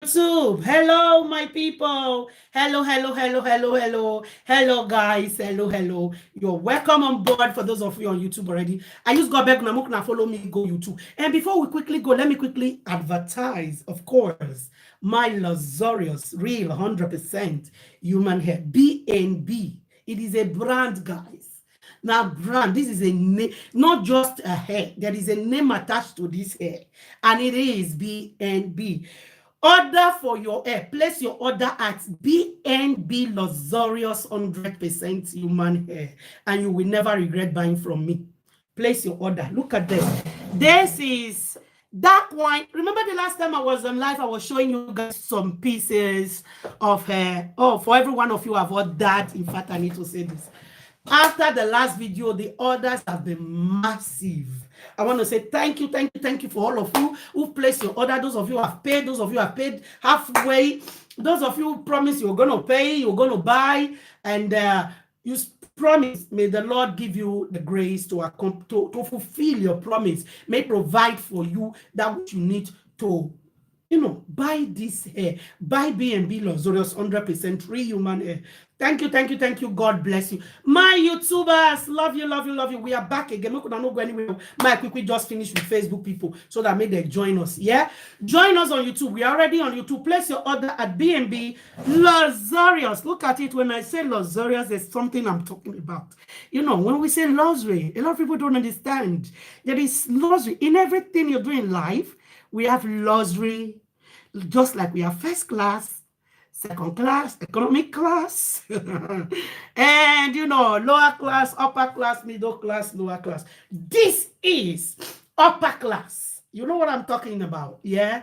YouTube. Hello, my people. Hello, hello, hello, hello, hello. Hello, guys. Hello, hello. You're welcome on board for those of you on YouTube already. I use go back now, follow me, go YouTube. And before we quickly go, let me quickly advertise, of course, my luxurious, real 100% human hair, B&B. It is a brand, guys. Now, brand, this is a name, not just a hair. There is a name attached to this hair, and it is B&B. Order for your hair. Place your order at B&B Luxurious 100% human hair, and you will never regret buying from me. Place your order. Look at this. This is dark wine. Remember the last time I was on live, I was showing you guys some pieces of hair. Oh, for every one of you I've ordered. In fact, I need to say this. After the last video, the orders have been massive. I want to say thank you, thank you, thank you for all of you who placed your order. Those of you who have paid, those of you who have paid halfway, those of you who promised you're going to pay, you're going to buy, and you promise. May the Lord give you the grace to fulfill your promise. May provide for you that which you need to buy this hair, buy B&B Luxurious 100% real human hair. Thank you, thank you, thank you. God bless you. My YouTubers, love you, love you, love you. We are back again. We could not go anywhere. My quickly just finished with Facebook people so that may they join us. Yeah, join us on YouTube. We are already on YouTube. Place your order at B&B Luxurious. Look at it. When I say luxurious, there's something I'm talking about. When we say luxury, a lot of people don't understand. There is luxury in everything you do in life. We have luxury, just like we have first class, second class, economic class, and lower class, upper class, middle class, lower class. This is upper class. You know what I'm talking about, yeah?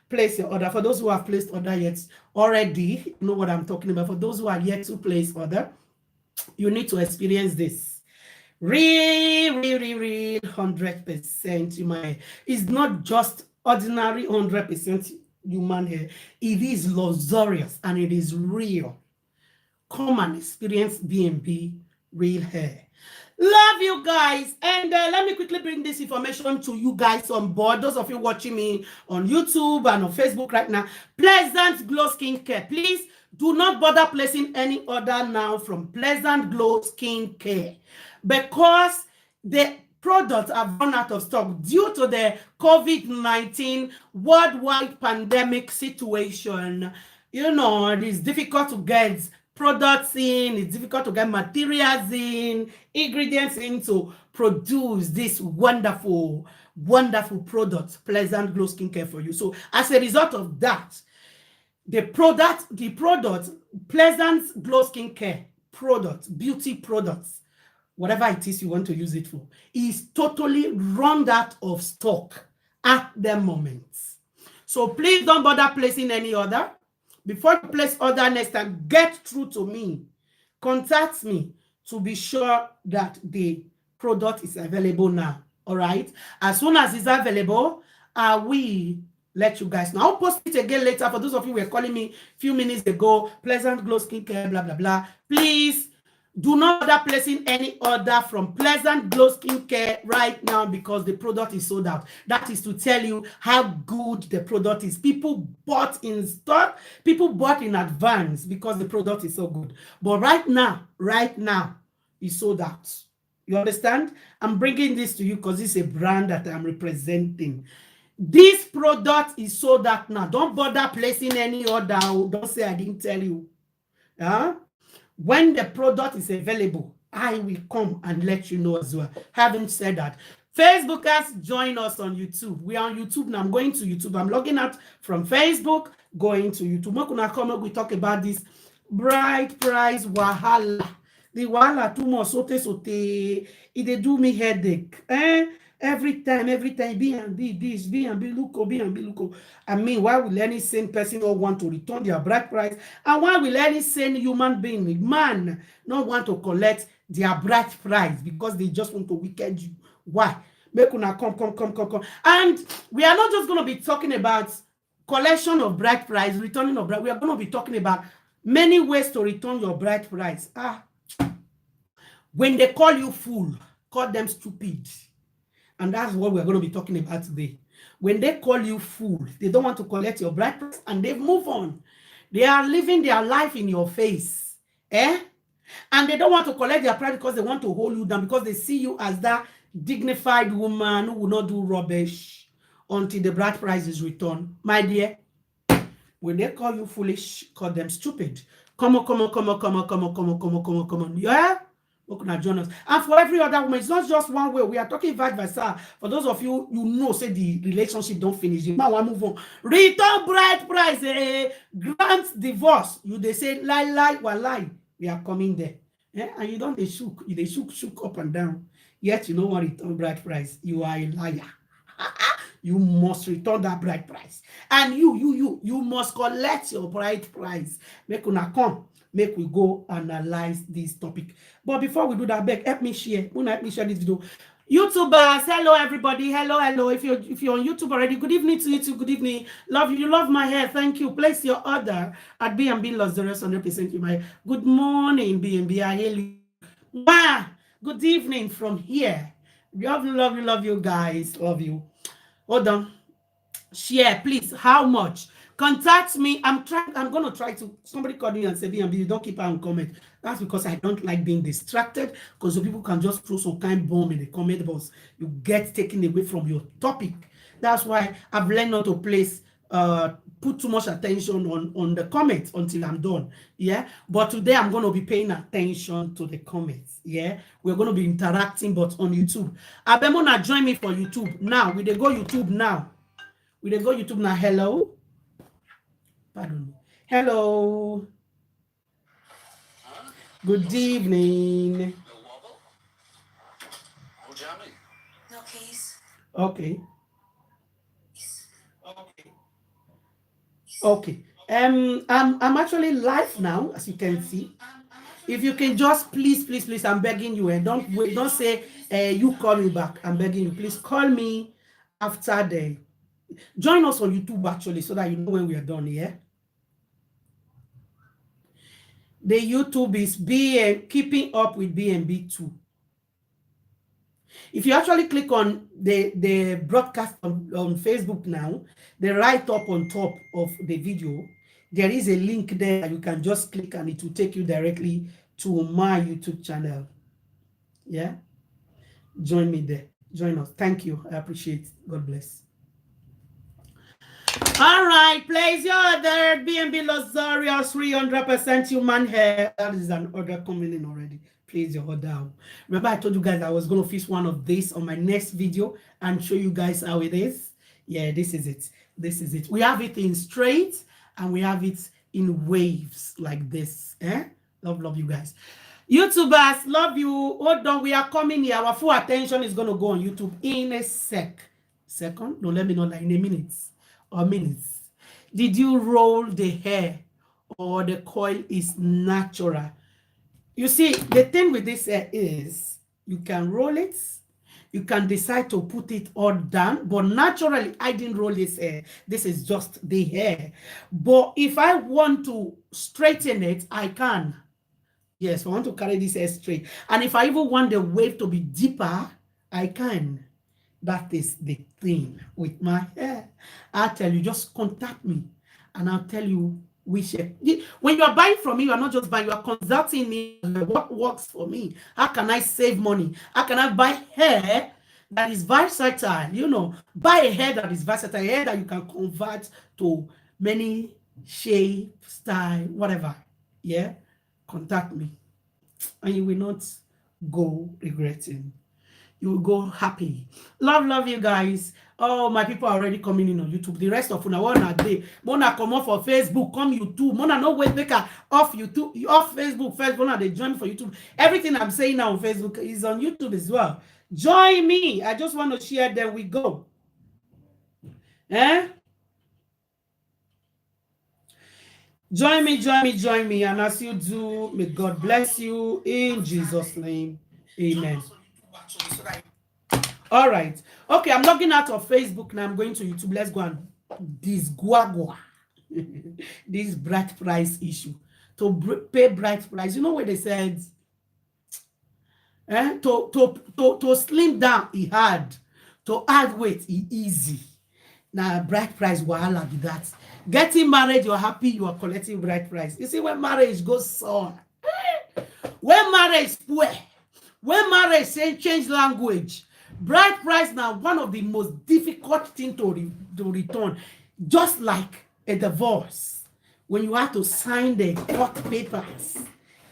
Place your order. For those who have placed order yet already, you know what I'm talking about. For those who are yet to place order, you need to experience this. Real 100% human hair. It's not just ordinary 100% human hair. It is luxurious and it is real. Come and experience B&B real hair. Love you guys. And let me quickly bring this information to you guys on board. Those of you watching me on YouTube and on Facebook right now. Pleasant Glow Skincare. Please do not bother placing any order now from Pleasant Glow Skincare, because the products have run out of stock due to the COVID-19 worldwide pandemic situation. It's difficult to get products in, it's difficult to get materials in, ingredients in to produce this wonderful, wonderful product, Pleasant Glow Skincare for you. So as a result of that, the product, Pleasant Glow Skincare product, beauty products, whatever it is you want to use it for, is totally run out of stock at the moment. So please don't bother placing any order. Before you place order next time, get through to me. Contact me to be sure that the product is available now. All right? As soon as it's available, I will let you guys know. I'll post it again later. For those of you who were calling me a few minutes ago, Pleasant Glow Skincare, blah, blah, blah. Please do not bother placing any order from Pleasant Glow Skincare right now, because the product is sold out. That is to tell you how good the product is. People bought in stock, people bought in advance because the product is so good. But right now, it's sold out. You understand? I'm bringing this to you because it's a brand that I'm representing. This product is sold out now. Don't bother placing any order. Don't say I didn't tell you. When the product is available, I will come and let you know as well. Having said that, Facebookers, join us on YouTube. We are on YouTube now. I'm going to YouTube. I'm logging out from Facebook, going to YouTube. We talk about this bright price wahala. The wahala too much sote. It do me headache. Every time, B&B this, B&B look. I mean, why will any sane person not want to return their bright price? And why will any sane human being, man, not want to collect their bright price because they just want to wicked you? Why? Make una come. And we are not just going to be talking about collection of bright price, returning of bright. We are going to be talking about many ways to return your bright price. When they call you fool, call them stupid. And that's what we're going to be talking about today. When they call you fool, they don't want to collect your bride price and they move on. They are living their life in your face. Eh? And they don't want to collect their pride because they want to hold you down, because they see you as that dignified woman who will not do rubbish until the bride price is returned. My dear, when they call you foolish, call them stupid. Come on, come on, come on, come on, come on, come on, come on, come on, come on. Yeah? Look at join us. And for every other woman, it's not just one way. We are talking vice versa. For those of you, you know, say the relationship don't finish. You might want to move on. Return bride price. Grant divorce. You they say lie, lie. We are coming there. And you don't they shook. You they shook up and down. Yet you know what return bride price. You are a liar. You must return that bride price. And you must collect your bride price. Make una come. Make we go analyze this topic. But before we do that, beg, help me share. Help me share this video. YouTubers, hello everybody. Hello. If you're on YouTube already, good evening to you too. Good evening. Love you. You love my hair. Thank you. Place your order at B&B Luxurious 100% in my. Good morning, B&B. I hail you. Wow. Good evening from here. Love you guys. Love you. Hold on. Share, please. How much? Contact me. I'm going to try to. Somebody called me and said, B&B, you don't keep her on comment. That's because I don't like being distracted, because the people can just throw some kind of bomb in the comment box. You get taken away from your topic. That's why I've learned not to put too much attention on the comments until I'm done. Yeah. But today I'm going to be paying attention to the comments. Yeah. We're going to be interacting, but on YouTube. Abemona, join me for YouTube now. We they go YouTube now. Hello. Pardon me. Hello. Good evening. No keys. Okay. Okay. I'm actually live now, as you can see. If you can just please, I'm begging you, and don't say you call me back. I'm begging you, please call me after the. Join us on YouTube actually, so that you know when we are done. Yeah. The YouTube is keeping up with B&B 2. If you actually click on the broadcast on Facebook now, the right up on top of the video, there is a link there. You can just click and it will take you directly to my YouTube channel. Yeah. Join me there. Join us. Thank you. I appreciate it. God bless. All right, place your order. B&B Luxurious 300% human hair. That is an order coming in already. Place your order. Remember, I told you guys I was going to fix one of these on my next video and show you guys how it is. Yeah, this is it. This is it. We have it in straight and we have it in waves like this. Love you guys. YouTubers, love you. Hold on, we are coming here. Our full attention is going to go on YouTube in a second. Don't let me know, like in a minute or minutes. Did you roll the hair or the coil is natural? You see, the thing with this hair is you can roll it. You can decide to put it all down, but naturally, I didn't roll this hair. This is just the hair. But if I want to straighten it, I can. Yes, I want to carry this hair straight. And if I even want the wave to be deeper, I can. That is the thing with my hair. I'll tell you, just contact me and I'll tell you which hair. When you are buying from me, you are not just buying, you are consulting me what works for me. How can I save money? How can I buy hair that is versatile? You know, buy a hair that is versatile, hair that you can convert to many shape, style, whatever. Yeah, contact me and you will not go regretting. You will go happy. Love you guys. Oh, my people are already coming in on YouTube. The rest of una one day. Mona come off for Facebook, come YouTube. Mona no wait make her off YouTube, off Facebook first. Mona they join for YouTube. Everything I'm saying now on Facebook is on YouTube as well. Join me. I just want to share. Then we go. Join me. And as you do, may God bless you in Jesus' name. Amen. All right. Okay, I'm logging out of Facebook now. I'm going to YouTube. Let's go and disguagua this bride price issue. To pay bride price. You know what they said? To slim down, it hard. To add weight, it easy. Now, bride price, wahala be that. Getting married, you're happy you are collecting bride price. You see, when marriage goes on, when marriage poor, when marriage say change language, bride price now one of the most difficult thing to return, just like a divorce. When you have to sign the court papers,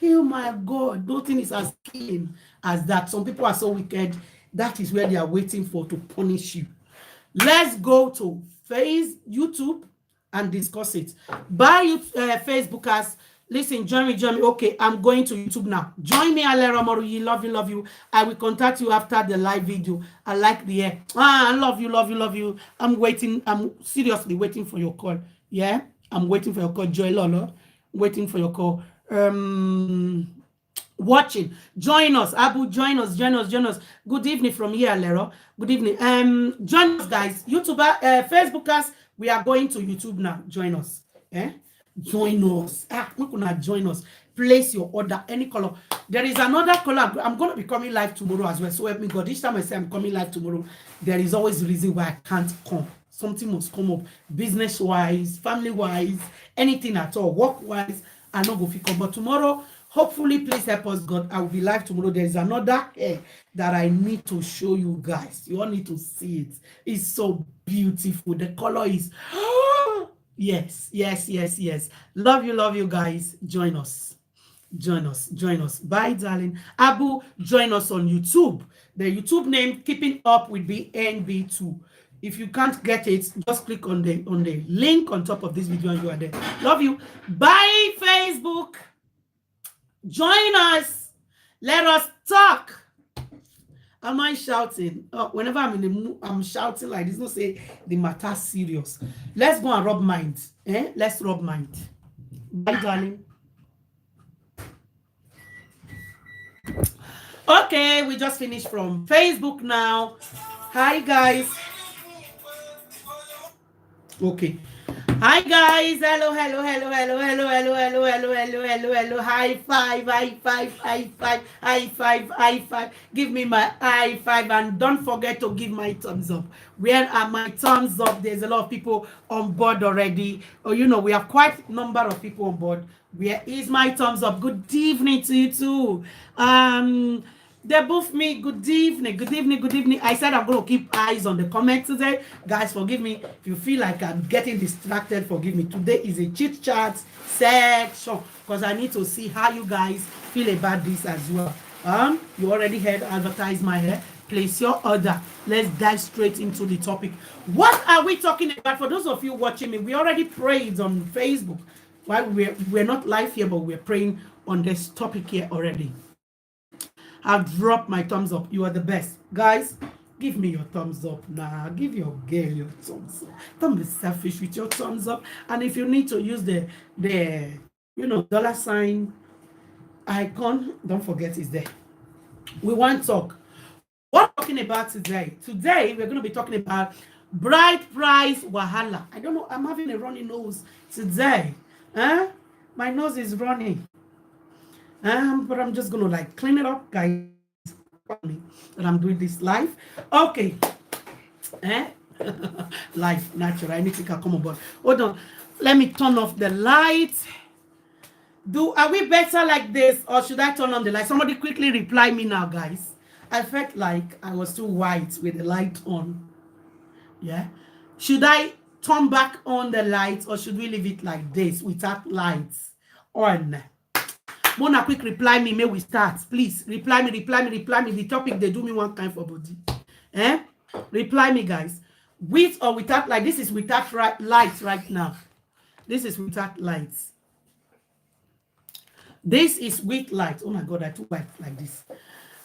oh my God, nothing is as killing as that. Some people are so wicked. That is where they are waiting for to punish you. Let's go to YouTube and discuss it. Bye, you Facebookers. Listen, join me, join me. Okay, I'm going to YouTube now. Join me, Alera Moruyi. Love you, love you. I will contact you after the live video. I like the air. I love you, love you, love you. I'm waiting. I'm seriously waiting for your call. Yeah, I'm waiting for your call. Joy Lolo, waiting for your call. Watching, join us. Abu, join us, join us, join us. Good evening from here, Lero. Good evening. Join us, guys. YouTuber, Facebookers, we are going to YouTube now. Join us. Eh? Join us. Not gonna join us. Place your order, any color. There is another color. I'm gonna be coming live tomorrow as well. So help me God. Each time I say I'm coming live tomorrow, there is always a reason why I can't come. Something must come up, business wise, family wise, anything at all, work wise. I not go fit come. But tomorrow, hopefully, please help us, God. I will be live tomorrow. There is another hair that I need to show you guys. You all need to see it. It's so beautiful. The color is yes, yes, yes, yes. Love you guys. Join us. Join us. Join us. Bye, darling. Abu, join us on YouTube. The YouTube name, Keeping Up with BNB2. If you can't get it, just click on the link on top of this video and you are there. Love you. Bye, Facebook. Join us. Let us talk. Am I shouting? Oh, whenever I'm in the mood, I'm shouting like this. Not say the matter serious. Let's go and rub mind. Let's rub mind. Bye, darling. Okay, we just finished from Facebook now. Hi, guys. Okay. Hi guys, hello, hello, hello, hello, hello, hello, hello, hello, hello, hello, hello, high five, high five, high five, high five, high five. Give me my high five and don't forget to give my thumbs up. Where are my thumbs up? There's a lot of people on board already. Oh, we have quite a number of people on board. Where is my thumbs up? Good evening to you too. They both me. Good evening, good evening, good evening. I said I'm going to keep eyes on the comments today. Guys, forgive me. If you feel like I'm getting distracted, forgive me. Today is a chit chat section because I need to see how you guys feel about this as well. You already heard advertise my hair. Place your order. Let's dive straight into the topic. What are we talking about? For those of you watching me, we already prayed on Facebook. Well, we're not live here, but we're praying on this topic here already. I've dropped my thumbs up. You are the best. Guys, give me your thumbs up now. Give your girl your thumbs up. Don't be selfish with your thumbs up. And if you need to use the dollar sign icon, don't forget it's there. We want to talk. What we're talking about today? Today, we're going to be talking about bride price wahala. I don't know. I'm having a runny nose today. My nose is running. But I'm just gonna clean it up, guys. That I'm doing this live. Okay. Live, natural. Anything can come on board. Hold on. Let me turn off the lights. Are we better like this, or should I turn on the light? Somebody quickly reply me now, guys. I felt like I was too white with the light on. Yeah. Should I turn back on the lights, or should we leave it like this without lights on? Mona, quick reply me. May we start, please. Reply me. The topic they do me one kind for body. Reply me, guys. With or without light. This is without lights right now. This is without lights. This is with light. Oh my God, I took light like this.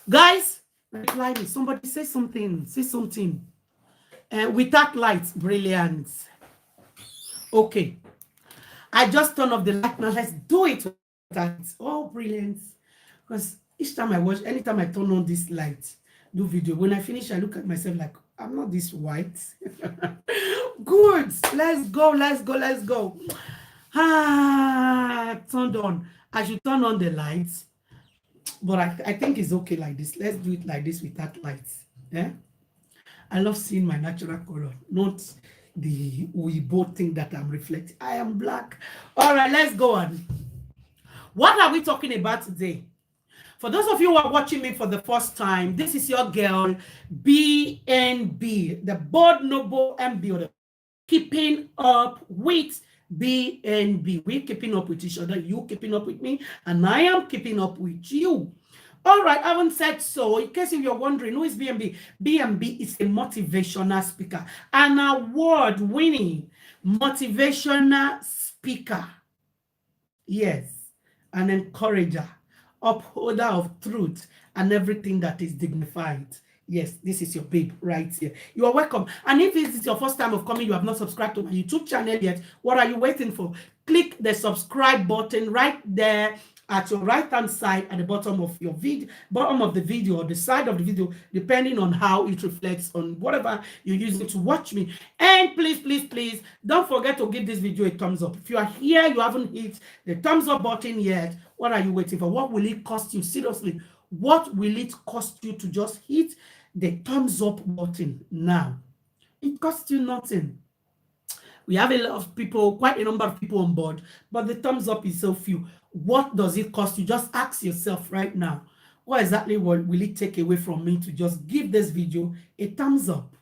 Guys, reply me. Somebody say something. Say something. Without lights, brilliant. Okay. I just turned off the light. Now let's do it. Oh, brilliant. Because each time I watch, anytime I turn on this light, do video, when I finish, I look at myself like, I'm not this white. Good. Let's go. Turned on. I should turn on the lights. But I think it's okay like this. Let's do it like this without lights. Yeah. I love seeing my natural color. Not we both think that I'm reflecting. I am black. All right, let's go on. What are we talking about today? For those of you who are watching me for the first time, this is your girl, BNB, the Board Noble MB, keeping up with BNB. We're keeping up with each other. You keeping up with me, and I am keeping up with you. All right, I haven't said so. In case if you're wondering, who is BNB? BNB is a motivational speaker, an award-winning motivational speaker. Yes, an encourager, upholder of truth, and everything that is dignified. Yes, this is your babe right here. You are welcome. And if this is your first time of coming, you have not subscribed to my YouTube channel yet, what are you waiting for? Click the subscribe button right there at your right hand side at the bottom of your video, bottom of the video, or the side of the video, depending on how it reflects on whatever you're using to watch me. And please, please, please don't forget to give this video a thumbs up. If you are here, you haven't hit the thumbs up button yet, what are you waiting for? What will it cost you? Seriously, what will it cost you to just hit the thumbs up button now? It costs you nothing. We have a lot of people, quite a number of people on board, but the thumbs up is so few. What does it cost you? Just ask yourself right now, what exactly will it take away from me to just give this video a thumbs up?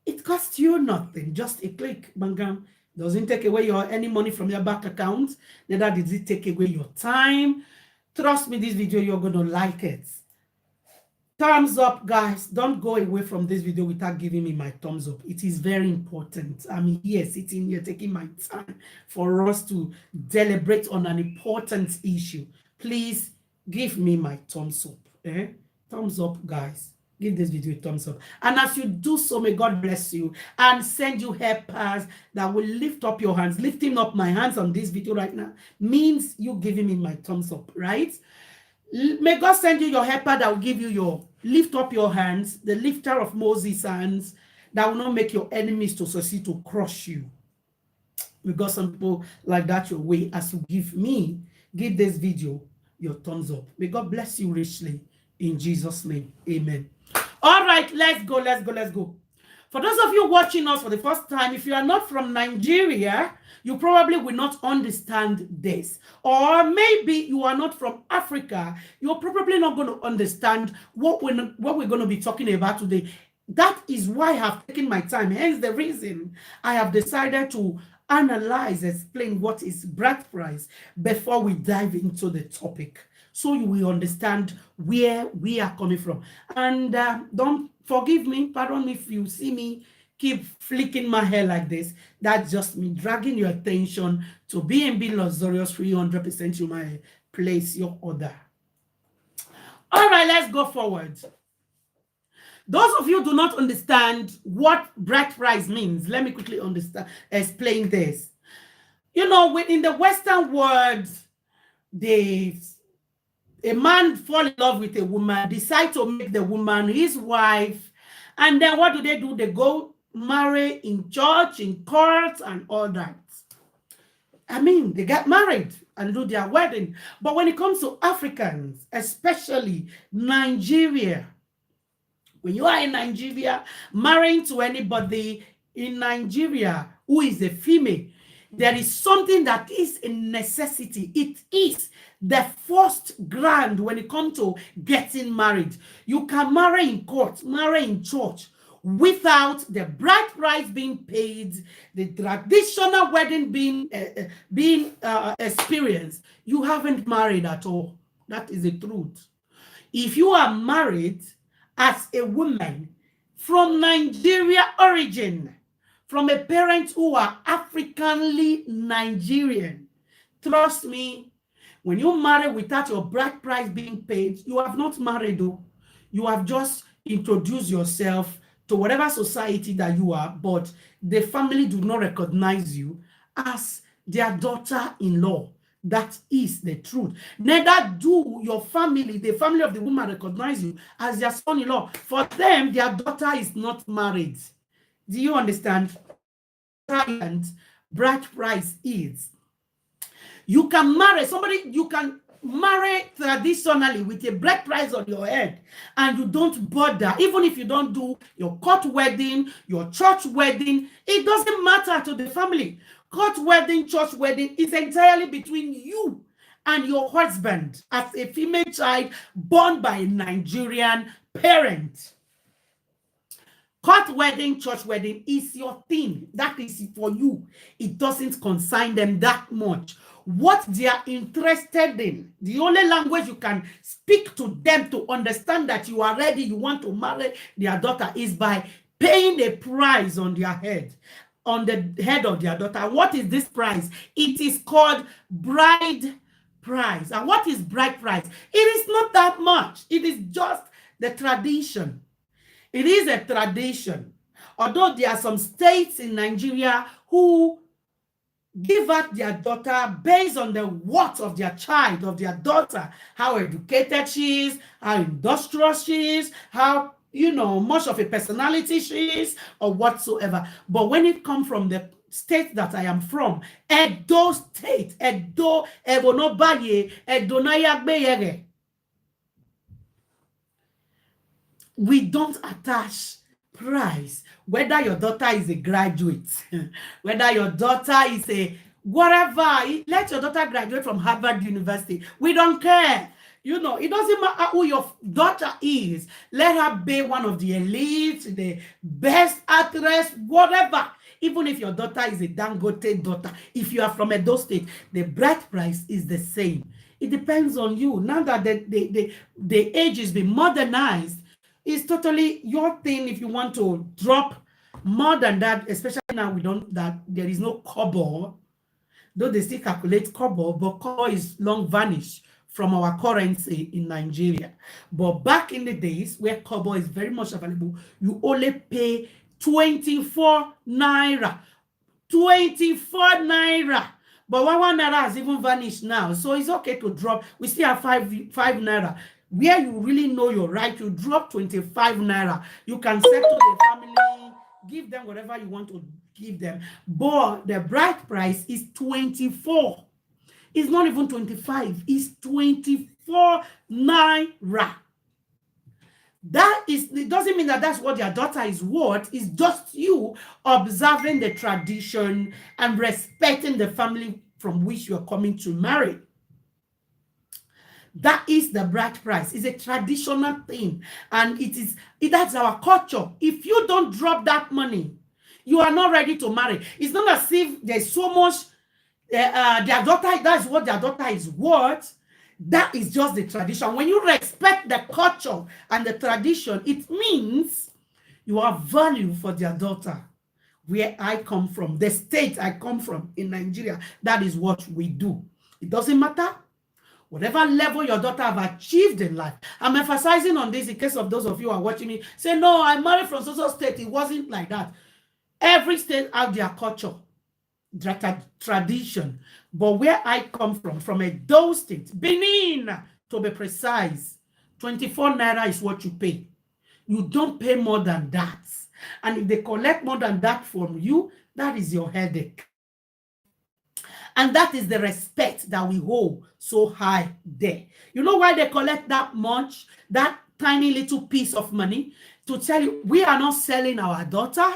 It costs you nothing, just a click. Bangam. Doesn't take away any money from your bank account. Neither does it take away your time. Trust me, this video, you're going to like it. Thumbs up, guys. Don't go away from this video without giving me my thumbs up. It is very important. I'm here, sitting here, taking my time for us to deliberate on an important issue. Please give me my thumbs up. Thumbs up, guys. Give this video a thumbs up. And as you do so, may God bless you and send you helpers that will lift up your hands. Lifting up my hands on this video right now means you giving me my thumbs up, right? May God send you your helper that will give you your lift up your hands, the lifter of Moses' hands, that will not make your enemies to succeed to crush you. We got some people like that your way. As you give this video your thumbs up. May God bless you richly in Jesus' name. Amen. All right, let's go, let's go, let's go. For those of you watching us for the first time, if you are not from Nigeria, you probably will not understand this. Or maybe you are not from Africa, you're probably not going to understand what we're going to be talking about today. That is why I have taken my time. Hence the reason I have decided to analyze, explain what is bride price before we dive into the topic, so you will understand where we are coming from. And don't forgive me, pardon me if you see me keep flicking my hair like this. That's just me dragging your attention to BNB Luxurious 300% human place your order. All right, let's go forward. Those of you do not understand what bride price means, let me quickly explain this. You know, in the Western world, a man fall in love with a woman, decide to make the woman his wife, and then what do? They go marry in church, in court, and all that. I mean, they get married and do their wedding. But when it comes to Africans, especially Nigeria, when you are in Nigeria, marrying to anybody in Nigeria who is a female, there is something that is a necessity. It is the first ground when it comes to getting married. You can marry in court, marry in church, without the bride price being paid, the traditional wedding being experienced. You haven't married at all. That is the truth. If you are married as a woman from Nigeria origin, from a parent who are Africanly Nigerian, trust me, when you marry without your bride price being paid, you have not married though. You have just introduced yourself to whatever society that you are, but the family do not recognize you as their daughter-in-law. That is the truth. Neither do your family, the family of the woman, recognize you as their son-in-law. For them, their daughter is not married. Do you understand? And bride price is. You can marry somebody, you can marry traditionally with a bride price on your head and you don't bother, even if you don't do your court wedding, your church wedding, it doesn't matter to the family. Court wedding, church wedding is entirely between you and your husband as a female child born by a Nigerian parent. Court wedding, church wedding is your thing. That is for you. It doesn't concern them that much. What they are interested in, the only language you can speak to them to understand that you are ready, you want to marry their daughter, is by paying a price on their head, on the head of their daughter. What is this price? It is called bride price. And what is bride price? It is not that much. It is just the tradition. It is a tradition. Although there are some states in Nigeria who give out their daughter based on the worth of their child, of their daughter, how educated she is, how industrious she is, how, much of a personality she is, or whatsoever. But when it comes from the state that I am from, Edo State, Edo, Ebonobaye, Edo Nayagbeyere, we don't attach price, whether your daughter is a graduate, whether your daughter is a whatever. Let your daughter graduate from Harvard University. We don't care. It doesn't matter who your daughter is. Let her be one of the elites, the best actress, whatever. Even if your daughter is a Dangote daughter, if you are from Edo State, the bride price is the same. It depends on you. Now that the age is being modernized, it's totally your thing if you want to drop more than that, especially now that there is no kobo, though they still calculate kobo, but kobo is long vanished from our currency in Nigeria. But back in the days where kobo is very much available, you only pay 24 naira. 24 naira. But 1 naira has even vanished now. So it's okay to drop. We still have 5 naira. Where you really know your right, you drop 25 naira. You can settle the family, give them whatever you want to give them. But the bride price is 24. It's not even 25. It's 24 naira. It doesn't mean that that's what your daughter is worth. It's just you observing the tradition and respecting the family from which you're coming to marry. That is the bride price. It's a traditional thing. And that's our culture. If you don't drop that money, you are not ready to marry. It's not as if there's so much, their daughter, that's what their daughter is worth. That is just the tradition. When you respect the culture and the tradition, it means you have value for their daughter. Where I come from, the state I come from in Nigeria, that is what we do. It doesn't matter whatever level your daughter have achieved in life. I'm emphasizing on this in case of those of you who are watching me. Say, no, I married from so state. It wasn't like that. Every state have their culture, their tradition. But where I come from Edo State, Benin, to be precise, 24 naira is what you pay. You don't pay more than that. And if they collect more than that from you, that is your headache. And that is the respect that we hold so high there. You know why they collect that much, that tiny little piece of money? To tell you, we are not selling our daughter,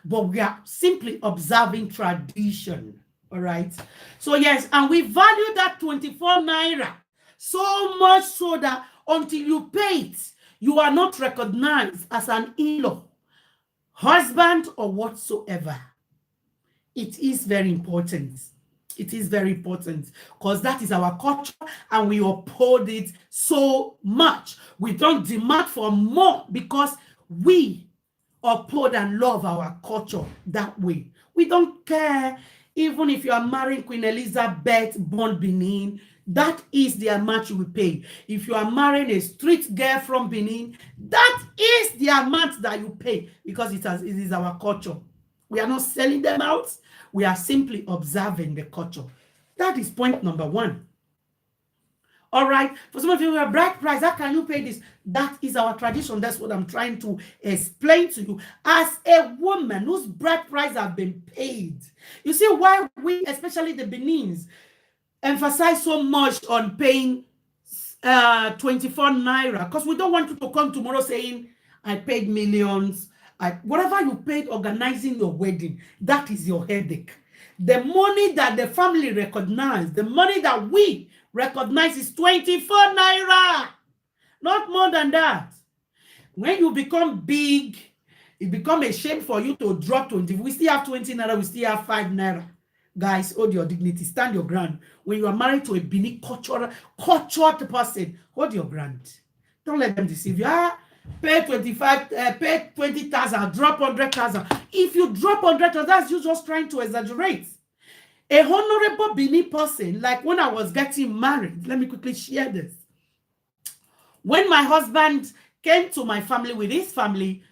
but we are simply observing tradition. All right. So yes, and we value that 24 naira so much so that until you pay it, you are not recognized as an in-law, husband, or whatsoever. It is very important. It is very important because that is our culture and we uphold it so much. We don't demand for more because we uphold and love our culture that way. We don't care even if you are marrying Queen Elizabeth born Benin, that is the amount you will pay. If you are marrying a street girl from Benin, that is the amount that you pay because it is our culture. We are not selling them out. We are simply observing the culture. That is point number one. All right. For some of you, a bride price, how can you pay this? That is our tradition. That's what I'm trying to explain to you. As a woman whose bride price have been paid. You see why we, especially the Benins, emphasize so much on paying 24 naira because we don't want you to come tomorrow saying, I paid millions. Whatever you paid organizing your wedding, that is your headache. The money that the family recognize, the money that we recognize is 24 naira, not more than that. When you become big, it becomes a shame for you to drop 20. We still have 20 naira, we still have 5 naira. Guys, hold your dignity, stand your ground. When you are married to a Bini cultured person, hold your ground. Don't let them deceive you. Pay 25, pay 20,000, drop 100,000. If you drop 100,000, that's you just trying to exaggerate. A honorable Bini person, like when I was getting married, let me quickly share this. When my husband came to my family with his family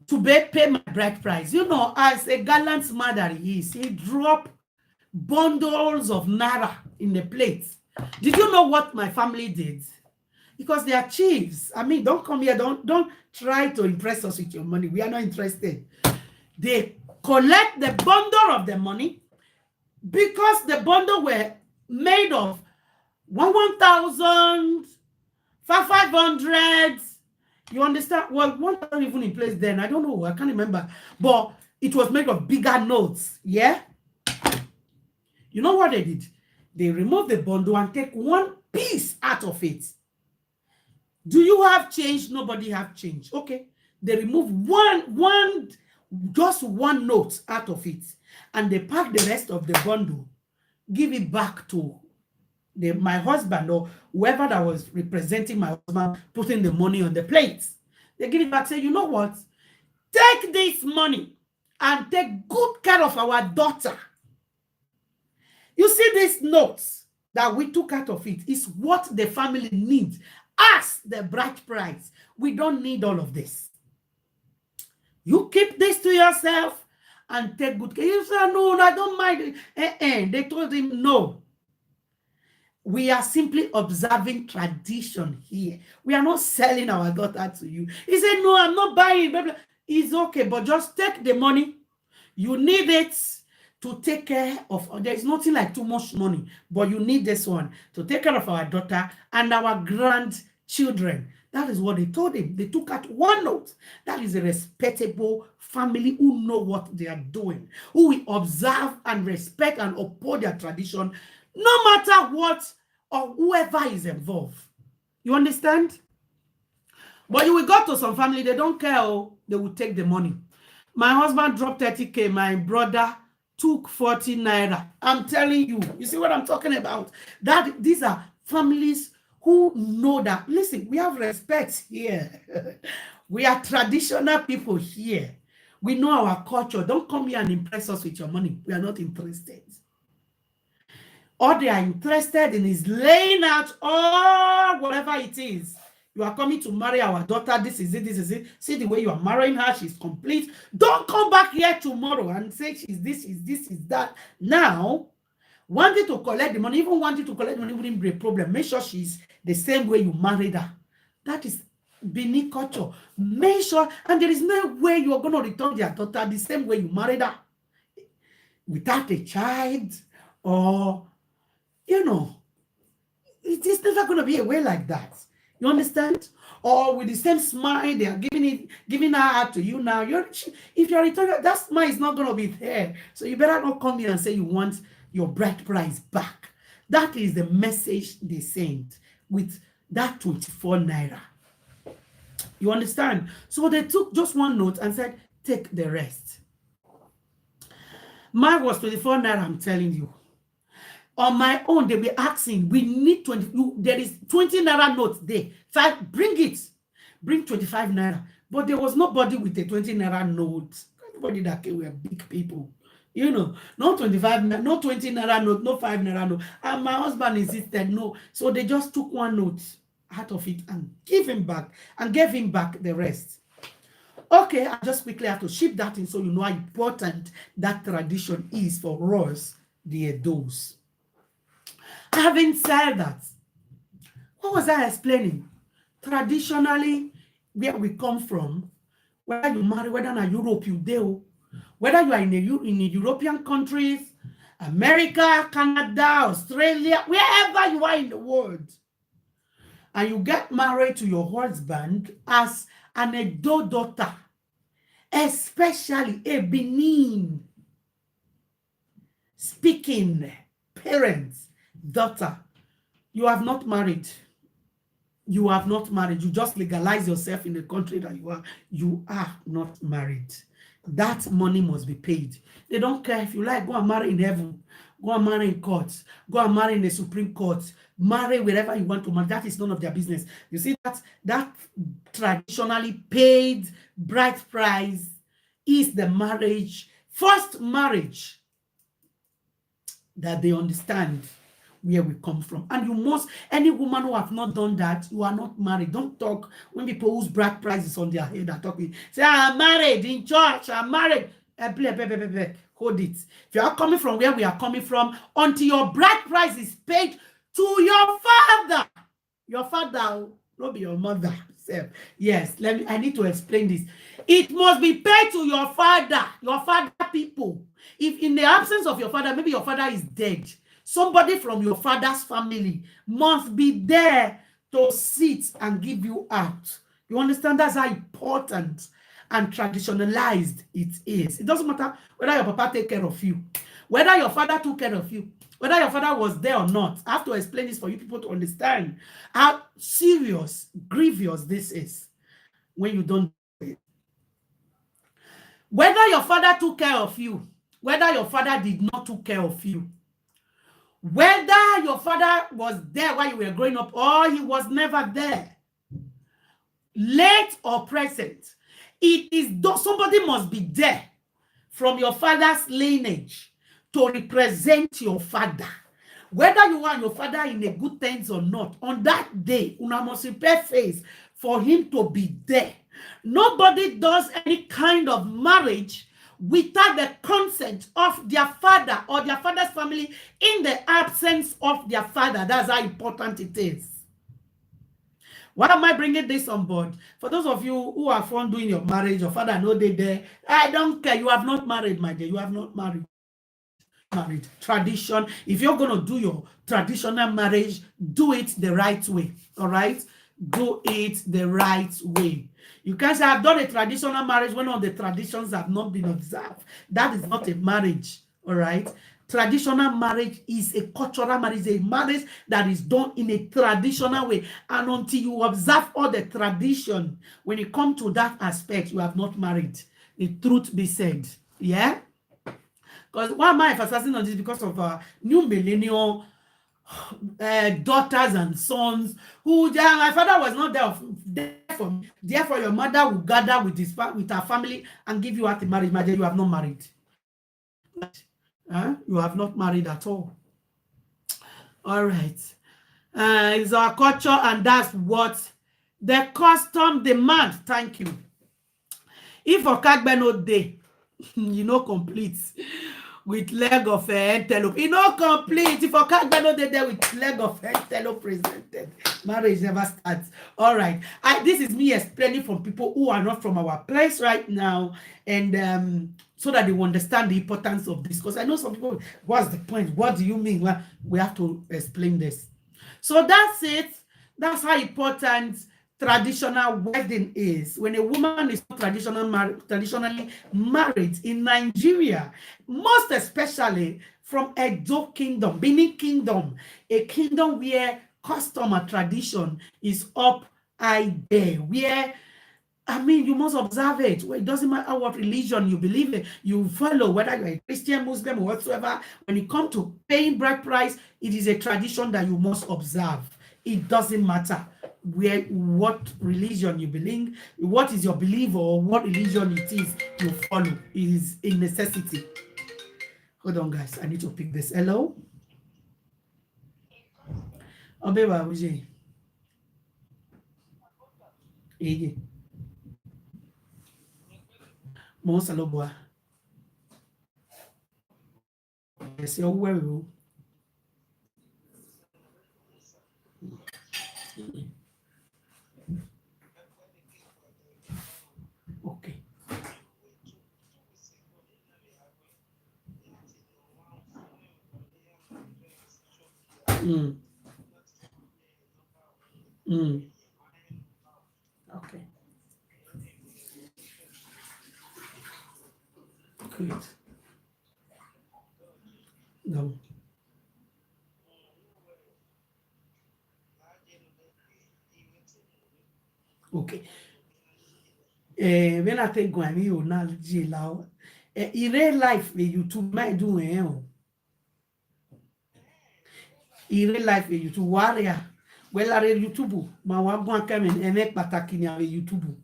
to pay my bride price, you know, as a gallant man that he is, he dropped bundles of naira in the plate. Did you know what my family did? Because they are chiefs. I mean, don't come here, don't try to impress us with your money. We are not interested. They collect the bundle of the money because the bundle were made of 1,000, 500. You understand? Well, one wasn't even in place then. I don't know. I can't remember. But it was made of bigger notes. Yeah? You know what they did? They removed the bundle and take one piece out of it. Do you have change? Nobody have change. Okay. They remove just one note out of it. And they pack the rest of the bundle. Give it back to my husband or whoever that was representing my husband, putting the money on the plates. They give it back, say, you know what? Take this money and take good care of our daughter. You see these notes that we took out of it is what the family needs as the bride price. We don't need all of this. You keep this to yourself and take good care. You say, no, I don't mind. They told him, no. We are simply observing tradition here. We are not selling our daughter to you. He said, no, I'm not buying. Blah, blah. It's okay, but just take the money. You need it to take care of. There's nothing like too much money, but you need this one to take care of our daughter and our grandchildren. That is what they told him. They took out one note. That is a respectable family who know what they are doing, who will observe and respect and uphold their tradition, no matter what or whoever is involved. You understand? But you will go to some family, they don't care, they will take the money. My husband dropped 30K, my brother took 40 naira. I'm telling you, you see what I'm talking about? That these are families who know that, listen, we have respect here. We are traditional people here. We know our culture. Don't come here and impress us with your money. We are not interested. All they are interested in is laying out all whatever it is. You are coming to marry our daughter. This is it. This is it. See the way you are marrying her. She's complete. Don't come back here tomorrow and say she's this, is this, is that. Now, wanting to collect the money, even wanting to collect the money wouldn't be a problem. Make sure she's the same way you married her. That is Benin culture. Make sure, and there is no way you are going to return your daughter the same way you married her without a child, or you know, it is never going to be a way like that. You understand? Or with the same smile, they are giving her out to you now. If you're returning, that smile is not going to be there. So you better not come here and say you want your bride price back. That is the message they sent with that 24 naira. You understand? So they took just one note and said, take the rest. Mine was 24 naira, I'm telling you. On my own, they were asking, we need 20. There is 20 naira notes there. Bring it. Bring 25 naira. But there was nobody with a 20 naira note. Everybody that came were big people. You know, no 25, no 20 naira note, no 5 naira note. And my husband insisted, no. So they just took one note out of it and gave him back the rest. Okay, I just quickly have to ship that in so you know how important that tradition is for us, the Edos. Having said that, what was I explaining? Traditionally, where we come from, whether you marry, whether in Europe you do, whether you are in the European countries, America, Canada, Australia, wherever you are in the world, and you get married to your husband as an Edo daughter, especially a Benin speaking parents, daughter, you have not married. You have not married. You just legalize yourself in the country that you are. You are not married. That money must be paid. They don't care if you like. Go and marry in heaven. Go and marry in court. Go and marry in the Supreme Court. Marry wherever you want to marry. That is none of their business. You see that traditionally paid bride price is the marriage, first marriage that they understand where we come from. And you must, any woman who have not done that, you are not married. Don't talk when people whose bride price is on their head are talking. Say, I'm married in church, I'm married. Hold it. If you are coming from where we are coming from, until your bride price is paid to your father. Your father, not be your mother. Yes, I need to explain this. It must be paid to your father people. If in the absence of your father, maybe your father is dead, somebody from your father's family must be there to sit and give you out. You understand? That's how important and traditionalized it is. It doesn't matter whether your papa take care of you, whether your father took care of you, whether your father was there or not. I have to explain this for you people to understand how serious, grievous this is when you don't do it. Whether your father took care of you, whether your father did not take care of you, whether your father was there while you were growing up or he was never there, late or present, it is somebody must be there from your father's lineage to represent your father. Whether you are your father in a good terms or not, on that day, una must prepare face for him to be there. Nobody does any kind of marriage without the consent of their father or their father's family in the absence of their father. That's how important it is. Why am I bringing this on board? For those of you who are fond doing your marriage, your father know they there. I don't care. You have not married, my dear. You have not married. Tradition. If you're going to do your traditional marriage, do it the right way. All right? Do it the right way. You can't say, I've done a traditional marriage when all the traditions have not been observed. That is not a marriage. All right? Traditional marriage is a cultural marriage, a marriage that is done in a traditional way. And until you observe all the tradition, when you come to that aspect, you have not married. The truth be said. Yeah? Because why am I emphasizing on this? Because of new millennial daughters and sons who, my father was not there for me. Therefore, your mother will gather with her family and give you out the marriage. My dear, you have not married. You have not married at all. All right. It's our culture, and that's what the custom demand. Thank you. If Okagbe no day, you know, complete with leg of antelope. You know, complete. If Okagbe no day there with leg of antelope presented, marriage never starts. All right. This is me explaining from people who are not from our place right now, and so that they will understand the importance of this. Because I know some people, what's the point? What do you mean? Well, we have to explain this. So that's it. That's how important traditional wedding is. When a woman is not traditionally married in Nigeria, most especially from Edo Kingdom, Benin Kingdom, a kingdom where custom and tradition is up high there, where you must observe it. Well, it doesn't matter what religion you believe in, you follow, whether you're a Christian, Muslim, or whatsoever. When it comes to paying bride price, it is a tradition that you must observe. It doesn't matter what religion you believe, what is your belief, or what religion it is you follow. It is a necessity. Hold on, guys. I need to pick this. Hello? Obewa Uje. Ege. Mo saloboa. Yes, you're well. Okay. Mm. Mm. Okay. Great. No. Okay. When I take Guani or Nalji Lao, in real life, YouTube might do in real life, YouTube warrior. Well, are YouTube, my one coming and make pataki ni YouTube.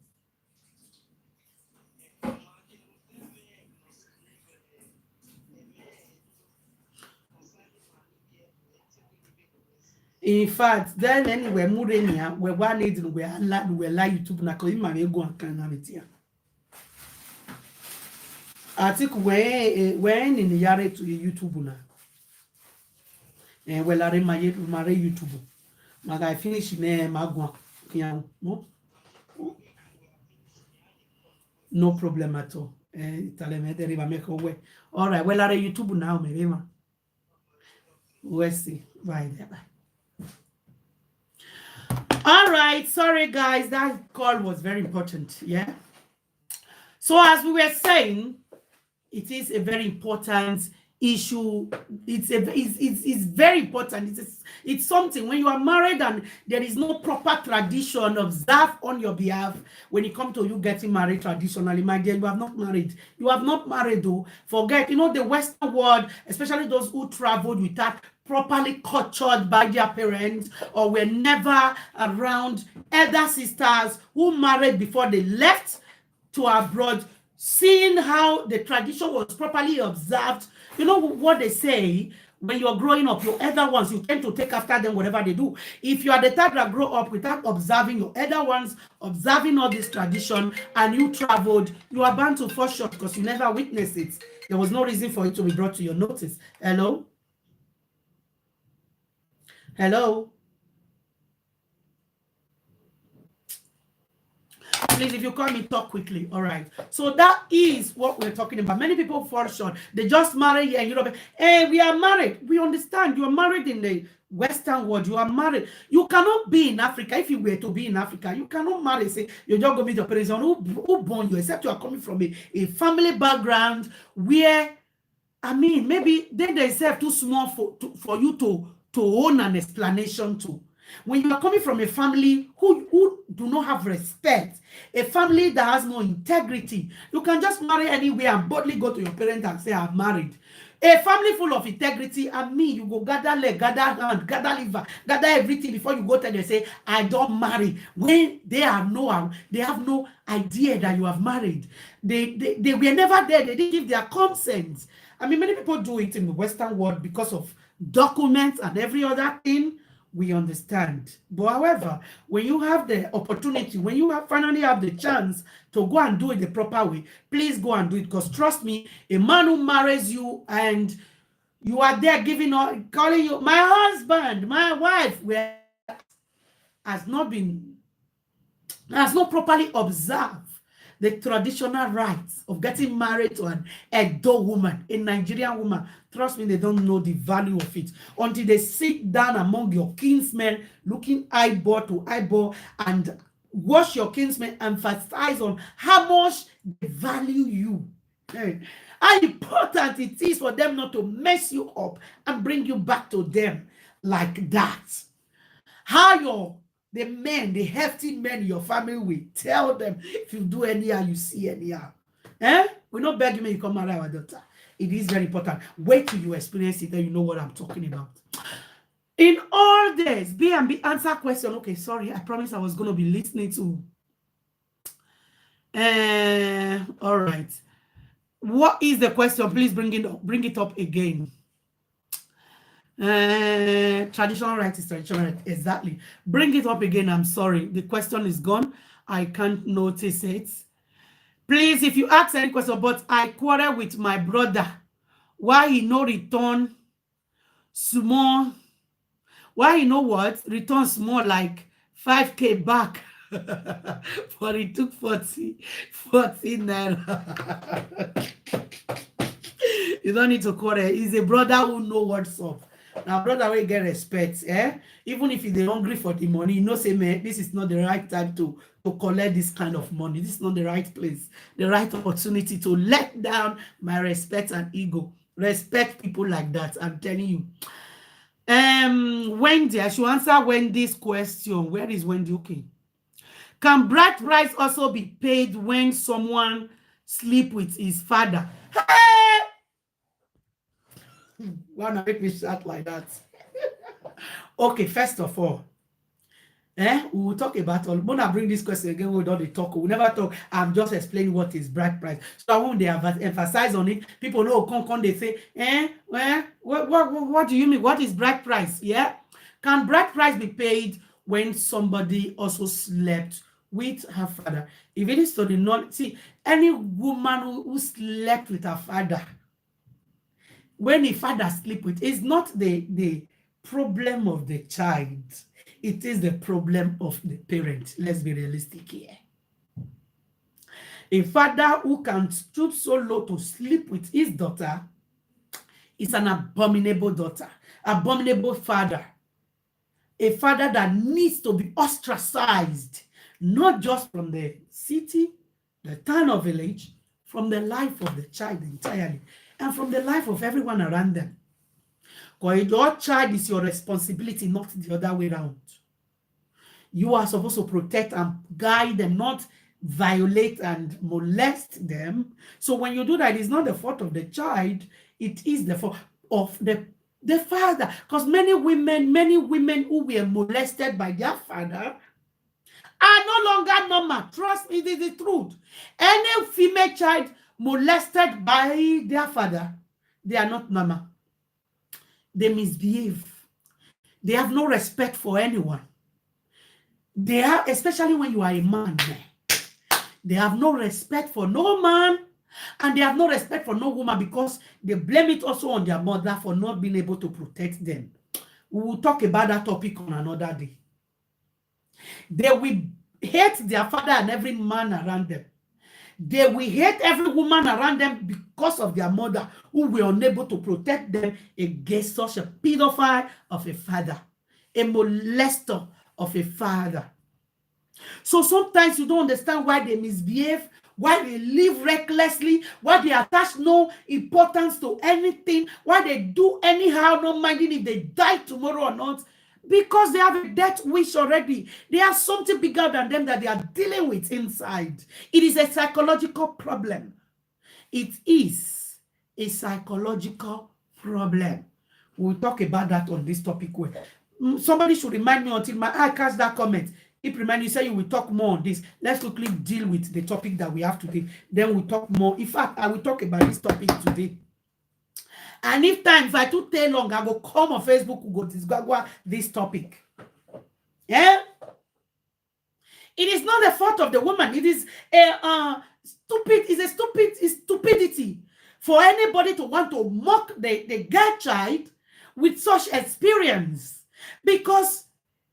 In fact, then anyway, Murenia, we one need we are like YouTube na ko ima me go ankan na metia. Article when in yare to YouTube na. Well, are my YouTube. Maga finish ne magwa. No, no problem at all. Talemete riba make away. All right, well, are YouTube now, maybe ma. We'll see. Bye there. Bye. All right, sorry guys, that call was very important. Yeah. So as we were saying, it is a very important issue. It's very important. It's something when you are married and there is no proper tradition observed on your behalf when it comes to you getting married traditionally. My dear, you have not married. You have not married though. Forget, the Western world, especially those who traveled without properly cultured by their parents or were never around elder sisters who married before they left to abroad, seeing how the tradition was properly observed. You know what they say, when you're growing up, your elder ones, you tend to take after them whatever they do. If you are the type that grow up without observing your elder ones, observing all this tradition, and you traveled, you are bound to fall short because you never witnessed it. There was no reason for it to be brought to your notice. Hello? Hello? Please, if you call me, talk quickly. All right. So that is what we're talking about. Many people fall short. They just marry here in Europe. Hey, we are married. We understand. You are married in the Western world. You are married. You cannot be in Africa. If you were to be in Africa, you cannot marry. Say, you just go meet your parents who born you, except you are coming from a family background where, I mean, maybe they themselves too small for you to own an explanation to. When you are coming from a family who do not have respect, a family that has no integrity, you can just marry anywhere and boldly go to your parents and say, I'm married. A family full of integrity, and me, you go gather leg, gather hand, gather liver, gather everything before you go tell them, say, I don't marry. When they have no idea that you have married. They were never there. They didn't give their consent. I mean, many people do it in the Western world because of documents and every other thing. We understand. But however, when you have the opportunity, when you finally have the chance to go and do it the proper way, please go and do it. Because trust me, a man who marries you and you are there calling you my husband, my wife, where has not properly observed the traditional rights of getting married to an Edo woman, a Nigerian woman. Trust me, they don't know the value of it until they sit down among your kinsmen, looking eyeball to eyeball, and watch your kinsmen emphasize on how much they value you. How important it is for them not to mess you up and bring you back to them like that. How the hefty men in your family will tell them if you do anyhow, you see anyhow. We're not begging you come marry our daughter. It is very important. Wait till you experience it, then you know what I'm talking about. In all this, B&B answer question. Okay, sorry, I promised I was going to be listening to. All right. What is the question? Please bring it up again. Traditional right is traditional right. Exactly. Bring it up again. I'm sorry. The question is gone. I can't notice it. Please, if you ask any question, but I quarrel with my brother. Why he no return small? Why he no what? Return small like 5K back. But he took 40 naira. You don't need to quarrel. He's a brother who know what's up. Now, brother, we get respect, eh? Even if you're hungry for the money, you know, say, man, this is not the right time to collect this kind of money. This is not the right place, the right opportunity to let down my respect and ego. Respect people like that. I'm telling you. Wendy, I should answer Wendy's question. Where is Wendy? Okay. Can bride price also be paid when someone sleep with his father? Hey! Wanna make me shout like that? Okay, first of all, we will talk about all. When I bring this question again, we don't talk. We never talk. I'm just explaining what is bride price. So when they have emphasize on it, people know come they say, what do you mean? What is bride price? Yeah, can bride price be paid when somebody also slept with her father? If it is to the non, see any woman who slept with her father, when the father sleep with, it's not the problem of the child, it is the problem of the parent. Let's be realistic here. A father who can stoop so low to sleep with his daughter is an abominable daughter, abominable father, a father that needs to be ostracized, not just from the city, the town or village, from the life of the child entirely, and from the life of everyone around them. Because your child is your responsibility, not the other way around. You are supposed to protect and guide them, not violate and molest them. So when you do that, it's not the fault of the child, it is the fault of the father. Because many women who were molested by their father are no longer normal. Trust me, it is the truth. Any female child molested by their father, they are not normal. They misbehave. They have no respect for anyone. They are, especially when you are a man, they have no respect for no man, and they have no respect for no woman, because they blame it also on their mother for not being able to protect them. We will talk about that topic on another day. They will hate their father and every man around them. They will hate every woman around them because of their mother, who were unable to protect them against such a pedophile of a father, a molester of a father. So sometimes you don't understand why they misbehave, why they live recklessly, why they attach no importance to anything, why they do anyhow, not minding if they die tomorrow or not, because they have a death wish already. They have something bigger than them that they are dealing with inside. It is a psychological problem. It is a psychological problem. We'll talk about that on this topic. Somebody should remind me until my eye catch that comment. If remind you, say you will talk more on this. Let's quickly deal with the topic that we have today. Then we'll talk more. In fact, I will talk about this topic today. And if I too take long, I go come on Facebook, we go discuss this topic. Yeah? It is not the fault of the woman. It is stupidity for anybody to want to mock the girl child with such experience, because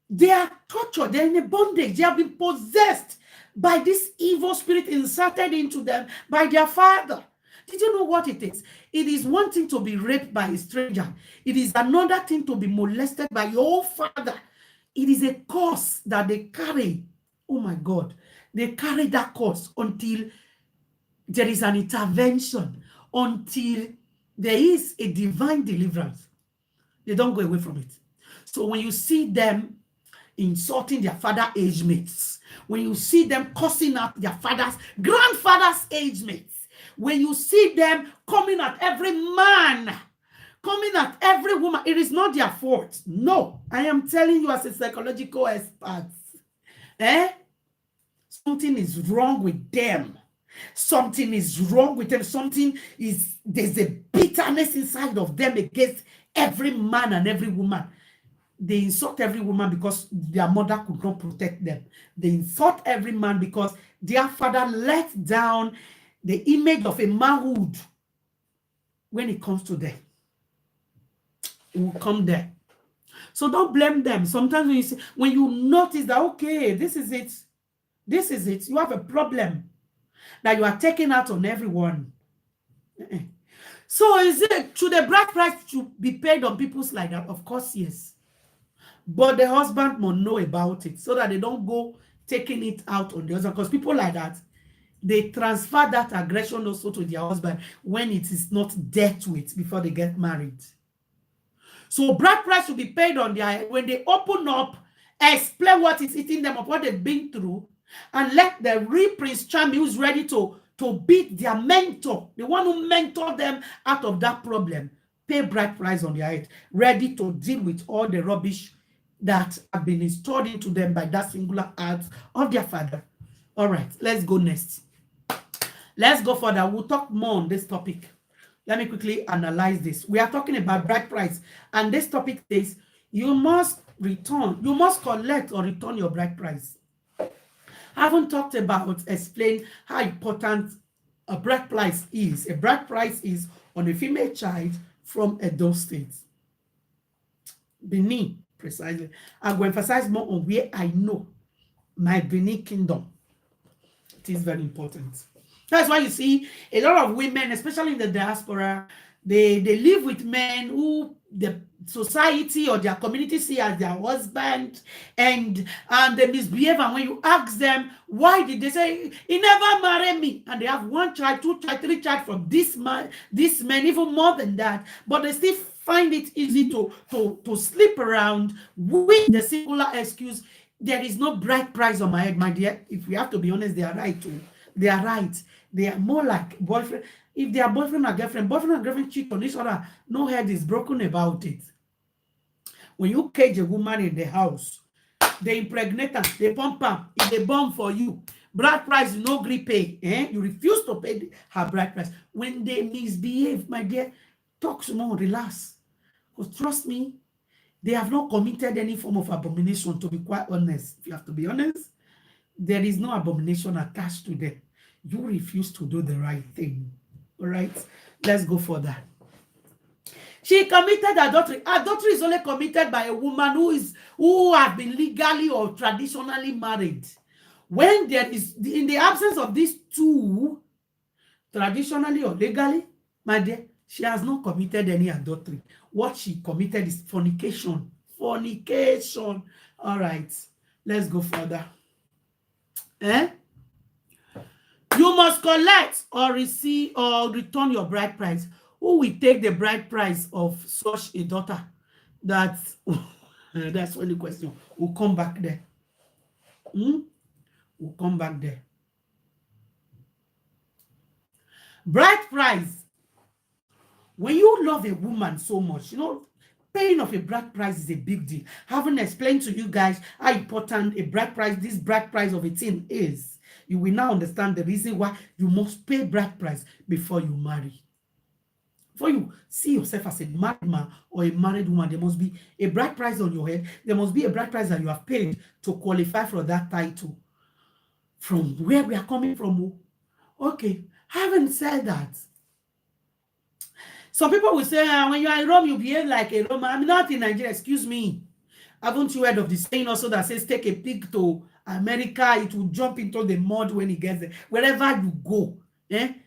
they are tortured, they're in a bondage, they have been possessed by this evil spirit inserted into them by their father. Did you know what it is? It is one thing to be raped by a stranger. It is another thing to be molested by your father. It is a curse that they carry. Oh my God. They carry that curse until there is an intervention, until there is a divine deliverance. They don't go away from it. So when you see them insulting their father age mates, when you see them cursing out their father's grandfather's age mates, when you see them coming at every man, coming at every woman, it is not their fault. No, I am telling you as a psychological expert. Something is wrong with them. Something is wrong with them. There's a bitterness inside of them against every man and every woman. They insult every woman because their mother could not protect them. They insult every man because their father let down the image of a manhood. When it comes to them, it will come there. So don't blame them. Sometimes when you notice that, okay, this is it, you have a problem that you are taking out on everyone. So is it, should the bride price should be paid on people's like that? Of course, yes. But the husband must know about it so that they don't go taking it out on the husband. Because people like that, they transfer that aggression also to their husband when it is not dealt with before they get married. So bride price should be paid on their when they open up, explain what is eating them up, what they've been through, and let the real Prince Charming who's ready to beat their mentor, the one who mentored them out of that problem, pay bride price on their head, ready to deal with all the rubbish that have been installed into them by that singular act of their father. All right, let's go next. Let's go further. We'll talk more on this topic. Let me quickly analyze this. We are talking about bride price, and this topic says you must collect or return your bride price. I haven't talked about explain how important a bride price is. A bride price is on a female child from Edo State, Benin, precisely. I'm going to emphasize more on where I know my Benin kingdom. It is very important. That's why you see a lot of women, especially in the diaspora, they live with men who the society or their community see as their husband, and they misbehave. And when you ask them why did they say he never married me, and they have one child, two child, three child from this man, even more than that, but they still find it easy to sleep around with the singular excuse, there is no bride price on my head, my dear. If we have to be honest, they are right too. They are right. They are more like boyfriend. If they are boyfriend and girlfriend cheat on each other, no head is broken about it. When you cage a woman in the house, they impregnate her, they pump her, if they bomb for you, bride price you no agree pay. You refuse to pay her bride price. When they misbehave, my dear, talk small, relax. Because trust me, they have not committed any form of abomination, to be quite honest. If you have to be honest, there is no abomination attached to them. You refuse to do the right thing. All right, let's go further. She committed adultery. Adultery is only committed by a woman who has been legally or traditionally married. When there is, in the absence of these two, traditionally or legally, my dear, she has not committed any adultery. What she committed is fornication. Fornication. All right, let's go further. You must collect or receive or return your bride price. Who will take the bride price of such a daughter? That's that's only question. We'll come back there. We'll come back there. Bride price. When you love a woman so much, paying of a bride price is a big deal. Haven't explained to you guys how important a bride price, this bride price of a thing is. You will now understand the reason why you must pay bride price before you marry. Before you see yourself as a married man or a married woman, there must be a bride price on your head. There must be a bride price that you have paid to qualify for that title. From where we are coming from. Okay, having said that, some people will say, when you are in Rome, you behave like a Roman. I'm not in Nigeria, excuse me. Haven't you heard of the saying also that says, take a pig to America, it will jump into the mud when it gets there. Wherever you go,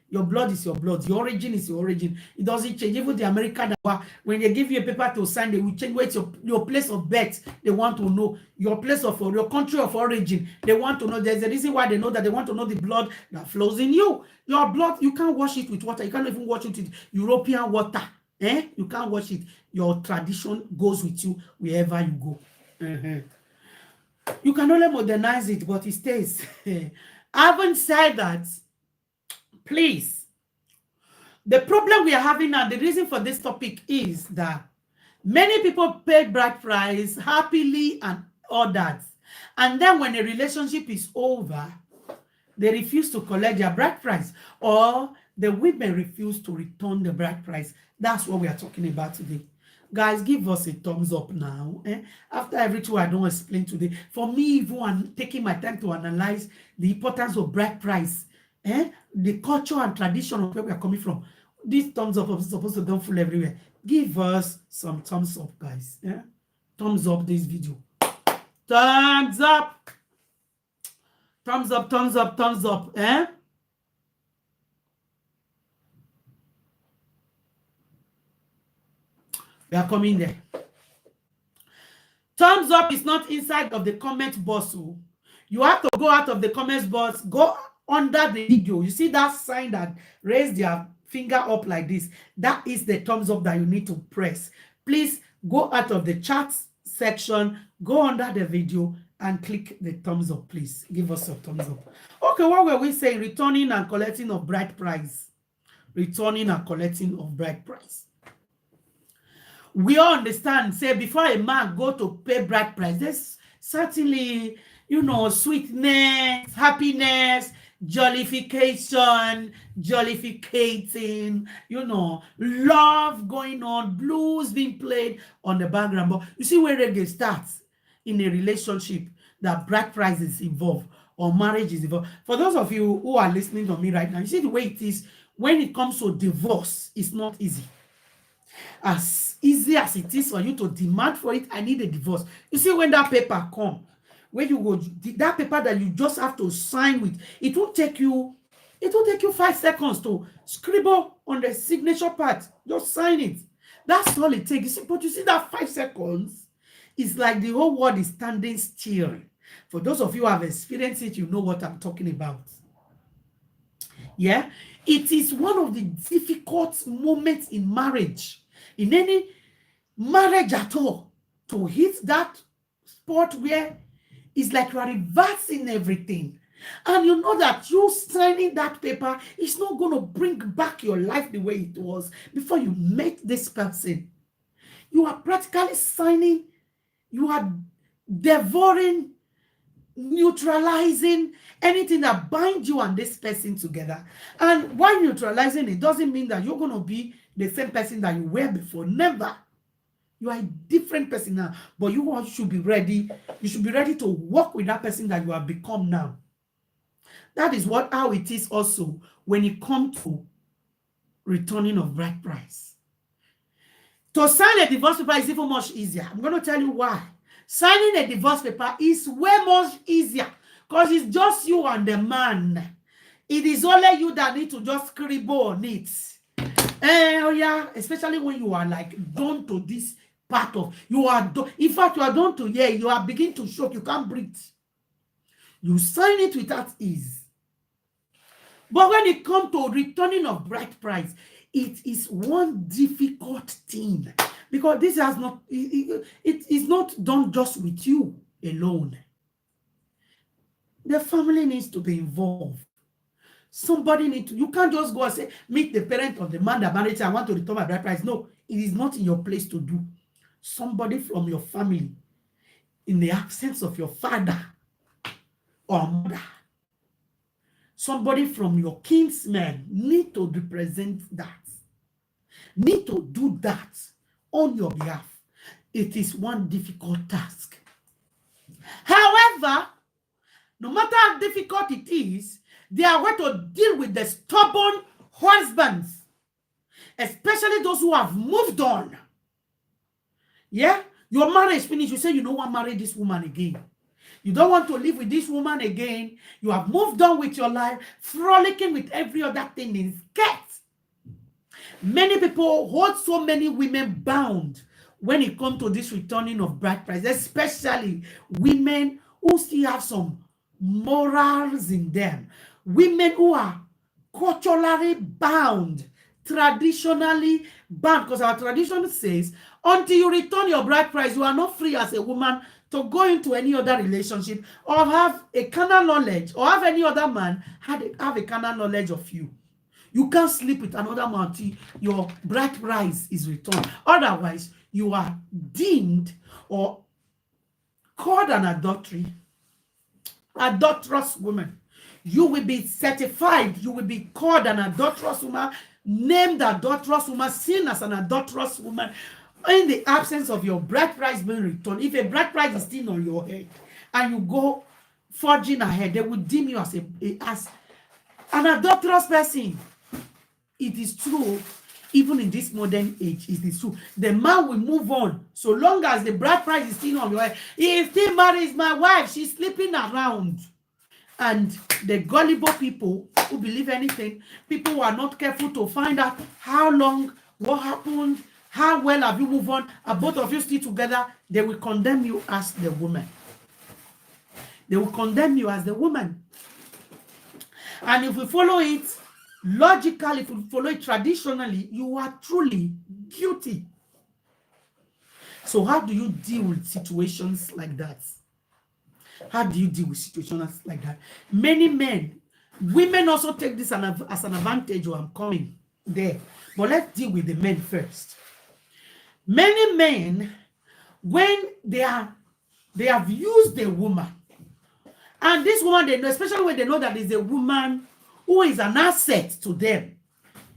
your blood is your blood. Your origin is your origin. It doesn't change. Even the American, when they give you a paper to sign, they will change what's your place of birth. They want to know your place of your country of origin. They want to know. There's a reason why they know that. They want to know the blood that flows in you. Your blood, you can't wash it with water. You can't even wash it with European water. You can't wash it. Your tradition goes with you wherever you go. You can only modernize it, but it stays. I haven't said that. Please. The problem we are having now, the reason for this topic is that many people pay bride price happily and all that. And then when a relationship is over, they refuse to collect their bride price, or the women refuse to return the bride price. That's what we are talking about today. Guys, give us a thumbs up now. After everything I don't explain today, for me, even I'm taking my time to analyze the importance of bride price, the culture and tradition of where we are coming from. This thumbs up is supposed to go full everywhere. Give us some thumbs up, guys. Thumbs up this video. Thumbs up. Thumbs up, thumbs up, thumbs up. We are coming there. Thumbs up is not inside of the comment box. Oh. You have to go out of the comment box, go under the video. You see that sign that raise their finger up like this? That is the thumbs up that you need to press. Please go out of the chat section, go under the video and click the thumbs up, please. Give us a thumbs up. Okay, what were we saying? Returning and collecting of bride price. Returning and collecting of bride price. We all understand, say, before a man go to pay bride price, there's certainly, sweetness, happiness, jollification, jollificating, love going on, blues being played on the background. But you see, when reggae starts in a relationship, that bride price is involved or marriage is involved. For those of you who are listening to me right now, you see the way it is when it comes to divorce, it's not easy. As easy as it is for you to demand for it, I need a divorce. You see, when that paper come, when you go, that paper that you just have to sign with, it will take you 5 seconds to scribble on the signature part. Just sign it. That's all it takes. But you see that 5 seconds is like the whole world is standing still. For those of you who have experienced it, you know what I'm talking about. Yeah, it is one of the difficult moments in marriage, in any marriage at all, to hit that spot where it's like you are reversing everything. And you know that you signing that paper is not going to bring back your life the way it was before you met this person. You are practically signing, you are devouring, neutralizing anything that binds you and this person together. And while neutralizing, it doesn't mean that you're going to be the same person that you were before. Never. You are a different person now, but you all should be ready. You should be ready to work with that person that you have become now. That is how it is also when it comes to returning of bride price. To sign a divorce paper is even much easier. I'm going to tell you why. Signing a divorce paper is way much easier because it's just you and the man. It is only you that need to just scribble on it. Oh yeah, especially when you are like done to this part of you are done. In fact, you are done to here. You are beginning to shock. You can't breathe. You sign it without ease. But when it comes to returning of bride price, it is one difficult thing because this has not. It is not done just with you alone. The family needs to be involved. Somebody needs to. You can't just go and say, meet the parent of the man that married you. I want to return my bride price. No, it is not in your place to do. Somebody from your family, in the absence of your father or mother, somebody from your kinsmen need to represent that. Need to do that on your behalf. It is one difficult task. However, no matter how difficult it is, they are going to deal with the stubborn husbands, especially those who have moved on. Yeah? Your marriage finished. You say you don't want to marry this woman again. You don't want to live with this woman again. You have moved on with your life, frolicking with every other thing in skirts. Many people hold so many women bound when it comes to this returning of bride price, especially women who still have some morals in them. Women who are culturally bound, traditionally bound, because our tradition says, until you return your bride price, you are not free as a woman to go into any other relationship or have a carnal knowledge or have any other man have a carnal knowledge of you. You can't sleep with another man until your bride price is returned. Otherwise, you are deemed or called an adulterous woman. You will be certified. You will be called an adulterous woman, named adulterous woman, seen as an adulterous woman in the absence of your bride price being returned. If a bride price is still on your head and you go forging ahead, they will deem you as an adulterous person. It is true, even in this modern age, it is true. The man will move on so long as the bride price is still on your head. He still marries my wife. She's sleeping around. And the gullible people who believe anything, people who are not careful to find out how long, what happened, How well have you moved on? Are both of you still together? They will condemn you as the woman. They will condemn you as the woman. And if we follow it logically, if we follow it traditionally, you are truly guilty. So how do you deal with situations like that? How do you deal with situations like that? Many men, women also take this as an advantage. I'm coming there. But let's deal with the men first. Many men, when they have used a woman, and this woman, they know, especially when they know that there's a woman who is an asset to them,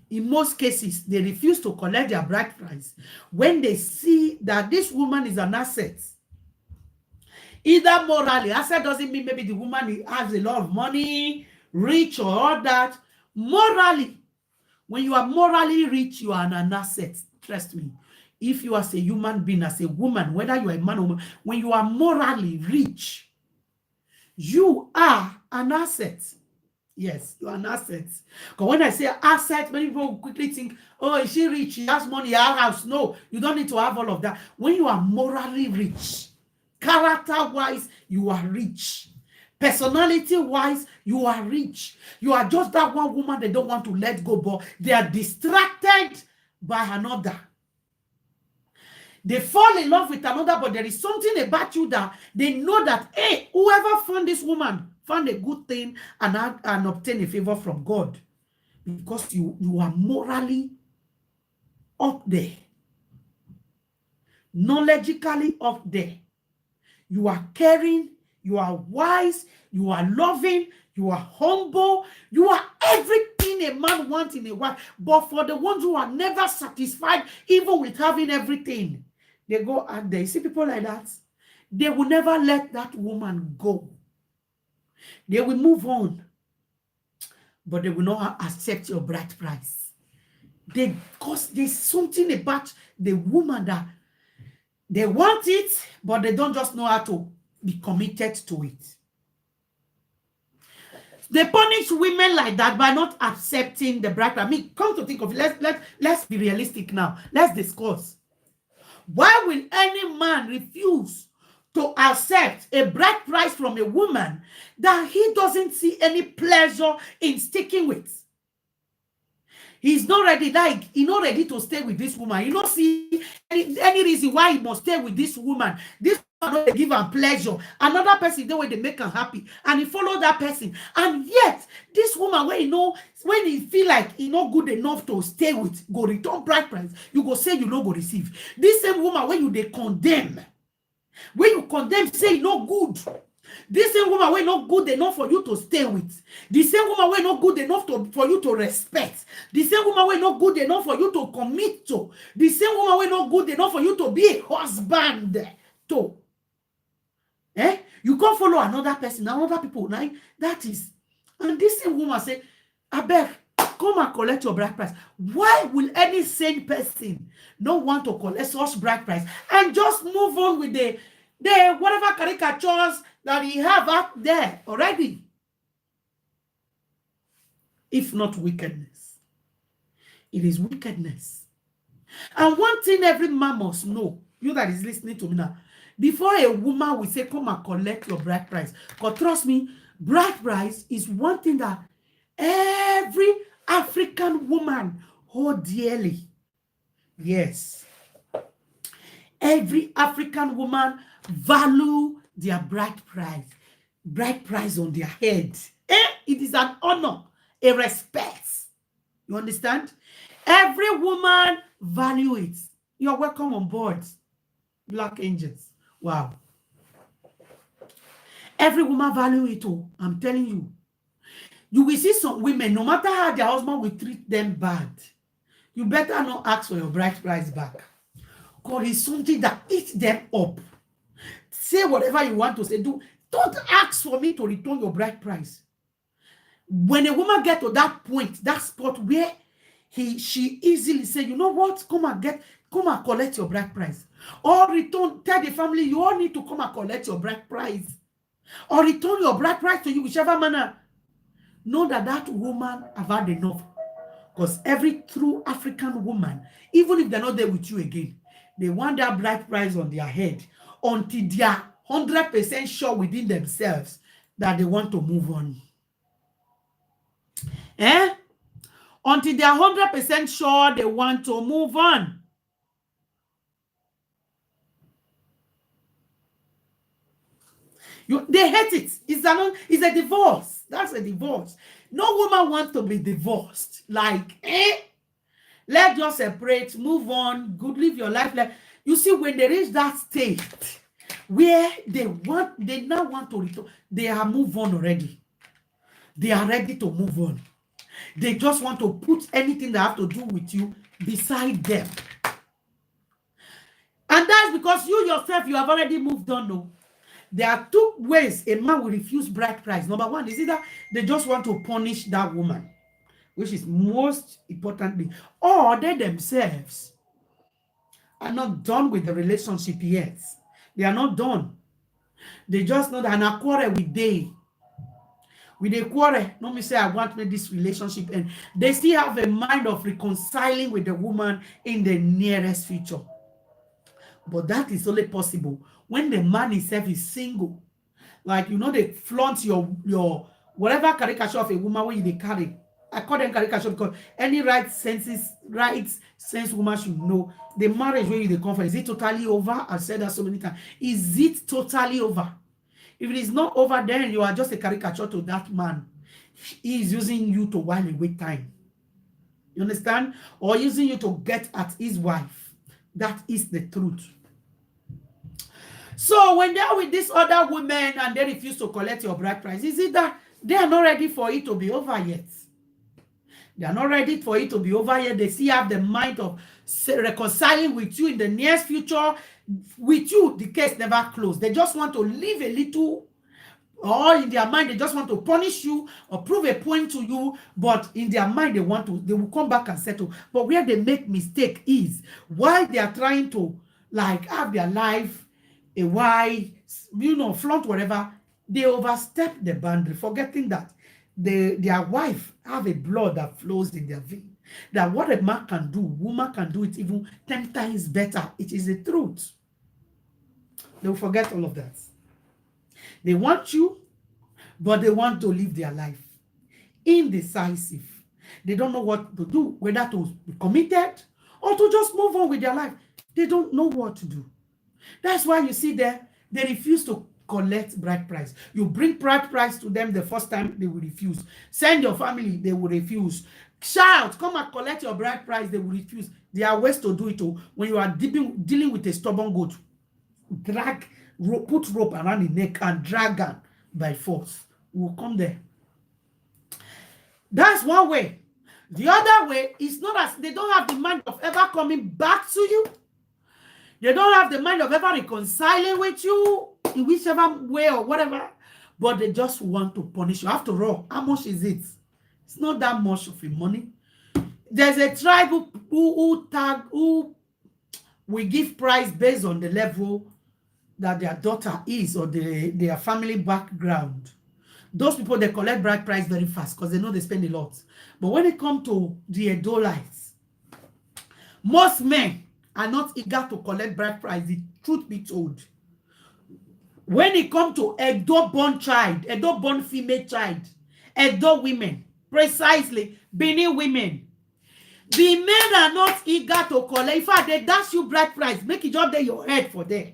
in most cases, they refuse to collect their bride price when they see that this woman is an asset. Either morally, asset doesn't mean maybe the woman has a lot of money, rich or all that. Morally, when you are morally rich, you are an asset. Trust me. If you are a human being, as a woman, whether you are a man or woman, when you are morally rich, you are an asset. Yes, you are an asset. Because when I say asset, many people quickly think, oh, is she rich? She has money, her house. No, you don't need to have all of that. When you are morally rich, character-wise, you are rich. Personality-wise, you are rich. You are just that one woman they don't want to let go, but they are distracted by another. They fall in love with another, but there is something about you that they know that, hey, whoever found this woman found a good thing and obtain a favor from God, because you are morally up there, knowledgeably up there. You are caring, you are wise, you are loving, you are humble, you are everything a man wants in a wife. But for the ones who are never satisfied, even with having everything, they go and they see people like that. They will never let that woman go. They will move on, but they will not accept your bride price. Because there's something about the woman that they want it, but they don't just know how to be committed to it. They punish women like that by not accepting the bride price. I mean, come to think of it, let's be realistic now. Let's discuss. Why will any man refuse to accept a bride price from a woman that he doesn't see any pleasure in sticking with? He's not ready, he's not ready to stay with this woman. You don't see any reason why he must stay with this woman. This woman don't give him pleasure. Another person, the way they make him happy, and he follow that person. And yet, this woman, when he feel like he not good enough to stay with, go return bride price, you go say you no go receive. This same woman, when they condemn, say no good. This same woman wey not good enough for you to stay with. The same woman wey not good enough for you to respect. The same woman wey not good enough for you to commit to. The same woman wey not good enough for you to be a husband to. You can't follow another person, another people. Now, that is. And this same woman say, abeg, come and collect your bride price. Why will any sane person not want to collect such bride price and just move on with the whatever caricatures that he have out there already? If not wickedness, it is wickedness. And one thing every man must know, you that is listening to me now, before a woman will say, come and collect your bride price, because trust me, bride price is one thing that every African woman hold dearly. Yes. Every African woman value their bride price on their head. It is an honor, a respect. You understand? Every woman value it. You're welcome on board, Black Angels. Wow. Every woman value it all. I'm telling you. You will see some women, no matter how their husband will treat them bad, you better not ask for your bride price back. Because it's something that eats them up. Say whatever you want to say. Don't ask for me to return your bride price. When a woman gets to that point, that spot where she easily say, you know what, come and collect your bride price. Or tell the family, you all need to come and collect your bride price. Or return your bride price to you, whichever manner. Know that woman have had enough. Because every true African woman, even if they're not there with you again, they want that bright price on their head until they are 100% sure within themselves that they want to move on. Eh? Until they are 100% sure they want to move on. They hate it. It's a divorce. That's a divorce. No woman wants to be divorced. Like, let's just separate, move on, good, live your life. Like, you see, when they reach that state where they now want to return, they are moved on already. They are ready to move on. They just want to put anything that have to do with you beside them. And that's because you yourself, you have already moved on. No. There are two ways a man will refuse bride price. Number one is either they just want to punish that woman, which is most importantly, or they themselves are not done with the relationship yet. They are not done. They just know that an quarrel with they. With a quarrel, no me say I want me this relationship, and they still have a mind of reconciling with the woman in the nearest future. But that is only possible when the man himself is single. Like, they flaunt your whatever caricature of a woman when they carry. I call them caricature because any right sense woman should know the marriage where they come from. Is it totally over? I've said that so many times. Is it totally over? If it is not over, then you are just a caricature to that man. He is using you to while away time. You understand? Or using you to get at his wife. That is the truth. So when they are with this other women and they refuse to collect your bride price, is it that they are not ready for it to be over yet? They are not ready for it to be over yet. They still have the mind of reconciling with you in the near future. With you, the case never closed. They just want to live a little, or in their mind, they just want to punish you or prove a point to you. But in their mind, they will come back and settle. But where they make mistake is while they are trying to have their life a while, flaunt whatever, they overstep the boundary, forgetting that their wife have a blood that flows in their vein. That what a man can do, woman can do it even 10 times better. It is the truth. They will forget all of that. They want you, but they want to live their life. Indecisive. They don't know what to do, whether to be committed or to just move on with their life. They don't know what to do. That's why you see they refuse to collect bride price. You bring bride price to them the first time, they will refuse. Send your family, they will refuse. Shout, come and collect your bride price, they will refuse. There are ways to do it. When you are dealing with a stubborn goat, put rope around the neck and drag her by force. We'll come there. That's one way. The other way is not as they don't have the mind of ever coming back to you. They don't have the mind of ever reconciling with you in whichever way or whatever, but they just want to punish you. After all, how much is it? It's not that much of a money. There's a tribe who we give price based on the level that their daughter is or their family background. Those people, they collect bride price very fast because they know they spend a lot. But when it comes to the Edolites, most men are not eager to collect bride price, the truth be told. When it comes to Edo-born child, Edo-born female child, Edo women, precisely, Benin women, the men are not eager to collect. In fact, they dash you bride price, make it just there your head for them.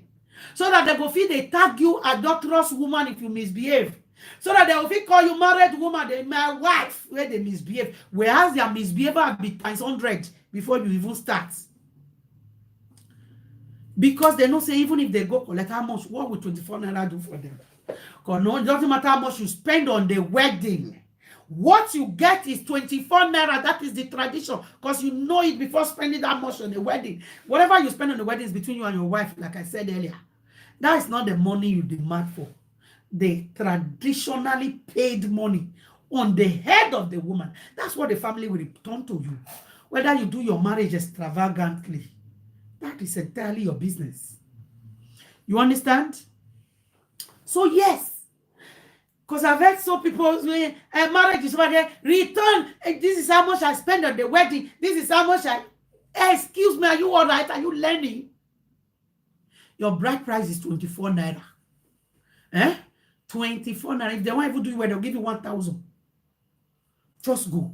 So that they go feel they tag you adulterous woman if you misbehave. So that they will feel call you married woman, my wife, where they misbehave. Whereas their misbehavior be times 100 before you even start. Because they don't say even if they go collect how much, what will 24 naira do for them? Because no, it doesn't matter how much you spend on the wedding. What you get is 24 naira. That is the tradition. Because you know it before spending that much on the wedding. Whatever you spend on the wedding is between you and your wife, like I said earlier. That is not the money you demand for. The traditionally paid money on the head of the woman. That's what the family will return to you. Whether you do your marriage extravagantly, that is entirely your business. You understand? So yes, Because I've heard so people saying, marriage is over there, return, this is how much I spend on the wedding, this is how much I... Excuse me, are you all right? Are you learning? Your bride price is 24 naira. 24 naira. If they won't even do it well, they'll give you 1,000. Just go.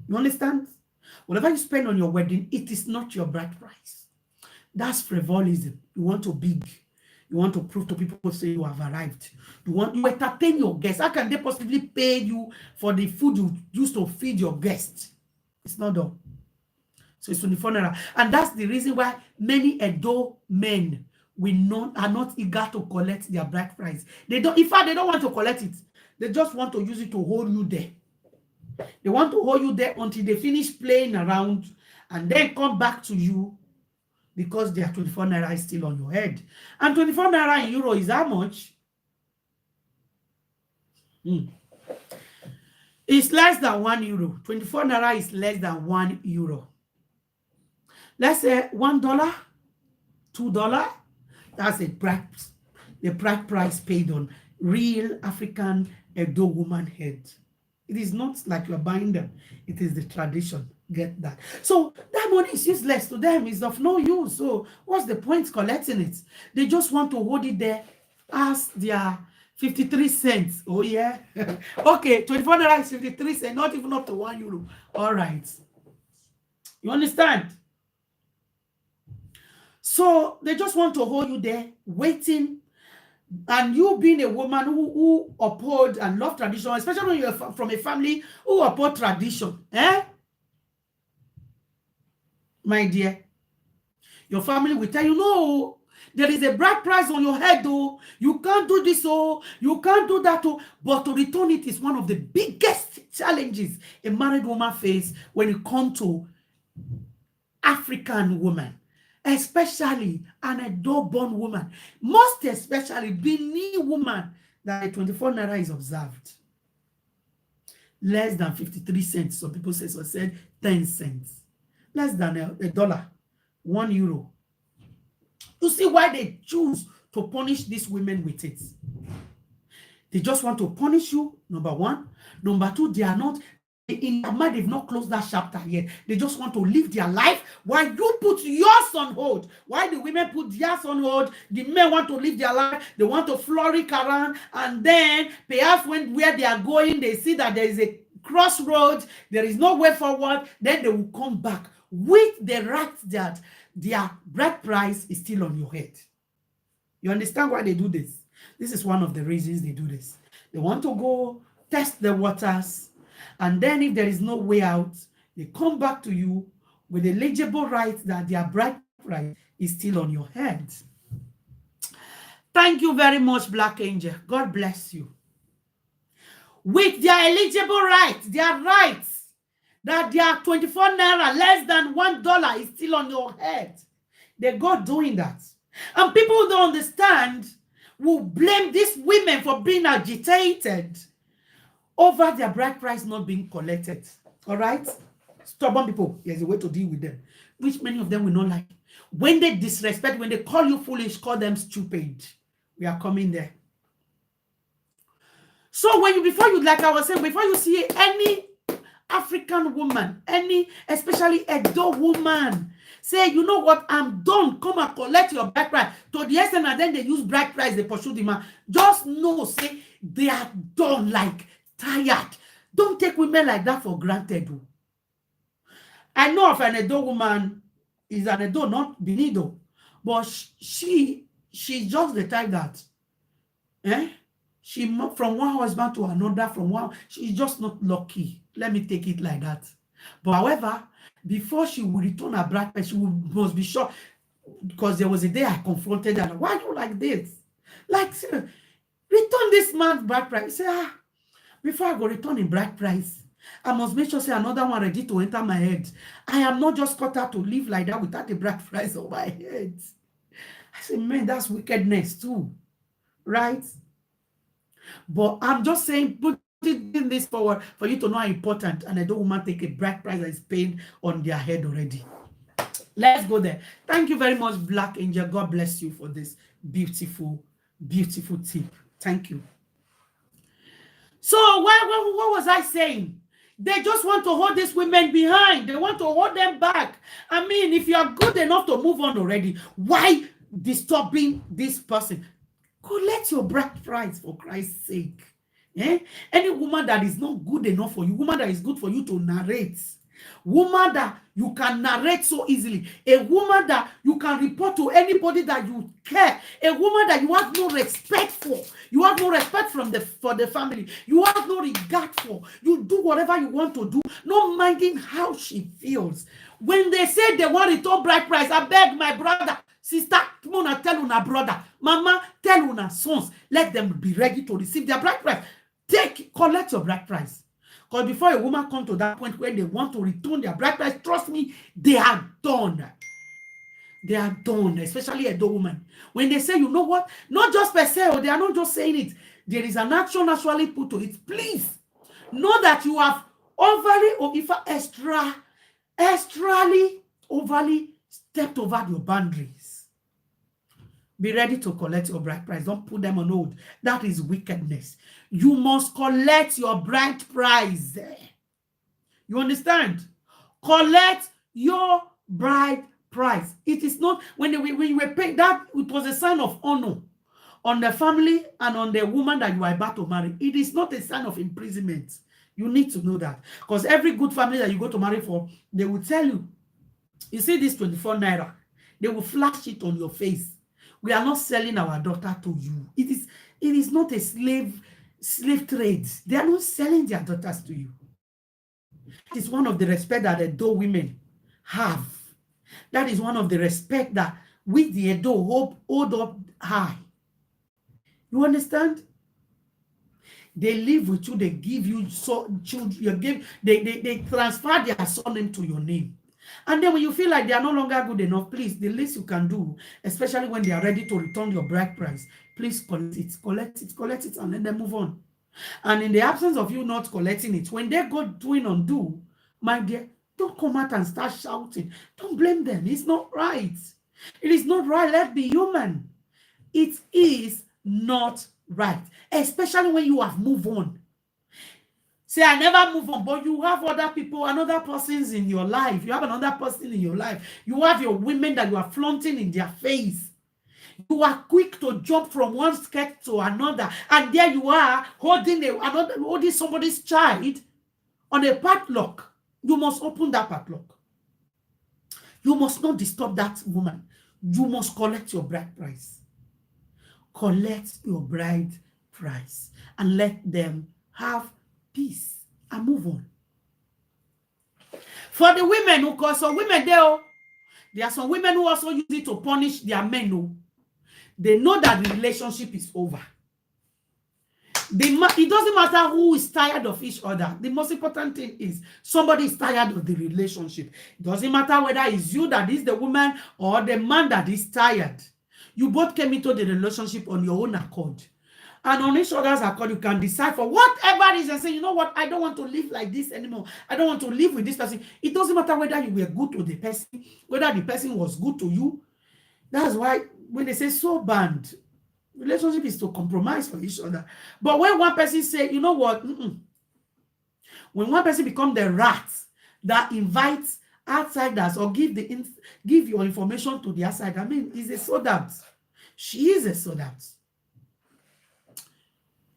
You understand? Whatever you spend on your wedding, it is not your bride price. That's frivolism. You want to big. You want to prove to people, say you have arrived. You entertain your guests. How can they possibly pay you for the food you used to feed your guests? It's not done. So it's 24 naira. And that's the reason why many Edo men are not eager to collect their bride price. They don't, in fact, they don't want to collect it. They just want to use it to hold you there. They want to hold you there until they finish playing around and then come back to you, because their 24 naira is still on your head. And 24 naira in euro is how much? It's less than 1 euro. 24 naira is less than 1 euro. Let's say $1, $2. That's the bride price paid on real African Edo woman head. It is not like you're buying them. It is the tradition. Get that? So that money is useless to them. It's of no use. So what's the point collecting it? They just want to hold it there as their 53 cents. Oh yeah. Okay, 24 naira is 53 cents, not even up to 1 euro. All right. You understand? So they just want to hold you there, waiting. And you being a woman who uphold and love tradition, especially when you're from a family who uphold tradition, my dear, your family will tell you, no, there is a bride price on your head, though. You can't do this, oh, you can't do that, oh. But to return it is one of the biggest challenges a married woman faces when it comes to African woman, especially an Edo-born woman, most especially Benin woman, that a 24 naira is observed. Less than 53 cents. Some people say, so said 10 cents. Less than a dollar, 1 euro. You see why they choose to punish these women with it. They just want to punish you, number one. Number two, they are not, in their mind, they've not closed that chapter yet. They just want to live their life while you put yours on hold. Why the women put theirs on hold, the men want to live their life, they want to flourish around, and then perhaps where they are going, they see that there is a crossroads, there is no way forward, then they will come back with the right that their bride price is still on your head. You understand why they do this? This is one of the reasons they do this. They want to go test the waters, and then if there is no way out, they come back to you with a legible right that their bride price is still on your head. Thank you very much, Black Angel. God bless you. With their eligible rights, their rights, that their 24 naira less than $1 is still on your head. They go doing that. And people who don't understand will blame these women for being agitated over their bride price not being collected. All right? Stubborn people, there's a way to deal with them, which many of them will not like. When they disrespect, when they call you foolish, call them stupid. We are coming there. So when before you, like I was saying, before you see any African woman, especially Edo woman, say, you know what, I'm done, come and collect your bride price. To the extent, and then they use bride price, they pursue the man. Just know, say, they are done, like, tired. Don't take women like that for granted. I know of an Edo woman, is an Edo, not Benido, but she's just the type that, she from one husband to another, she's just not lucky. Let me take it like that. But however, before she will return her bride price, she must be sure, because there was a day I confronted her. Why are you like this? Like, return this man's bride price. Say, before I go return in bride price, I must make sure say another one ready to enter my head. I am not just cut out to live like that without the bride price on my head. I say, man, that's wickedness too, right? But I'm just saying, putting this forward for you to know how important and I don't want to take a bride price that is paid on their head already. Let's go there. Thank you very much, Black Angel. God bless you for this beautiful, beautiful tip. Thank you. So what was I saying? They just want to hold these women behind. They want to hold them back. I mean, if you are good enough to move on already, why disturbing this person? Collect your bride price for Christ's sake. Eh? Any woman that is not good enough for you, woman that is good for you to narrate, woman that you can narrate so easily, a woman that you can report to anybody that you care, a woman that you have no respect for, you have no respect for the family, you have no regard for, you do whatever you want to do, not minding how she feels. When they say they want return bride price, I beg my brother, sister, Mona, tell una brother, mama, tell una sons, let them be ready to receive their bride price. Collect your bride price. Because before a woman comes to that point where they want to return their bride price, trust me, they are done. They are done, especially a woman. When they say, you know what, not just per se, or they are not just saying it, there is an action naturally put to it. Please know that you have overly or if overly stepped over your boundaries. Be ready to collect your bride price. Don't put them on hold. That is wickedness. You must collect your bride price. You understand? Collect your bride price. It is not, when you were paying that, it was a sign of honor on the family and on the woman that you are about to marry. It is not a sign of imprisonment. You need to know that. Because every good family that you go to marry for, they will tell you, you see this 24 naira, they will flash it on your face. We are not selling our daughter to you. It is not a slave trade. They are not selling their daughters to you. That is one of the respect that Edo women have. That is one of the respect that we, the Edo, hold up high. You understand? They live with you. They give you children. They transfer their surname to your name. And then when you feel like they are no longer good enough, please, the least you can do, especially when they are ready to return your bride price, please collect it, and let them move on. And in the absence of you not collecting it, when they go doing undo, my dear, don't come out and start shouting. Don't blame them. It's not right. It is not right. Let's be human. It is not right, especially when you have moved on. Say, I never move on, but you have other people, another persons in your life. You have another person in your life. You have your women that you are flaunting in their face. You are quick to jump from one skirt to another, and there you are holding somebody's child on a padlock. You must open that padlock. You must not disturb that woman. You must collect your bride price. Collect your bride price and let them have peace and move on. For the women who cause some women there are some women who also use it to punish their men. They know that the relationship is over. It doesn't matter who is tired of each other. The most important thing is somebody is tired of the relationship. It doesn't matter whether it's you that is the woman or the man that is tired. You both came into the relationship on your own accord. And on each other's accord, you can decide for whatever reason. Say, you know what, I don't want to live like this anymore. I don't want to live with this person. It doesn't matter whether you were good to the person, whether the person was good to you. That's why when they say so band, relationship is to compromise for each other. But when one person say, you know what, when one person becomes the rat that invites outsiders or give your information to the outsider, I mean, is a sodat. She is a sodat.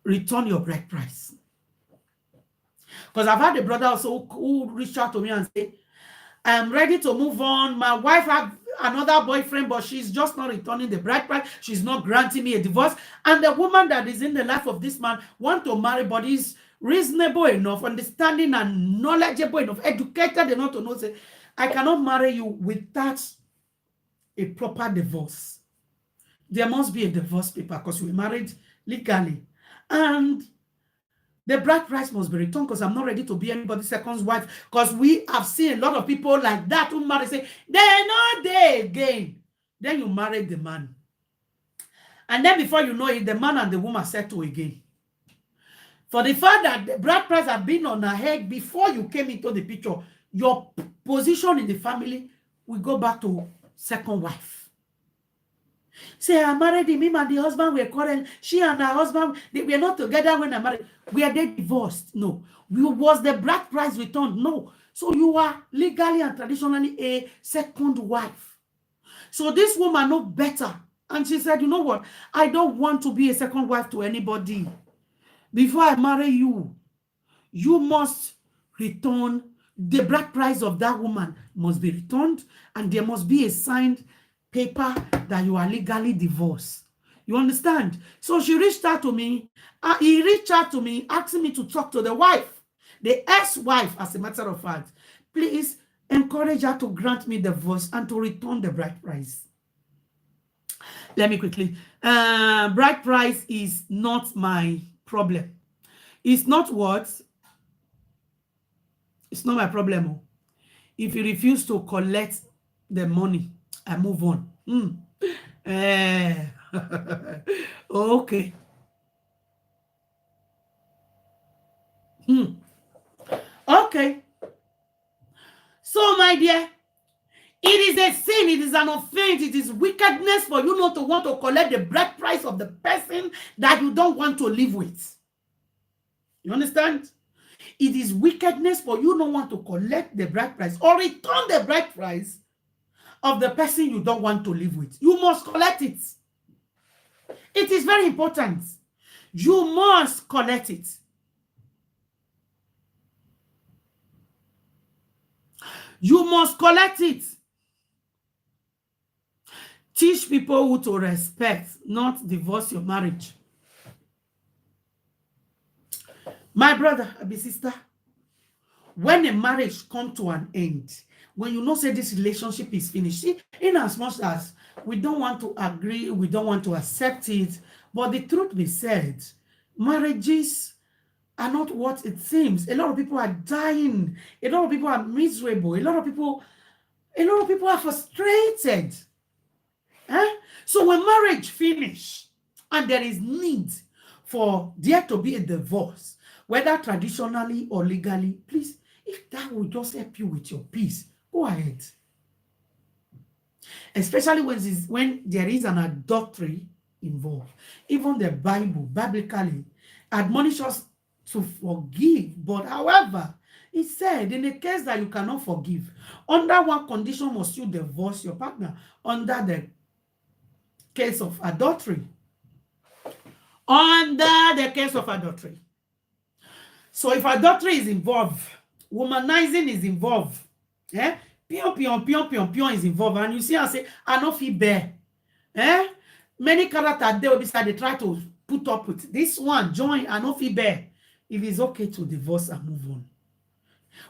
Return your bride price. Because I've had a brother also who reached out to me and say, I'm ready to move on. My wife has another boyfriend, but she's just not returning the bride price. She's not granting me a divorce. And the woman that is in the life of this man want to marry, but is reasonable enough, understanding and knowledgeable enough, educated enough to know, say, I cannot marry you without a proper divorce. There must be a divorce paper because we married legally. And the bride price must be returned because I'm not ready to be anybody's second wife. Because we have seen a lot of people like that who marry, say, they're not there again. Then you marry the man. And then before you know it, the man and the woman settle again. For the fact that the bride price have been on her head before you came into the picture, your position in the family will go back to second wife. Say, I married him, him and the husband were quarreling. She and her husband, they were not together when I married. Were they divorced? No. Was the bride price returned? No. So you are legally and traditionally a second wife. So this woman know better. And she said, you know what? I don't want to be a second wife to anybody. Before I marry you, you must return the bride price of that woman must be returned, and there must be a signed paper that you are legally divorced. You understand? So she reached out to me. He reached out to me, asking me to talk to the wife, the ex-wife, as a matter of fact. Please encourage her to grant me divorce and to return the bride price. Let me quickly. Bride price is not my problem. It's not what? It's not my problem. Oh. If you refuse to collect the money, I move on. Eh, okay. Okay. So, my dear, it is a sin, it is an offense, it is wickedness for you not to want to collect the bride price of the person that you don't want to live with. You understand? It is wickedness for you not want to collect the bride price or return the bride price of the person you don't want to live with. You must collect it. It is very important. You must collect it. You must collect it. Teach people who to respect, not divorce your marriage. My brother, my sister, when a marriage comes to an end, when you know say this relationship is finished, see, in as much as we don't want to agree, we don't want to accept it, but the truth be said, marriages are not what it seems. A lot of people are dying. A lot of people are miserable. A lot of people are frustrated. So when marriage finish and there is need for there to be a divorce, whether traditionally or legally, please, if that will just help you with your peace, go ahead. Especially when there is an adultery involved. Even the Bible, biblically, admonishes us to forgive. But however, it said in the case that you cannot forgive, under what condition must you divorce your partner? Under the case of adultery. Under the case of adultery. So if adultery is involved, womanizing is involved, pion is involved, and you see I say, I no fit bear. Many characters they will decide they try to put up with this one, join, I no fit bear. It is okay to divorce and move on.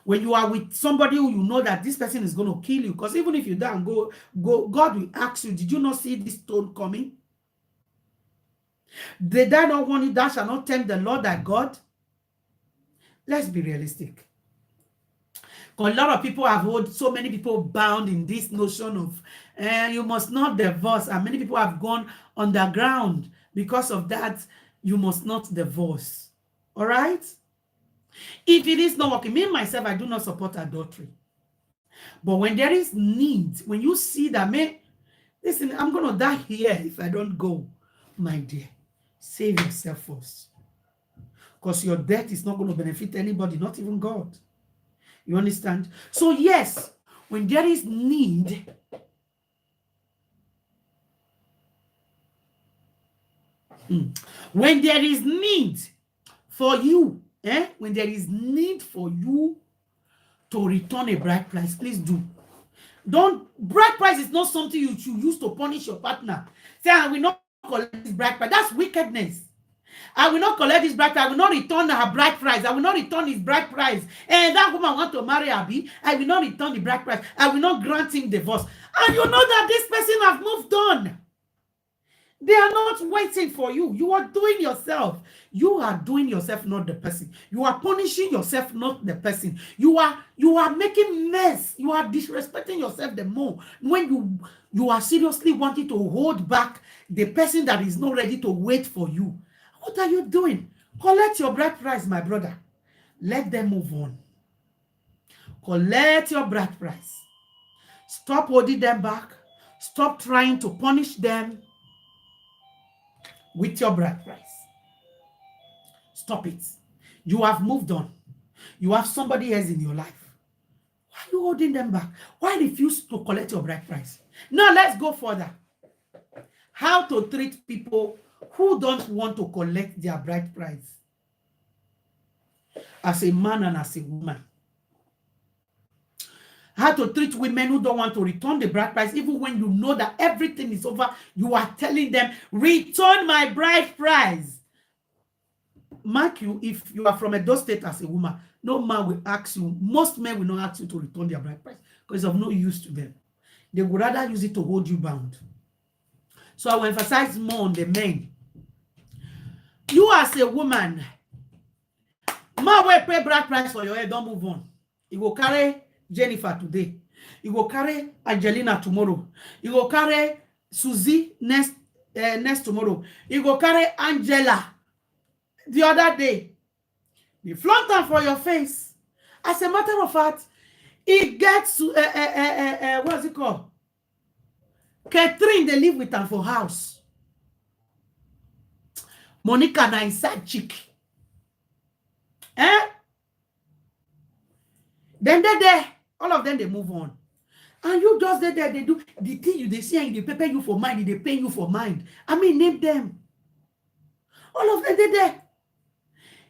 When you are with somebody who you know that this person is going to kill you, because even if you die and go, God will ask you, did you not see this stone coming? Did I not warn you, thou shalt not tempt the Lord thy God? Let's be realistic. A lot of people have hold so many people bound in this notion of you must not divorce, and many people have gone underground because of that. You must not divorce. All right? If it is not working, me myself, I do not support adultery. But when there is need, when you see that, listen, I'm going to die here if I don't go, my dear, save yourself first. Because your death is not going to benefit anybody, not even God. You understand? So yes, when there is need, when there is need for you, when there is need for you to return a bride price, please do. Bride price is not something you should use to punish your partner. Say, I will not collect this bride price. That's wickedness. I will not collect this bride price. I will not return her bride price. I will not return his bride price. And that woman want to marry Abi. I will not return the bride price. I will not grant him divorce. And you know that this person have moved on. They are not waiting for you. You are doing yourself. You are doing yourself, not the person. You are punishing yourself, not the person. You are making mess. You are disrespecting yourself the more when you are seriously wanting to hold back the person that is not ready to wait for you. What are you doing? Collect your bride price, my brother. Let them move on. Collect your bride price. Stop holding them back. Stop trying to punish them. with your bride price. Stop it. You have moved on. You have somebody else in your life. Why are you holding them back? Why refuse to collect your bride price? Now let's go further. How to treat people who don't want to collect their bride price. As a man and as a woman. How to treat women who don't want to return the bride price, even when you know that everything is over. You are telling them, return my bride price. Mark you, if you are from Edo State as a woman, no man will ask you, most men will not ask you to return their bride price because it's of no use to them. They would rather use it to hold you bound. So I will emphasize more on the men. You as a woman, man will pay bride price for your head, don't move on. You will carry Jennifer today. You will carry Angelina tomorrow. You will carry Susie next tomorrow. You will carry Angela the other day. You flaunt them for your face. As a matter of fact, it gets to what's it called? Catherine, they live with them for house. Monica na inside chick. Then they all of them they move on. And you just there, they do the thing they see and they prepare you for mind, they pay you for mind. I mean, name them. All of them they there.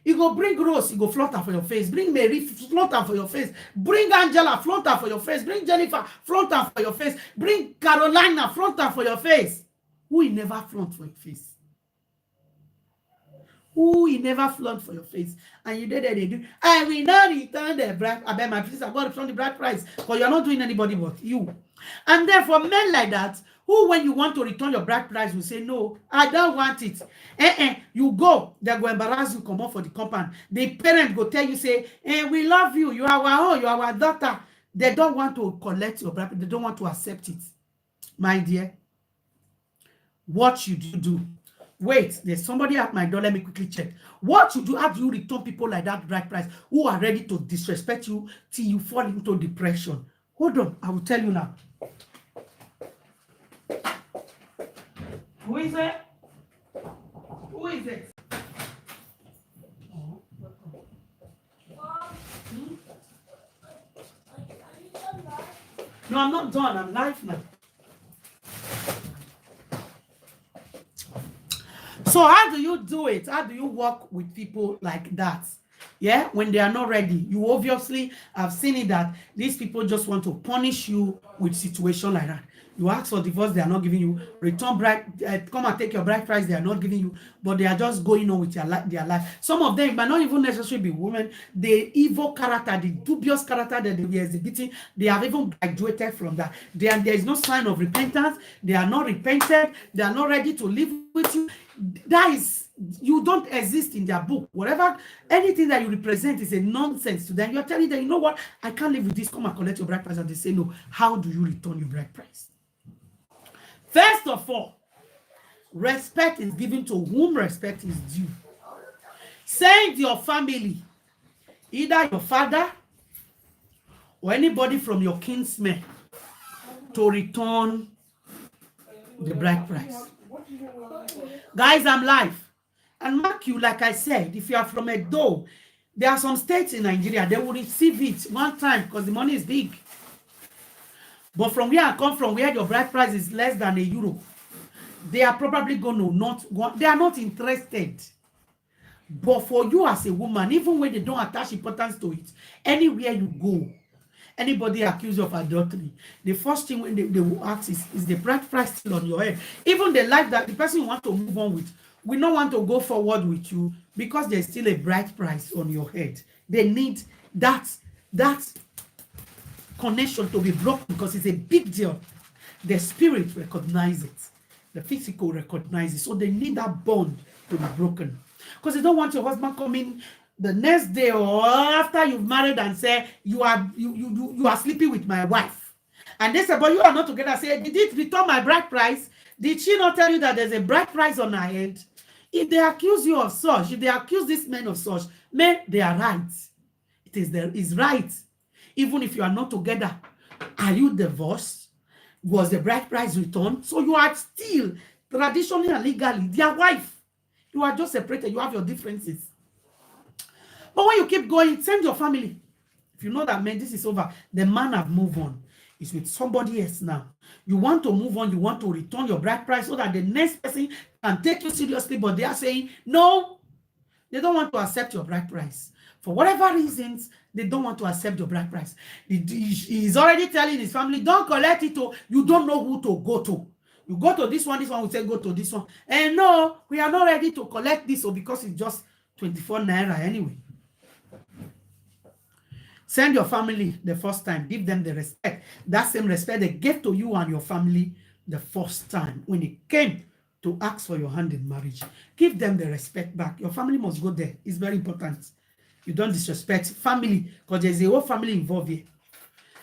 You go bring Rose, you go flaunt her for your face. Bring Mary, flaunt her for your face. Bring Angela, flaunt her for your face. Bring Jennifer, flaunt her for your face. Bring Carolina, flaunt her for your face. Who will never flaunt for your face? Who will never flaunt for your face? And you did that they do. I will not return the bride. I bet my face, I got to return the bride price. Because you're not doing anybody but you. And therefore, men like that, who when you want to return your bride price will say, no, I don't want it. You go, they go embarrass you, come up for the compound. The parent go tell you, say, we love you, you are our own, you are our daughter. They don't want to collect your bride price, they don't want to accept it. My dear, what should you do? Wait, there's somebody at my door, let me quickly check. What should you, how do you return people like that bride price who are ready to disrespect you till you fall into depression? Hold on, I will tell you now. Who is it? Who is it? No, I'm not done. I'm live now. So how do you do it? How do you work with people like that? Yeah, when they are not ready. You obviously have seen it that these people just want to punish you with situation like that. You ask for divorce, they are not giving you. Return bride, come and take your bride price, they are not giving you. But they are just going on with their life. Some of them might not even necessarily be women. The evil character, the dubious character that they were exhibiting, they have even graduated from that. There is no sign of repentance. They are not repented. They are not ready to live with you. That is, you don't exist in their book. Whatever, anything that you represent is a nonsense to them. You're telling them, you know what, I can't live with this, come and collect your bride price. And they say, no, how do you return your bride price? First of all, respect is given to whom respect is due. Send your family, either your father or anybody from your kinsmen, to return the bride price. Guys, I'm live. And mark you, like I said, if you are from Edo, there are some states in Nigeria, they will receive it one time because the money is big. But from where I come from, where your bride price is less than €1, they are probably going to not go. They are not interested. But for you as a woman, even when they don't attach importance to it, anywhere you go, anybody accused of adultery, the first thing when they will ask is the bride price still on your head? Even the life that the person you want to move on with will not want to go forward with you because there's still a bride price on your head. They need that connection to be broken because it's a big deal. The spirit recognizes it. The physical recognizes it. So they need that bond to be broken. Because they don't want your husband coming the next day or after you've married and say, you are sleeping with my wife. And they say, but you are not together. Say, did it return my bride price? Did she not tell you that there's a bride price on her head? If they accuse you of such, if they accuse this man of such, men, they are right. It's right. Even if you are not together, are you divorced? Was the bride price returned? So you are still traditionally and legally their wife. You are just separated. You have your differences. But when you keep going, send your family. If you know that, man, this is over, the man have moved on. It's with somebody else now. You want to move on, you want to return your bride price so that the next person can take you seriously, but they are saying, no, they don't want to accept your bride price. For whatever reasons, they don't want to accept your bride price. He's already telling his family, don't collect it. You don't know who to go to. You go to this one will say, go to this one. And no, we are not ready to collect this because it's just 24 naira anyway. Send your family the first time. Give them the respect. That same respect they gave to you and your family the first time when it came to ask for your hand in marriage. Give them the respect back. Your family must go there. It's very important. You don't disrespect family because there's a whole family involved here.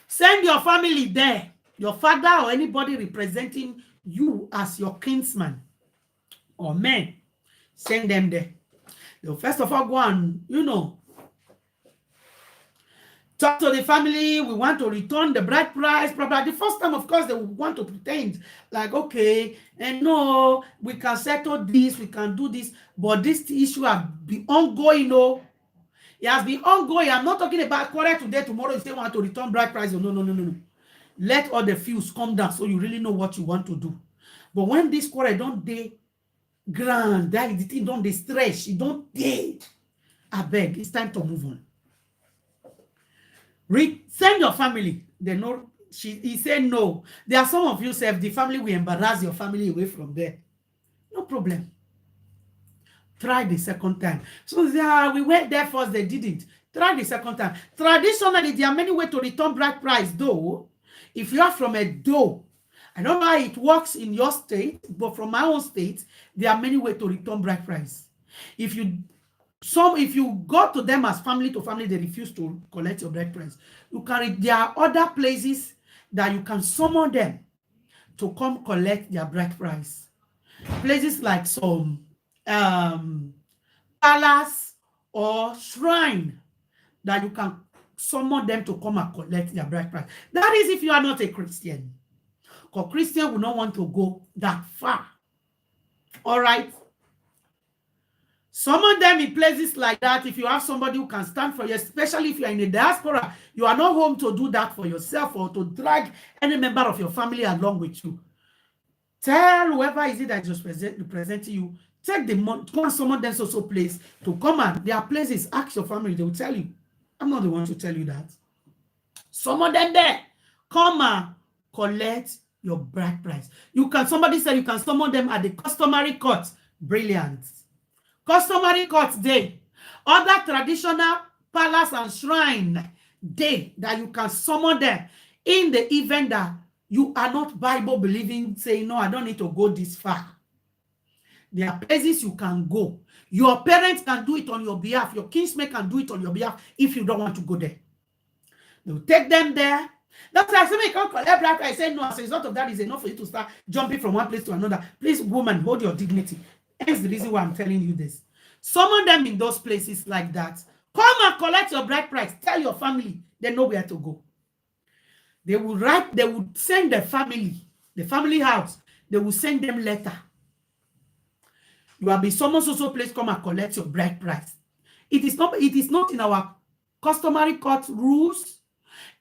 Send your family there. Your father or anybody representing you as your kinsman or men. Send them there. They'll first of all go and, talk to the family. We want to return the bride price. The first time, of course, they will want to pretend like, okay, and no, we can settle this, we can do this. But this issue has been ongoing, It has been ongoing. I'm not talking about quarrel today, tomorrow you say want to return bride price. No. Let all the fuse come down so you really know what you want to do. But when this quarrel don't dey grand, that the thing don't dey stretch, it don't dey, I beg, it's time to move on. Send your family. They know he said no. There are some of you say the family will embarrass your family away from there. No problem. Try the second time. So we went there first, they didn't. Try the second time. Traditionally, there are many ways to return bride price, though. If you are from a dough, I don't know how it works in your state, but from my own state, there are many ways to return bride price. If you go to them as family to family, they refuse to collect your bride price. There are other places that you can summon them to come collect their bride price. Places like some palace or shrine that you can summon them to come and collect their bride price. That is if you are not a Christian. Because Christian will not want to go that far. All right? Summon them in places like that. If you have somebody who can stand for you, especially if you are in the diaspora, you are not home to do that for yourself or to drag any member of your family along with you. Tell whoever is it that is representing you, take the money, go and summon them so place to come and there are places, ask your family, they will tell you. I'm not the one to tell you that. Summon them there. Come and collect your bride price. Somebody said you can summon them at the customary court. Brilliant. Customary court day. Other traditional palace and shrine day that you can summon them in the event that you are not Bible believing, saying, no, I don't need to go this far. There are places you can go. Your parents can do it on your behalf. Your kinsmen can do it on your behalf if you don't want to go there. They'll take them there. That's why somebody can't collect bride price. I say no, as a result of that is enough for you to start jumping from one place to another. Please, woman, hold your dignity. That's the reason why I'm telling you this. Summon them in those places like that. Come and collect your bride price. Tell your family they know where to go. They will send the family house. They will send them letter. You have been summoned so place, come and collect your bride price. It is not in our customary court rules,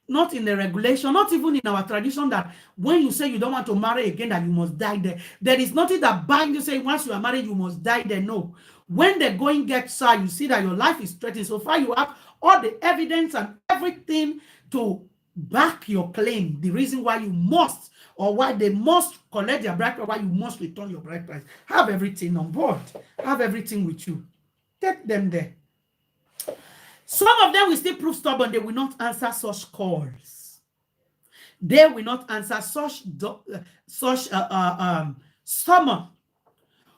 not in the regulation, not even in our tradition that when you say you don't want to marry again, that you must die there. There is nothing that binds you say once you are married, you must die there. No. When the going gets sad, you see that your life is threatened. So far, you have all the evidence and everything to back your claim. The reason why you must, or why they must collect their bride price, why you must return your bride price. Have everything on board. Have everything with you. Take them there. Some of them will still prove stubborn. They will not answer such calls. They will not answer such summon.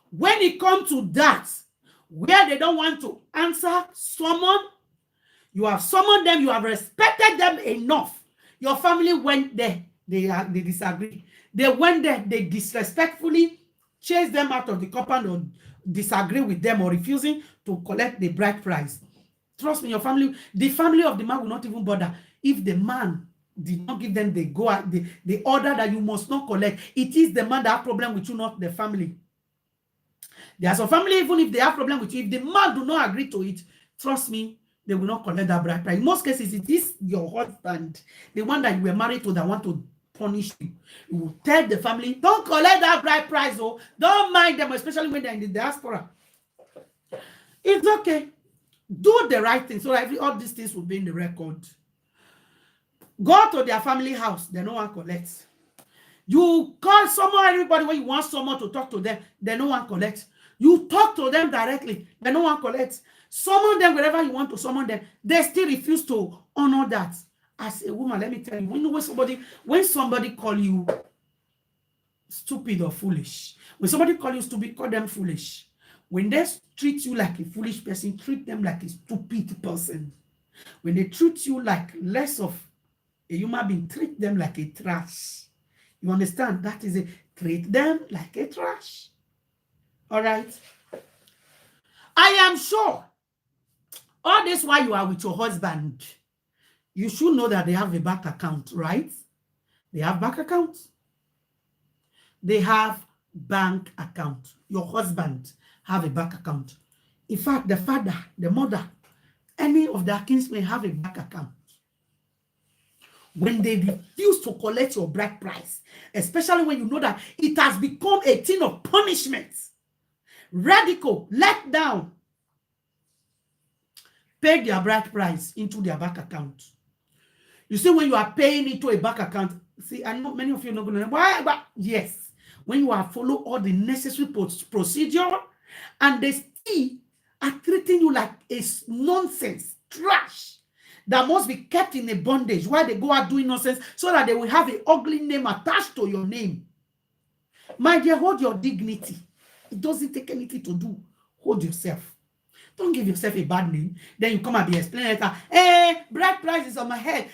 When it comes to that, where they don't want to answer summon, you have summoned them, you have respected them enough. Your family went there, they disagree. They went there, they disrespectfully chase them out of the compound or disagree with them or refusing to collect the bride price. Trust me, your family, the family of the man will not even bother. If the man did not give them the order that you must not collect, it is the man that has problem with you, not the family. There are some family, even if they have problem with you, if the man do not agree to it, trust me, they will not collect that bride price. In most cases, it is your husband, the one that you were married to, that want to punish you. You will tell the family, don't collect that bride price, oh, don't mind them, especially when they're in the diaspora. It's okay. Do the right thing so that all these things will be in the record. Go to their family house, they no one collect. You call someone, everybody, when you want someone to talk to them, they no one collect. You talk to them directly, they no one collect. Summon them wherever you want to summon them, they still refuse to honor that. As a woman, let me tell you, when somebody call you stupid or foolish, when somebody call you stupid, call them foolish. When they treat you like a foolish person, treat them like a stupid person. When they treat you like less of a human being, treat them like a trash. You understand? That is it. Treat them like a trash. All right? I am sure all this while you are with your husband, you should know that they have a bank account, right? They have bank accounts. They have bank account. Your husband have a bank account. In fact, the father, the mother, any of their kinsmen have a bank account. When they refuse to collect your bride price, especially when you know that it has become a thing of punishment, radical, let down, pay their bride price into their bank account. You see, when you are paying into a bank account, see, I know many of you are not going to know why, but yes, when you are follow all the necessary procedure and they still are treating you like a nonsense, trash, that must be kept in a bondage while they go out doing nonsense so that they will have an ugly name attached to your name. My dear, hold your dignity. It doesn't take anything to do. Hold yourself. Don't give yourself a bad name. Then you come and be explaining later, hey, bride price is on my head.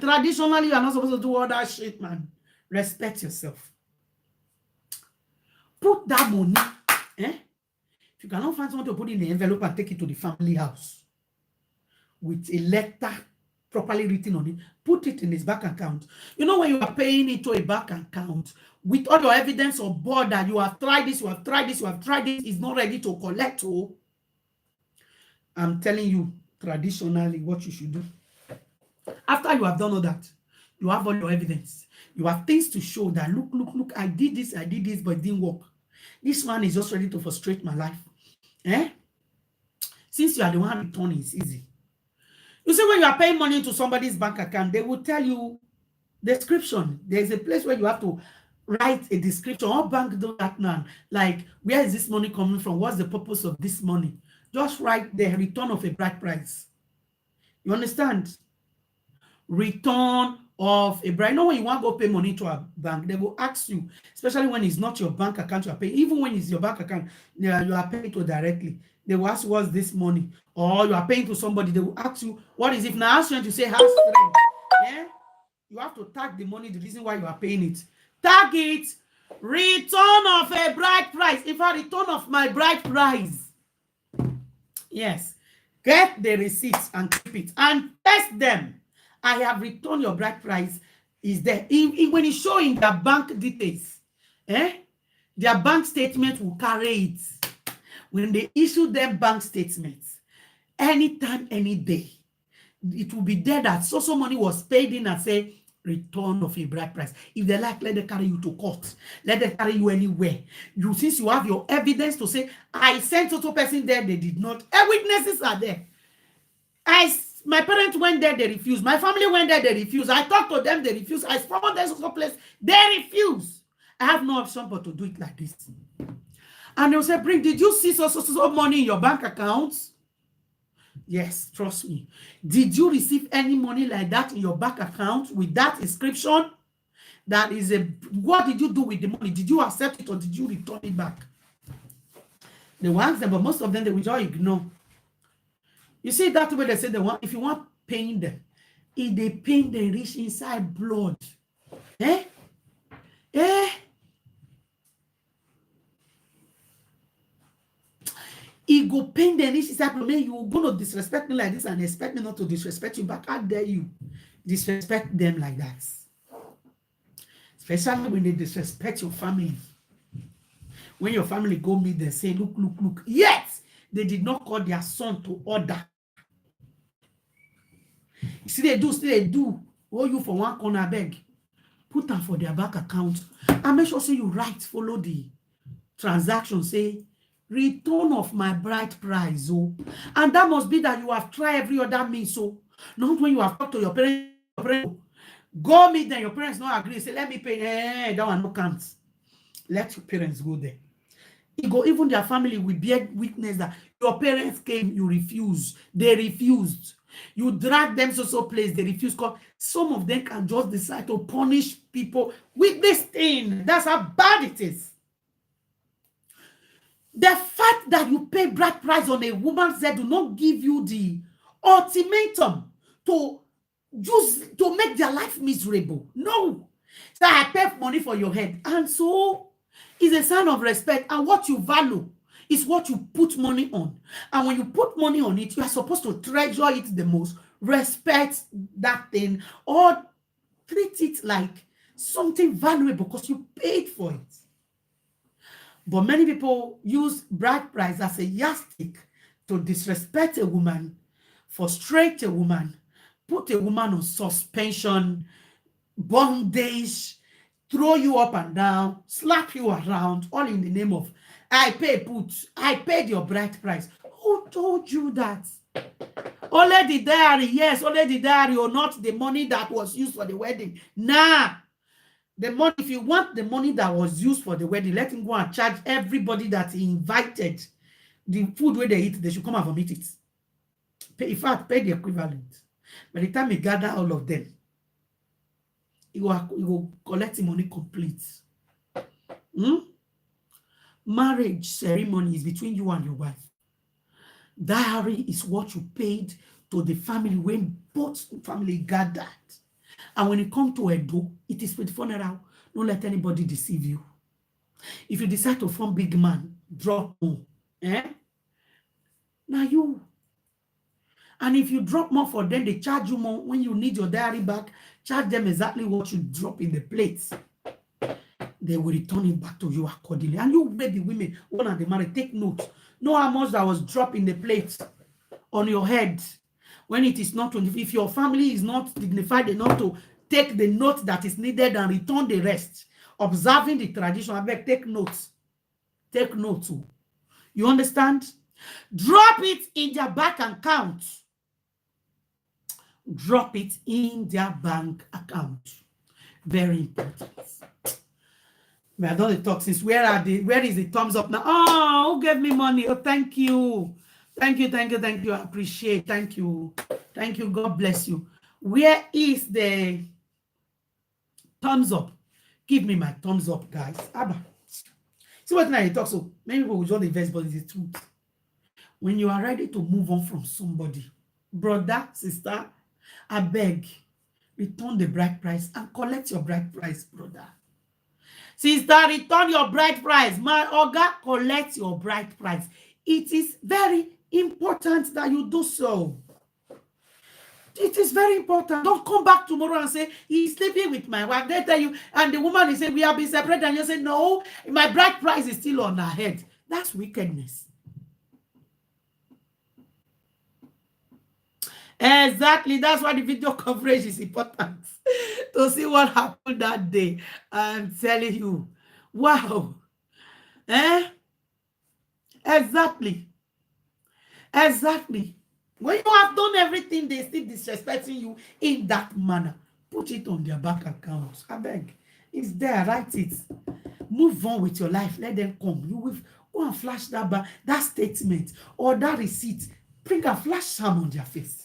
Traditionally, you are not supposed to do all that shit, man. Respect yourself. Put that money. If you cannot find someone to put in the envelope and take it to the family house with a letter properly written on it, put it in his bank account. You know, when you are paying into a bank account with all your evidence on board that you have tried this, you have tried this, you have tried this, is not ready to collect. Oh, I'm telling you, traditionally, what you should do. After you have done all that, you have all your evidence. You have things to show that, look, I did this, but it didn't work. This man is just ready to frustrate my life. Since you are the one returning, it's easy. You see, when you are paying money to somebody's bank account, they will tell you description. There's a place where you have to write a description. All banks do that now. Like, where is this money coming from? What's the purpose of this money? Just write the return of a bride price. You understand? Return of a bride. You know, when you want to go pay money to a bank, they will ask you, especially when it's not your bank account you are paying. Even when it's your bank account, you are paying to directly. They will ask you, what's this money? Or you are paying to somebody, they will ask you, what is it? Now ask you to say, house rent. Yeah? You have to tag the money, the reason why you are paying it. Tag it. Return of a bride price. If I return of my bride price. Yes. Get the receipts and keep it. And test them. I have returned your bride price. Is there. When it's showing their bank details, their bank statement will carry it. When they issue them bank statements, anytime, any day, it will be there that so money was paid in and say, return of a bride price. If they like, let them carry you to court. Let them carry you anywhere. Since you have your evidence to say, I sent to person there, they did not. Witnesses are there. My parents went there, they refused. My family went there, they refused. I talked to them, they refused. I found them to place, they refused. I have no option but to do it like this. And they'll say, did you see so money in your bank accounts? Yes, trust me. Did you receive any money like that in your bank account with that inscription? That is what did you do with the money? Did you accept it or did you return it back? They will ask them, but most of them, they will just ignore. You see that way they say they want, if you want pain them, if they pain, they reach inside blood. It go pain the reach inside blood. You going to disrespect me like this and expect me not to disrespect you back. How dare you disrespect them like that? Especially when they disrespect your family. When your family go meet, they say, look, look, look. Yet, they did not call their son to order. See, they do, still they do. Oh, you for one corner, beg. Put them for their bank account. And make sure say you write, follow the transaction, say, return of my bride price. Oh. And that must be that you have tried every other means. So, not when you have talked to your parents, go meet them, your parents not agree. Say, let me pay. That one no counts. Let your parents go there. Even their family will bear witness that your parents came, you refused. They refused. You drag them so place, they refuse. Because some of them can just decide to punish people with this thing. That's how bad it is. The fact that you pay bride price on a woman's head do not give you the ultimatum to make their life miserable. No. So I pay money for your head. And so it's a sign of respect. And what you value is what you put money on. And when you put money on it, you are supposed to treasure it the most, respect that thing, or treat it like something valuable because you paid for it. But many people use bride price as a yardstick to disrespect a woman, frustrate a woman, put a woman on suspension, bondage, throw you up and down, slap you around, all in the name of, I paid your bride price. Who told you that? Only the diary, yes, only the diary, or not the money that was used for the wedding. Nah. The money, if you want the money that was used for the wedding, let him go and charge everybody that he invited. The food where they eat, they should come and vomit it. In fact, pay the equivalent. By the time he gather all of them, he will collect the money complete. Marriage ceremony is between you and your wife. Dowry is what you paid to the family when both family gathered. And when it comes to Edo, it is with funeral. Don't let anybody deceive you. If you decide to form big man, drop more. Now you. And if you drop more for them, they charge you more. When you need your diary back, charge them exactly what you drop in the plates. They will return it back to you accordingly. And you baby women, one and the married, take note. Know how much that was dropped in the plates on your head. When it is not, if your family is not dignified enough to take the note that is needed and return the rest, observing the tradition, I beg, take notes. Take notes. You understand? Drop it in their bank account. Drop it in their bank account. Very important. I don't talk since where is the thumbs up now? Oh, who gave me money? Oh, thank you. Thank you. I appreciate. Thank you. God bless you. Where is the thumbs up? Give me my thumbs up, guys. Abba. See what I talk so many people will just invest, but it's the truth. When you are ready to move on from somebody, brother, sister, I beg, return the bride price and collect your bride price, brother. Sister, return your bride price. My Oga, collect your bride price. It is very important that you do so. It is very important. Don't come back tomorrow and say, he's sleeping with my wife. They tell you, and the woman is saying, we have been separated. And you say, no, my bride price is still on her head. That's wickedness. Exactly. That's why the video coverage is important. To see what happened that day. I'm telling you. Wow. Exactly. When you have done everything, they still disrespecting you in that manner. Put it on their bank accounts. I beg. It's there. Write it. Move on with your life. Let them come. You will go and flash that statement or that receipt. Bring and flash them on their face.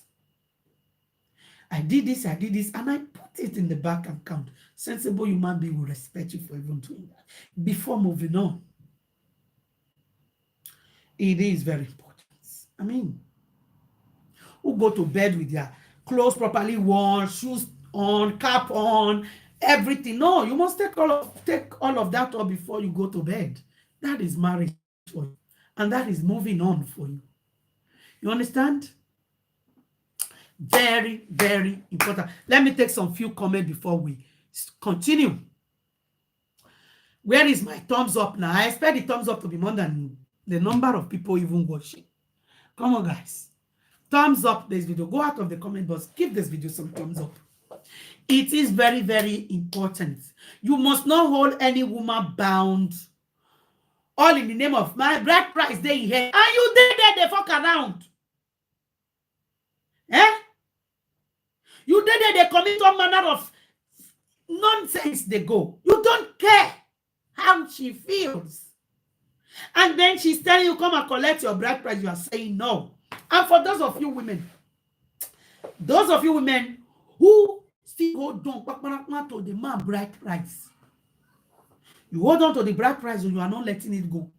I did this, and I put it in the bank account. Sensible human being will respect you for even doing that. Before moving on, it is very important. I mean, who go to bed with their clothes properly worn, shoes on, cap on, everything? No, you must take all of that up before you go to bed. That is marriage for you, and that is moving on for you. You understand? Very, very important. Let me take some few comments before we continue. Where is my thumbs up now? I expect the thumbs up to be more than the number of people even watching. Come on, guys. Thumbs up this video. Go out of the comment box. Give this video some thumbs up. It is very, very important. You must not hold any woman bound. All in the name of my bride price they in here. And you did there, they fuck around. Eh? You did there, they commit all manner of nonsense they go. You don't care how she feels. And then she's telling you, come and collect your bride price. You are saying no. And for those of you women who still hold on to the man bride price, you hold on to the bride price and you are not letting it go.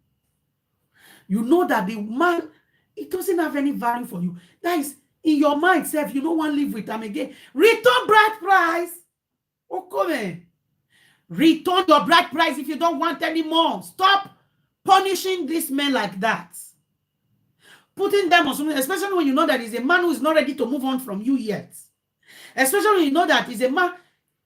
You know that the man, it doesn't have any value for you. That is, in your mind, self, you don't want to live with them again. Return bride price. Oh, come in. Return your bride price if you don't want any more. Stop punishing these men like that. Putting them on something, especially when you know that he's a man who is not ready to move on from you yet. Especially when you know that he's a man,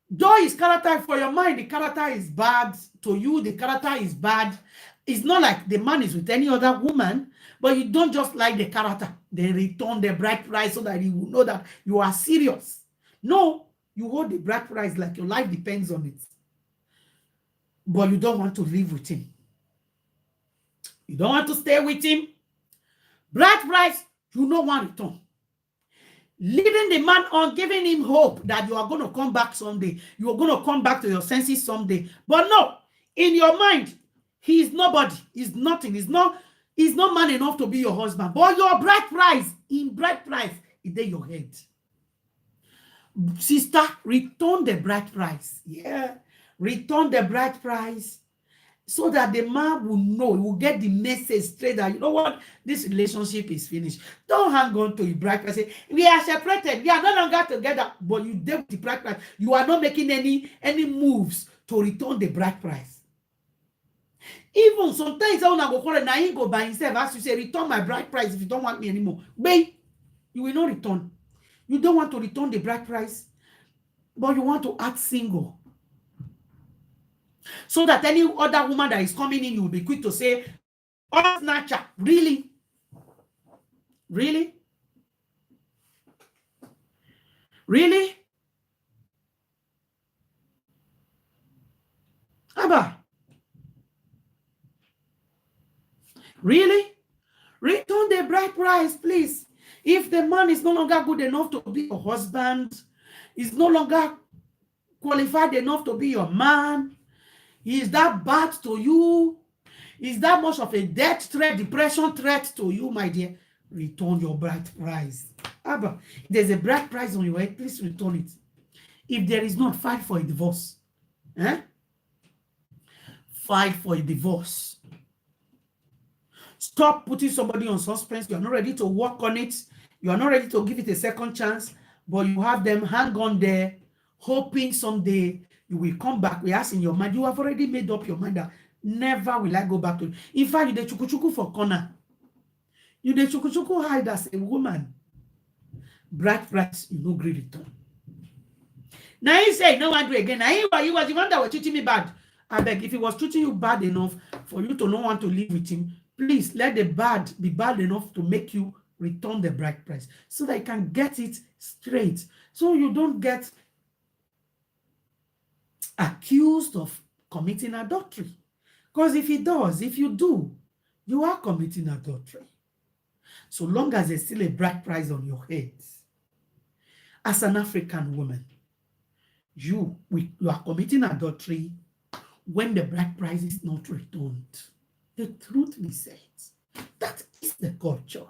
though his character, for your mind, the character is bad. To you, the character is bad. It's not like the man is with any other woman, but you don't just like the character. Then return the bride price so that he will know that you are serious. No, you hold the bride price like your life depends on it. But you don't want to live with him. You don't want to stay with him. Bride price, you don't want return. Leading the man on, giving him hope that you are going to come back someday. You are going to come back to your senses someday. But no, in your mind, he is nobody. He's nothing. He's not man enough to be your husband. But your bride price, in bride price, is in your head. Sister, return the bride price. Yeah. Return the bride price so that the man will know, he will get the message straight that, you know what, this relationship is finished. Don't hang on to your bride price. Say, we are separated. We are no longer together. But you deal with the bride price. You are not making any moves to return the bride price. Even sometimes I want to go call it, now he go by himself. As you say, return my bride price if you don't want me anymore. Babe, you will not return. You don't want to return the bride price, but you want to act single. So that any other woman that is coming in, you will be quick to say, oh, snatcher, really? Really? Really? Abba. Really? Return the bride price, please. If the man is no longer good enough to be your husband, is no longer qualified enough to be your man, he is that bad to you, is that much of a death threat, depression threat to you, my dear, return your bride price. Abba, if there's a bride price on your head, please return it. If there is not, fight for a divorce. Eh? Fight for a divorce. Stop putting somebody on suspense. You are not ready to work on it. You are not ready to give it a second chance, but you have them hang on there, hoping someday you will come back. We ask in your mind, you have already made up your mind that never will I go back to it. In fact, you the chukuchuku for corner. You the chukuchuku hide as a woman. Bride price, you no great return. Now he say, no one do again. Now he was the one that was treating me bad. I beg, if he was treating you bad enough for you to not want to live with him, please let the bad be bad enough to make you return the bride price so that you can get it straight. So you don't get accused of committing adultery. Because if you do, you are committing adultery. So long as there's still a bride price on your head, as an African woman, you are committing adultery when the bride price is not returned. The truth be said, that is the culture.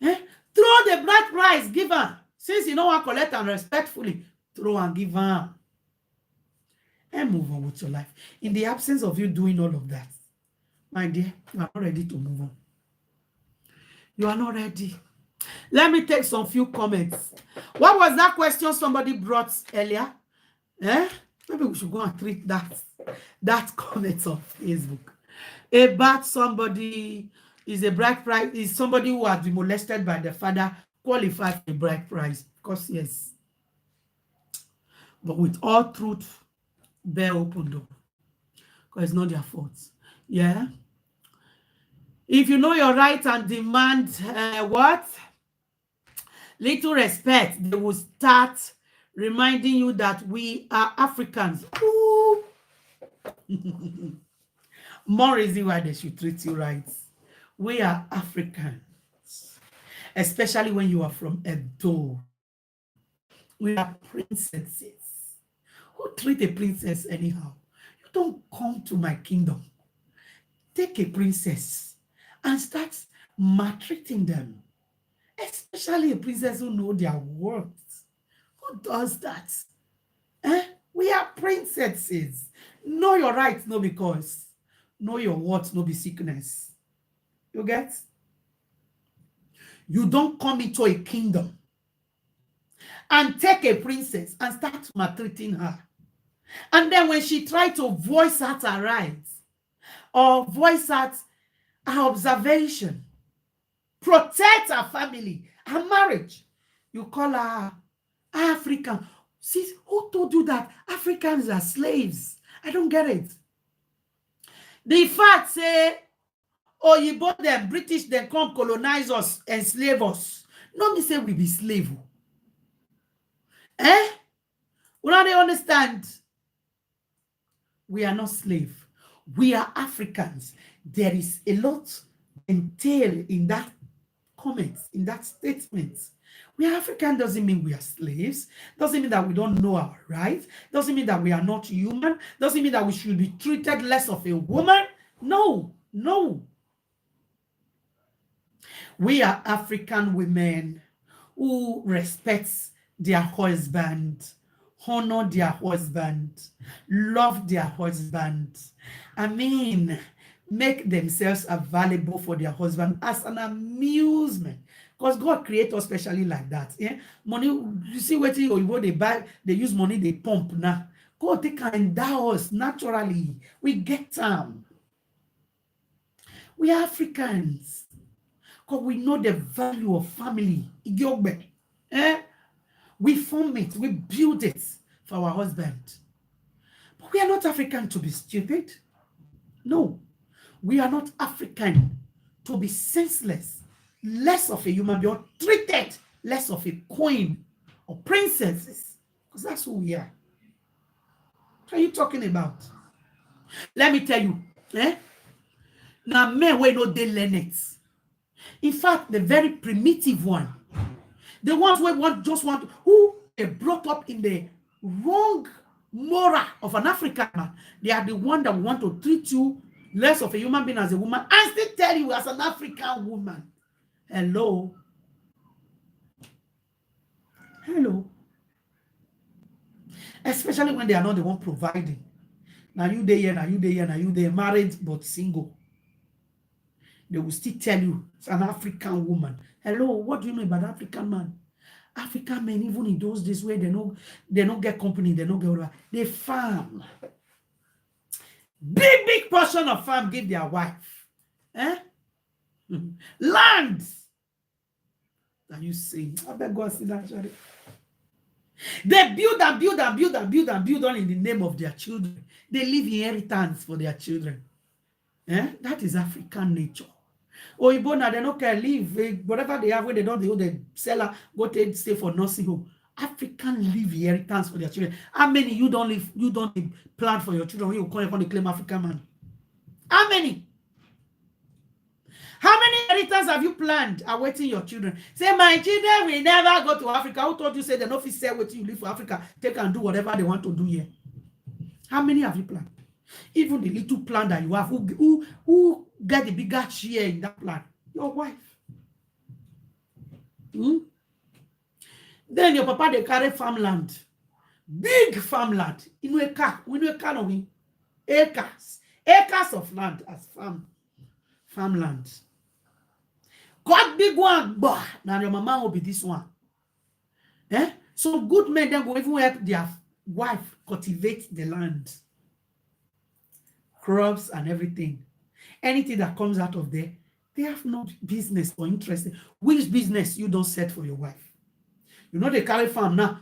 Eh? Throw the bride price, give her. Since you don't want to collect and respectfully, throw and give her. And move on with your life. In the absence of you doing all of that, my dear, you are not ready to move on. You are not ready. Let me take some few comments. What was that question somebody brought earlier? Eh? Maybe we should go and treat that comment on Facebook. About somebody is a bride price, is somebody who has been molested by the father qualified for a bride price? Of course, yes. But with all truth, bear open door. because it's not their fault. Yeah. If you know your right and demand what? Little respect, they will start reminding you that we are Africans. Ooh. More reason why they should treat you right. We are Africans, especially when you are from Edo. We are princesses. Who treat a princess anyhow? You don't come to my kingdom, take a princess and start maltreating them, especially a princess who know their worth. Who does that? Eh? We are princesses. Know your rights, no because. Know your worth, no be sickness. You get? You don't come into a kingdom and take a princess and start maltreating her. And then when she try to voice out her rights or voice out her observation, protect her family, her marriage, you call her African. See, who told you that Africans are slaves? I don't get it. The fact say, oh, you bought them, British, then come colonize us, enslave us. No, me say we be slave. Eh? We don't understand. We are not slave. We are Africans. There is a lot entailed in that comment, in that statement. We are African doesn't mean we are slaves. Doesn't mean that we don't know our rights. Doesn't mean that we are not human. Doesn't mean that we should be treated less of a woman. No, no. We are African women who respects their husband, honor their husband, love their husband. I mean, make themselves available for their husband as an amusement. Because God created us specially like that. Yeah? Money, you see what they buy, they use money, they pump now. God, they can endow us naturally. We get them. We are Africans. Because we know the value of family. Eh? We form it, we build it for our husband. But we are not African to be stupid. No. We are not African to be senseless, less of a human being, or treated less of a queen or princesses. Because that's who we are. What are you talking about? Let me tell you, eh? Now, men we know they learn it. In fact, the very primitive one, the ones who are brought up in the wrong moral of an African man, they are the one that want to treat you less of a human being as a woman and still tell you as an African woman. Hello. Hello. Especially when they are not the one providing. Now you there, now you there, now you there, married but single. They will still tell you it's an African woman. Hello, what do you know about African man? African men, even in those days where they don't get company, they don't get whatever, they farm. Big portion of farm give their wife. Eh? Land. Are you saying? I beg God see that. Sorry. They build on in the name of their children. They leave inheritance for their children. Eh? That is African nature. Or Ibona, they don't care leave whatever they have, where they don't, they sell, go to stay for nursing home. African leave inheritance for their children. How many you don't plan for your children when you call upon the claim African man? How many? How many inheritance have you planned awaiting your children? Say, my children will never go to Africa. Who told you say they don't fit sell what you live for Africa? They can do whatever they want to do here. How many have you planned? Even the little plan that you have, who get the bigger share in that plan? Your wife. Then your papa, they carry farmland. Big farmland. Acres. Acres of land as farmland. God big one, bah, now your mama will be this one. Eh? So good men then go even help their wife cultivate the land. Crops and everything. Anything that comes out of there, they have no business or interest. Which business you don't set for your wife? You know they carry farm now.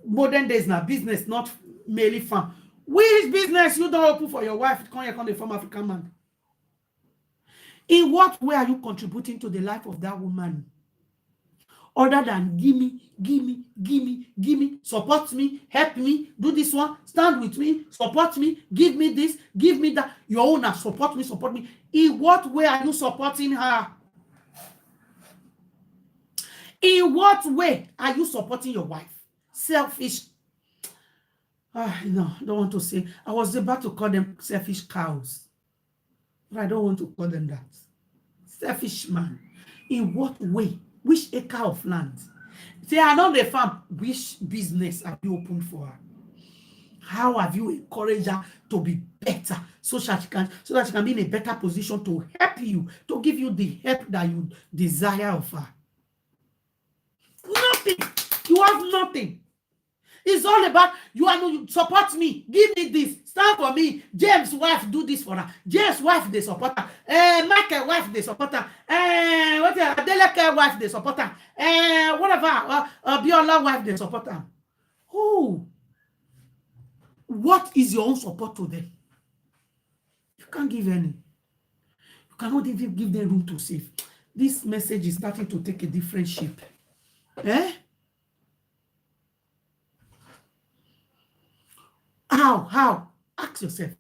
Modern days now, business, not merely farm. Which business you don't open for your wife? Come here, come the from African man. In what way are you contributing to the life of that woman? Other than give me, give me, give me, give me, support me, help me, do this one, stand with me, support me, give me this, give me that. Your owner, support me, support me. In what way are you supporting her? In what way are you supporting your wife? Selfish. No, I don't want to say. I was about to call them selfish cows, but I don't want to call them that. Selfish man. In what way? Which acre of land? They are not the farm. Which business have you opened for her? How have you encouraged her to be better so that she can be in a better position to help you, to give you the help that you desire of her? Nothing. You have nothing. It's all about you support me, give me this, stand for me. James' wife do this for her. James' wife they support her. Michael wife they support her. Adeleke wife they support her. Whatever. Biola wife they support her. Who? What is your own support to them? You can't give any. You cannot even give them room to save. This message is starting to take a different shape. How? Ask yourself.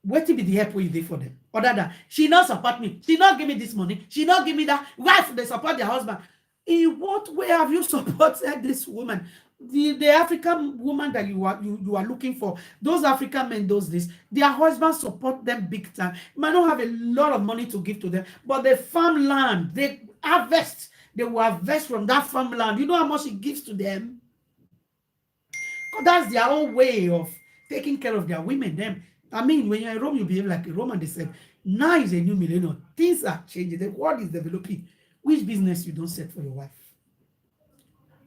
What will be the help you did for them? Other than she not support me, she not give me this money, she not give me that. Wife, they support their husband. In what way have you supported this woman? The African woman that you are looking for, those African men, those days, their husbands support them big time. You might not have a lot of money to give to them, but the farmland, they harvest, they will harvest from that farmland. You know how much it gives to them? That's their own way of taking care of their women. Them, I mean, when you're in Rome, you behave like a Roman. They said, now is a new millennium. Things are changing. The world is developing. Which business you don't set for your wife?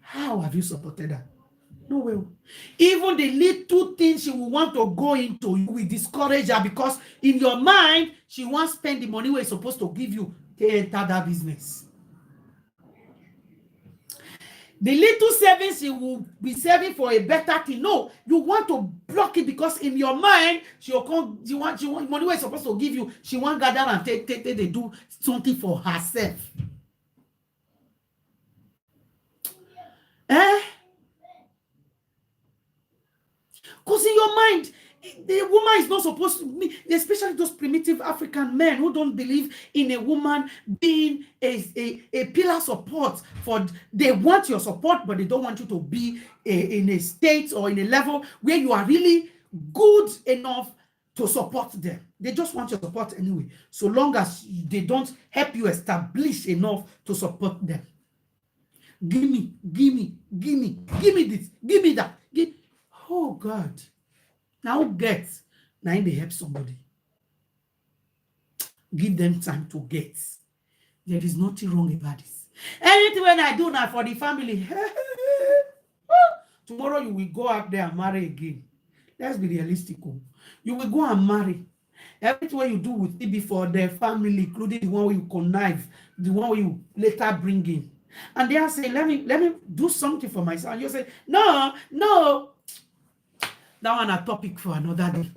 How have you supported her? No way. Even the little things she will want to go into, you will discourage her because in your mind, she wants to spend the money we're supposed to give you to enter that business. The little savings you will be saving for a better thing. No, you want to block it because in your mind, she want money we're supposed to give you. She want gather and take they do something for herself. Because in your mind, the woman is not supposed to be, especially those primitive African men who don't believe in a woman being a pillar support for, they want your support, but they don't want you to be in a state or in a level where you are really good enough to support them. They just want your support anyway, so long as they don't help you establish enough to support them. Give me this, give me that. Oh God. Now get. Now they help somebody. Give them time to get. There is nothing wrong about this. Anything when I do now for the family. Tomorrow you will go out there and marry again. Let's be realistic. You will go and marry. Everything you do with it for their family, including the one you connive, the one you later bring in. And they are saying, let me do something for myself. And you say, no. That one a topic for another day.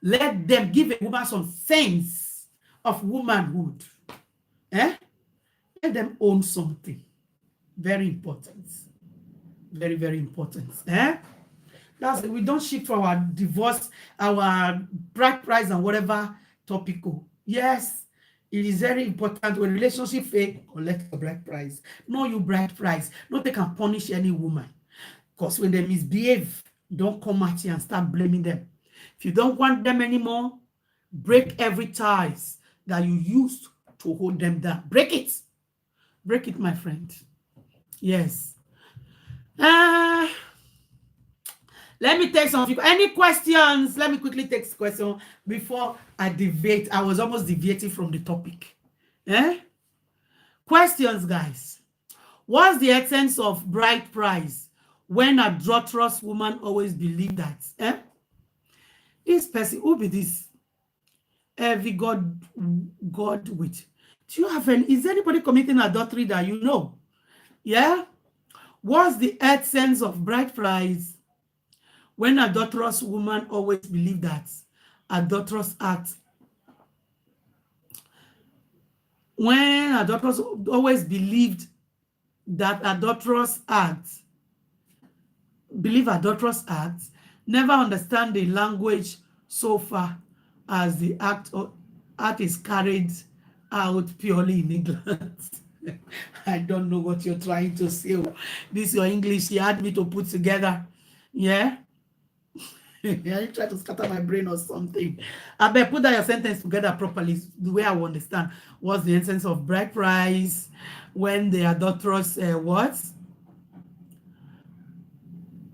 Let them give a woman some sense of womanhood. Let them own something. Very important. Very, very important. That's we don't shift for our divorce, our bride price and whatever topic. Yes, it is very important when relationship fail, collect your bride price. Know your bride price. Not they can punish any woman. Because when they misbehave, don't come at you and start blaming them. If you don't want them anymore, break every ties that you used to hold them down. Break it. Break it, my friend. Yes. Let me take some people. Any questions? Let me quickly take this question before I deviate. I was almost deviating from the topic. Questions, guys. What's the essence of bride price? When a adulterous woman always believe that, this person, who be this? Every God with. Do you have is anybody committing adultery that you know? Yeah? What's the essence of bride price? When adulterous woman always believe that adulterous act, when adulterous always believed that adulterous acts, never understand the language so far as the act is carried out purely in ignorance. I don't know what you're trying to say. This your English you had me to put together. Yeah. Yeah, you try to scatter my brain or something. I bet put that your sentence together properly, the way I will understand. What's the essence of bride price when the adulterous what?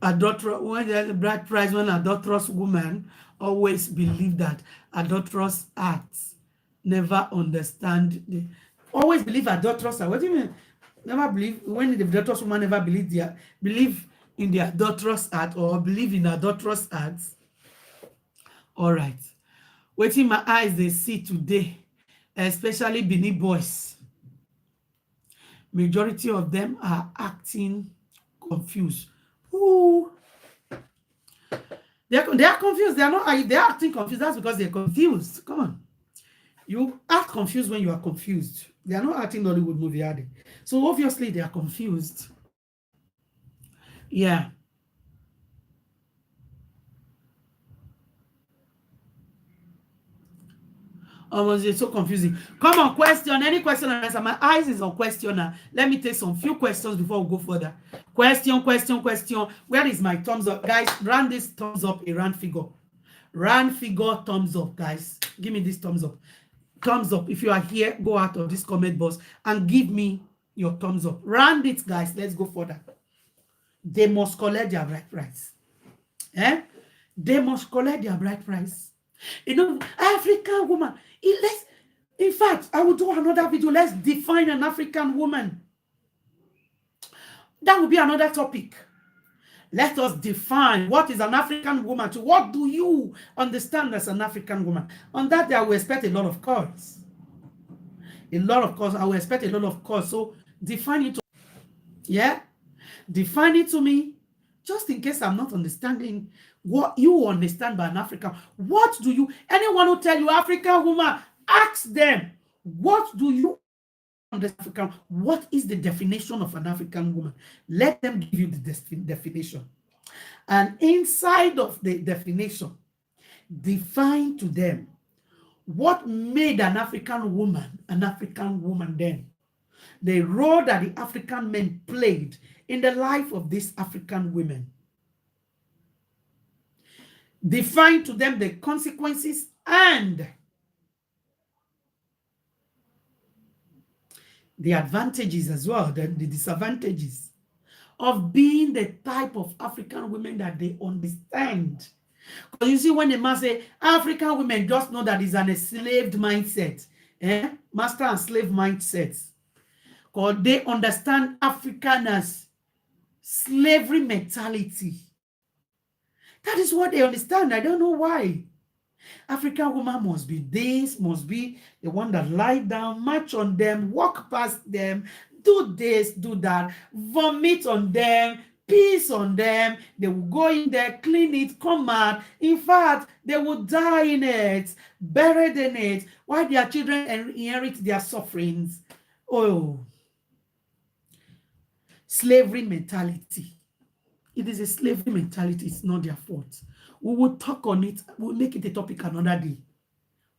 Adulterous when the bride price when adulterous woman always believe that adulterous acts never understand the always believe adulterous. What do you mean? Never believe when the adulterous woman never believe in the adulterous act or believe in adulterous acts. All right. Wetin my eyes they see today, especially Benin boys, majority of them are acting confused. Ooh, they are confused. They are not. They are acting confused. That's because they're confused. Come on, you act confused when you are confused. They are not acting Hollywood movie, are they? So obviously they are confused. Yeah. Almost it's so confusing. Come on, question. Any question or answer? My eyes is on questioner. Let me take some few questions before we go further. Question. Where is my thumbs up? Guys, run this thumbs up a round figure. Round figure thumbs up, guys. Give me this thumbs up. Thumbs up. If you are here, go out of this comment box and give me your thumbs up. Round it, guys. Let's go further. They must collect their bride price. Eh? They must collect their bride price. You know, African woman. In fact, I will do another video. Let's define an African woman. That will be another topic. Let us define what is an African woman. To what do you understand as an African woman? On that, I will expect a lot of calls. A lot of calls. I will expect a lot of calls. So define it. Yeah? Define it to me. Just in case I'm not understanding what you understand by an African. What do you, anyone who tell you African woman, ask them, what do you understand African? What is the definition of an African woman? Let them give you the definition. And inside of the definition, define to them what made an African woman then. The role that the African men played in the life of these African women. Define to them the consequences and the advantages as well, the disadvantages of being the type of African women that they understand. Because you see, when a man say African women, just know that it's an enslaved mindset, master and slave mindsets. Because they understand African as slavery mentality. That is what they understand. I don't know why. African woman must be this, must be the one that lie down, march on them, walk past them, do this, do that, vomit on them, piss on them. They will go in there, clean it, come out. In fact, they will die in it, buried in it, while their children inherit their sufferings. Oh, slavery mentality. It is a slavery mentality. It's not their fault. We will talk on it. We'll make it a topic another day.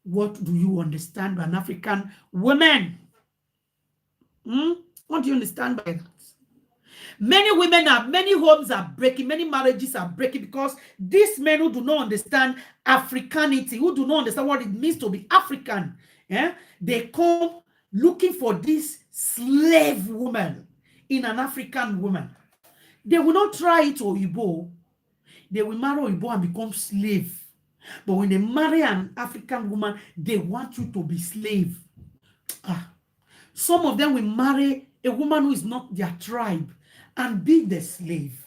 What do you understand by an African woman? What do you understand by that? Many homes are breaking, many marriages are breaking because these men who do not understand Africanity, who do not understand what it means to be African, they come looking for this slave woman in an African woman. They will not try it or Igbo. They will marry Igbo and become slave. But when they marry an African woman, they want you to be slave. Some of them will marry a woman who is not their tribe and be the slave.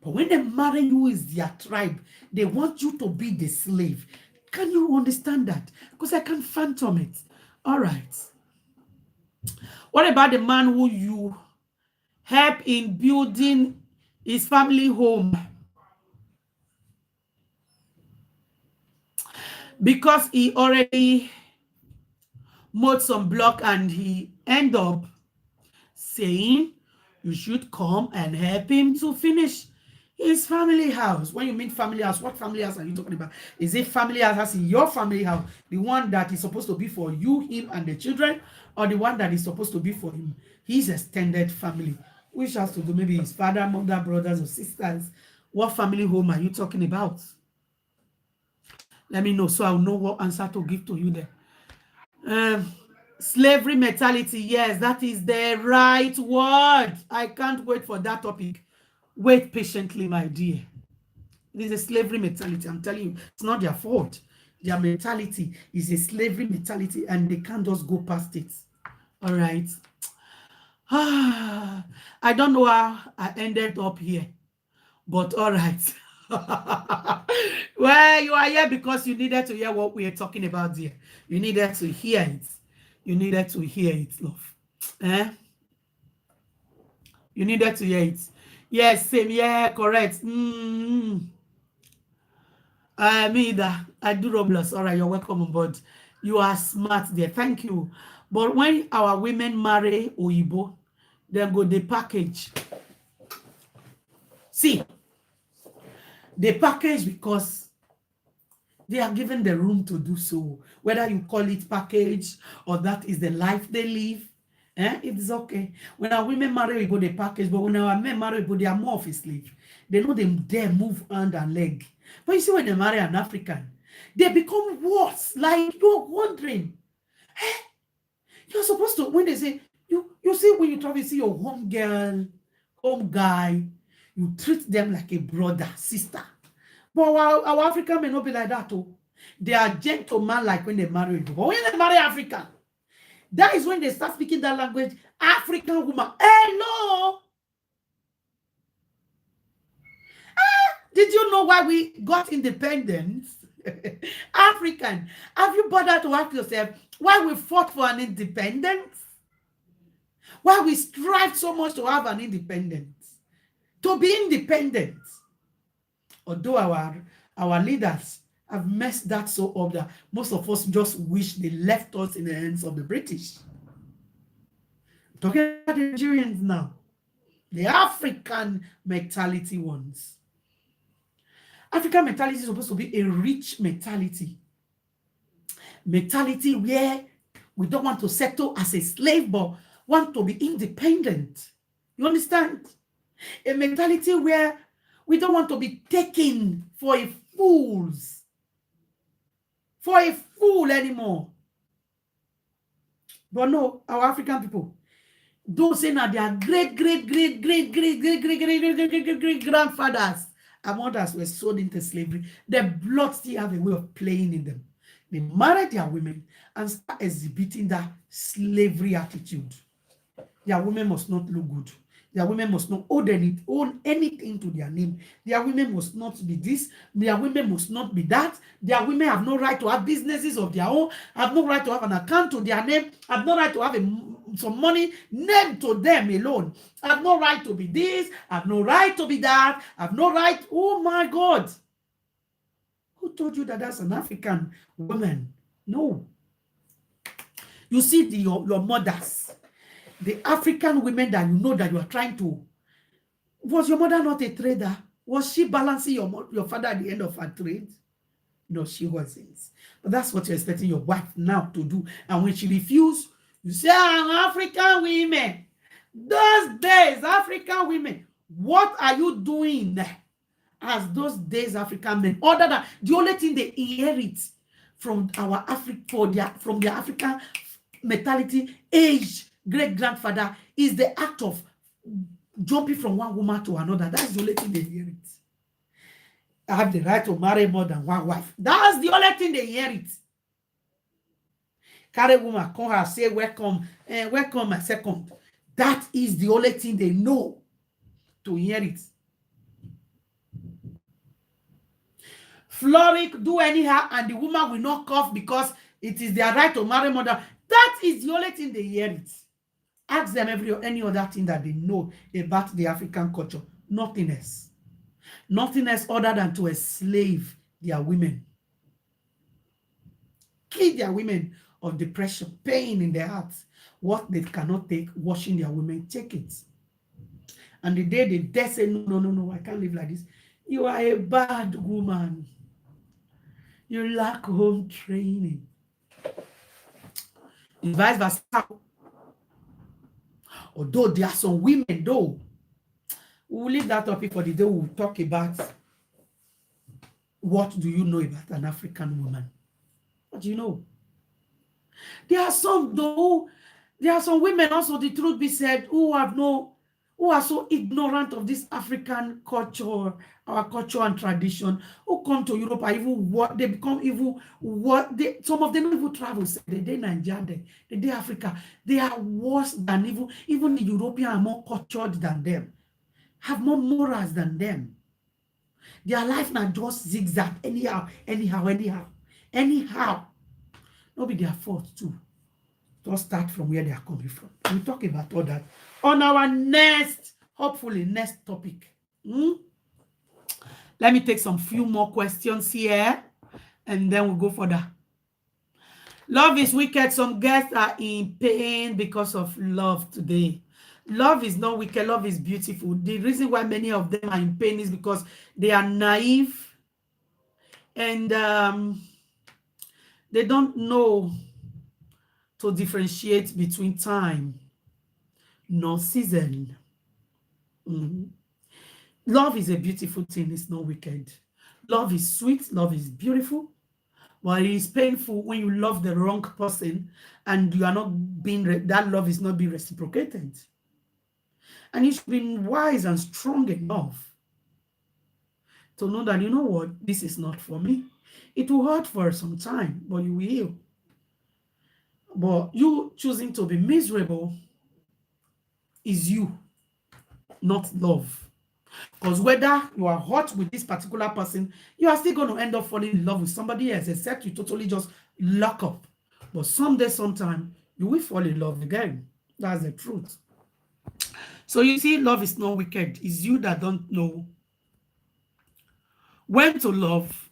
But when they marry you who is their tribe, they want you to be the slave. Can you understand that? Because I can't phantom it. All right. What about the man who you help in building his family home? because he already mowed some block and he end up saying you should come and help him to finish his family house. When you mean family house, what family house are you talking about? Is it family house as in your family house, the one that is supposed to be for you, him, and the children, or the one that is supposed to be for him, his extended family, which has to do maybe his father, mother, brothers, or sisters? What family home are you talking about? Let me know so I'll know what answer to give to you there. Um, Slavery mentality. Yes, that is the right word. I can't wait for that topic. Wait patiently, my dear. It is a slavery mentality. I'm telling you, it's not their fault. Their mentality is a slavery mentality and they can't just go past it. All right. I don't know how I ended up here, but all right. Well, you are here because you needed to hear what we are talking about here. You needed to hear it. You needed to hear it, love. Eh? You needed to hear it. Yes, same. Yeah, correct. Me either. I do Roblox. All right, you're welcome on board. You are smart there. Thank you. But when our women marry Oyibo, then go the package. See, they package because they are given the room to do so. Whether you call it package or that is the life they live, it's okay. When our women marry, we go the package, but when our men marry, we go, they are more of a slave. They know them dare move hand and leg. But you see, when they marry an African, they become worse. Like you're wondering, you're supposed to, when they say, you see, when you travel, you see your home girl, home guy, you treat them like a brother, sister. But our African may not be like that, too. They are gentlemen like when they marry. But when they marry African, that is when they start speaking that language. African woman. Hello. Did you know why we got independence? African. Have you bothered to ask yourself why we fought for an independence? Why we strive so much to have an independence? To be independent. Although our leaders have messed that so up that most of us just wish they left us in the hands of the British. I'm talking about the Nigerians now. The African mentality ones. African mentality is supposed to be a rich mentality. Mentality where we don't want to settle as a slave, but want to be independent. You understand? A mentality where we don't want to be taken for a fool anymore. But no, our African people, those say now their great grandfathers and mothers were sold into slavery. The blood still have a way of playing in them. They married their women and start exhibiting that slavery attitude. Their women must not look good. Their women must not own anything to their name. Their women must not be this. Their women must not be that. Their women have no right to have businesses of their own, have no right to have an account to their name, have no right to have some money named to them alone. Have no right to be this, have no right to be that, have no right. Oh my God. Who told you that that's an African woman? No. You see your mothers. The African women that you know that you are trying to, was your mother not a trader? Was she balancing your father at the end of her trade? No, she wasn't. But that's what you're expecting your wife now to do. And when she refused, you say, African women. Those days, African women, what are you doing as those days African men? Other than the only thing they inherit from our from their African mentality, age, great-grandfather is the act of jumping from one woman to another. That's the only thing they inherit. I have the right to marry more than one wife. That's the only thing they inherit. Carry woman, come her, say, welcome, welcome my second. That is the only thing they know to inherit. Floric, do anyhow, and the woman will not cough because it is their right to marry more than. That is the only thing they inherit. Ask them any other thing that they know about the African culture. Nothing else. Nothing else other than to enslave their women. kill their women of depression, pain in their hearts. What they cannot take, watching their women take it. And the day they say, no, no, no, no, I can't live like this. You are a bad woman. You lack home training. And vice versa. Although there are some women, though, we will leave that topic for the day. We'll talk about what do you know about an African woman? What do you know? There are some, though, there are some women also, the truth be said, who are so ignorant of this African culture, our culture and tradition, who come to Europe, are even what they become, even what they, some of them don't even travel. They day Nigeria, they day Africa. They are worse than even the European are more cultured than them, have more morals than them. Their life now just zigzag, anyhow, anyhow, anyhow, anyhow. Not be their fault too. Just start from where they are coming from. We'll talk about all that on our next, hopefully, next topic. Let me take some few more questions here, and then we'll go further. Love is wicked. Some guests are in pain because of love today. Love is not wicked. Love is beautiful. The reason why many of them are in pain is because they are naive and they don't know to differentiate between time nor season. Love is a beautiful thing. It's not wicked. Love is sweet. Love is beautiful. But it is painful when you love the wrong person and you are not being, that love is not being reciprocated. And you should be wise and strong enough to know that, you know what, this is not for me. It will hurt for some time, but you will heal. But you choosing to be miserable is you, not love. Because whether you are hot with this particular person, you are still going to end up falling in love with somebody else, except you totally just lock up. But someday, sometime, you will fall in love again. That's the truth. So you see, love is not wicked. It's you that don't know when to love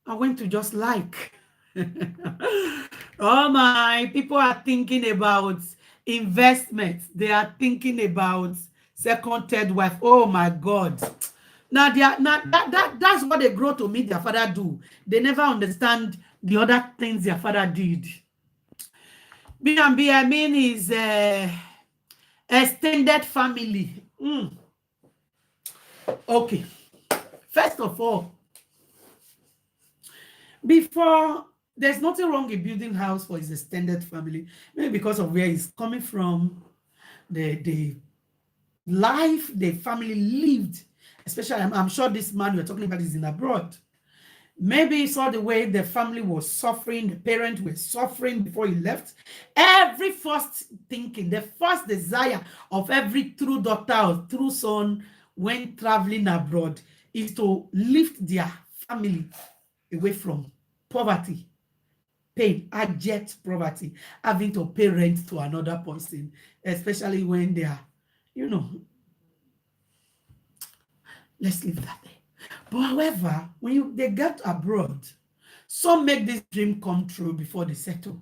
and when to just like. Oh my, people are thinking about investment. They are thinking about second, third wife. Oh my God. Now they are not that's what they grow to meet their father do. They never understand the other things their father did. B&B, I mean, is extended family. Okay. First of all, before, there's nothing wrong in building house for his extended family, maybe because of where he's coming from, the life the family lived, especially I'm sure this man you're talking about is in abroad. Maybe he saw the way the family was suffering, the parents were suffering before he left. Every first thinking, the first desire of every true daughter or true son when traveling abroad is to lift their family away from poverty, pain, abject poverty, having to pay rent to another person, especially when they are, let's leave that there. But however, when they get abroad, some make this dream come true before they settle.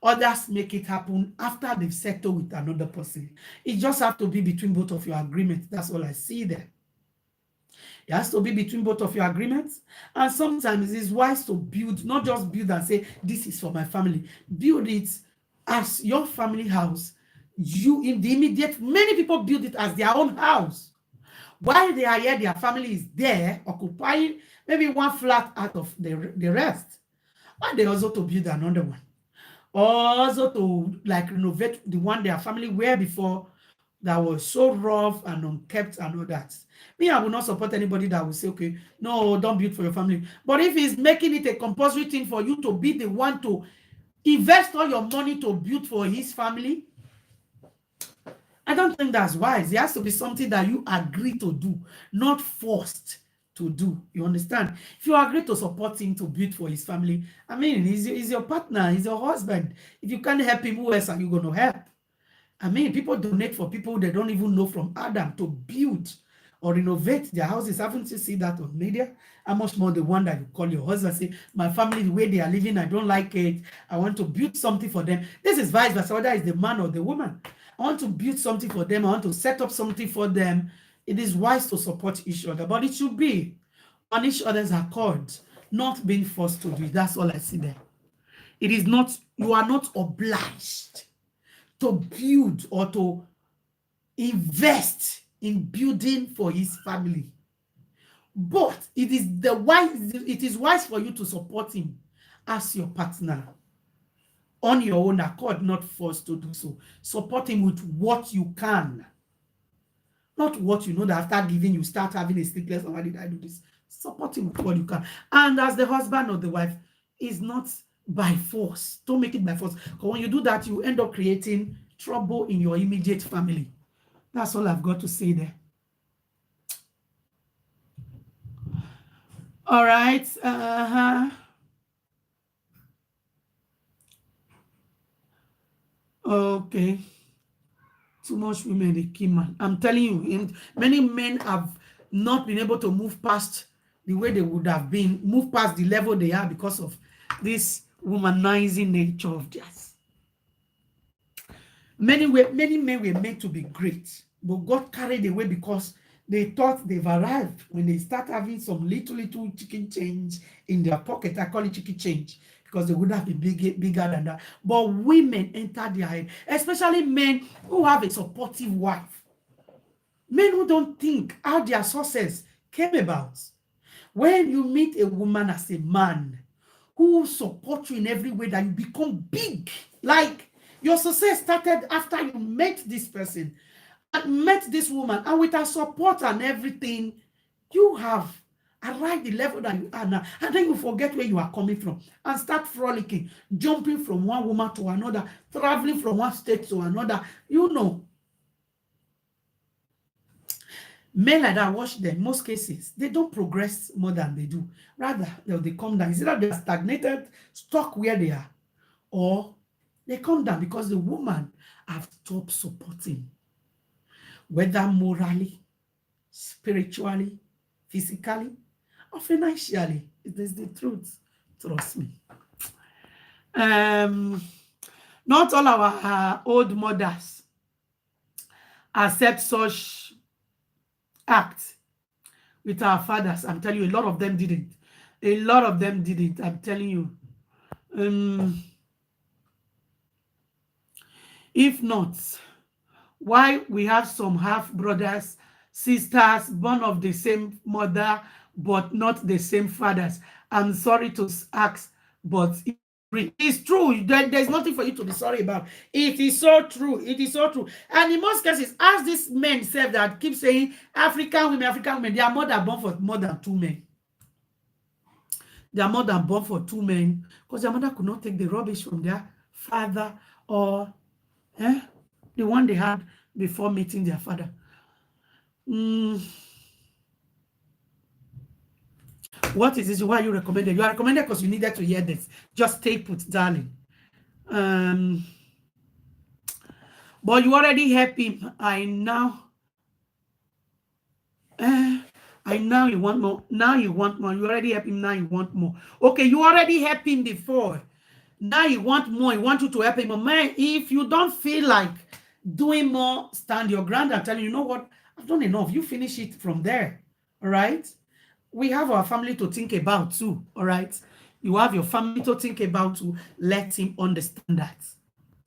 Others make it happen after they've settled with another person. It just have to be between both of your agreements. That's all I see there. It has to be between both of your agreements. And sometimes it's wise to build, not just build and say, this is for my family. Build it as your family house. You, in the immediate, many people build it as their own house. While they are here, their family is there, occupying maybe one flat out of the rest. And they also to build another one. Or also to like renovate the one their family were before that was so rough and unkept and all that. Me, I will not support anybody that will say, okay, no, don't build for your family. But if he's making it a compulsory thing for you to be the one to invest all your money to build for his family, I don't think that's wise. It has to be something that you agree to do, not forced to do. You understand? If you agree to support him to build for his family, I mean, he's your partner, he's your husband. If you can't help him, who else are you going to help? I mean, people donate for people they don't even know from Adam to build. or renovate their houses. Haven't you seen that on media? How much more the one that you call your husband, say, my family, the way they are living, I don't like it. I want to build something for them. This is vice versa, whether it's the man or the woman. I want to build something for them. I want to set up something for them. It is wise to support each other, but it should be on each other's accord, not being forced to do it. That's all I see there. It is not, you are not obliged to build or to invest in building for his family. But it is wise for you to support him as your partner on your own accord, not forced to do so. Support him with what you can, not what you know that after giving you start having a sleepless, why did I do this? Support him with what you can. And as the husband or the wife, is not by force. Don't make it by force. Because when you do that, you end up creating trouble in your immediate family. That's all I've got to say there. All right. Okay. Too much women, they kill man. I'm telling you, many men have not been able to move past the way they would have been, move past the level they are because of this womanizing nature of theirs. Many men were meant to be great, but got carried away because they thought they've arrived. When they start having some little chicken change in their pocket, I call it chicken change, because they would have been bigger than that. But women enter their head, especially men who have a supportive wife. Men who don't think how their success came about. When you meet a woman as a man who supports you in every way, that you become big. Like your success started after you met this person and met this woman, and with her support and everything, you have arrived the level that you are now. And then you forget where you are coming from and start frolicking, jumping from one woman to another, traveling from one state to another. You know, men like that, watch them. Most cases, they don't progress more than they do. Rather, they come down. It's either they're stagnated, stuck where they are, or they come down because the woman have stopped supporting, whether morally, spiritually, physically, or financially. It is the truth. Trust me. Not all our old mothers accept such acts with our fathers. I'm telling you, a lot of them didn't. A lot of them didn't. I'm telling you. If not, why we have some half brothers, sisters born of the same mother but not the same fathers? I'm sorry to ask, but it's true. There's nothing for you to be sorry about. It is so true. It is so true. And in most cases, as these men say that keep saying African women, they are more than born for more than two men. They are more than born for two men because their mother could not take the rubbish from their father or the one they had before meeting their father. What is this? Why are you recommended? You are recommended because you needed to hear this. Just stay put, darling. But you already help him. I now you want more. Now you want more. You already help him. Now you want more. Okay, you already helped him before. Now you want more. You want you to help him. But man, if you don't feel like doing more, stand your ground and tell you know what? I've done enough. You finish it from there. All right? We have our family to think about too. All right? You have your family to think about to let him understand that.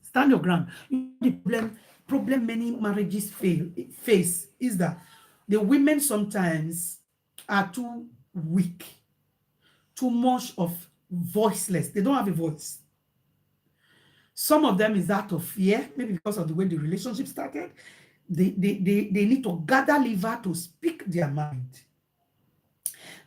Stand your ground. The problem many marriages face is that the women sometimes are too weak, too much of voiceless. They don't have a voice. Some of them is out of fear, maybe because of the way the relationship started. They need to gather liver to speak their mind.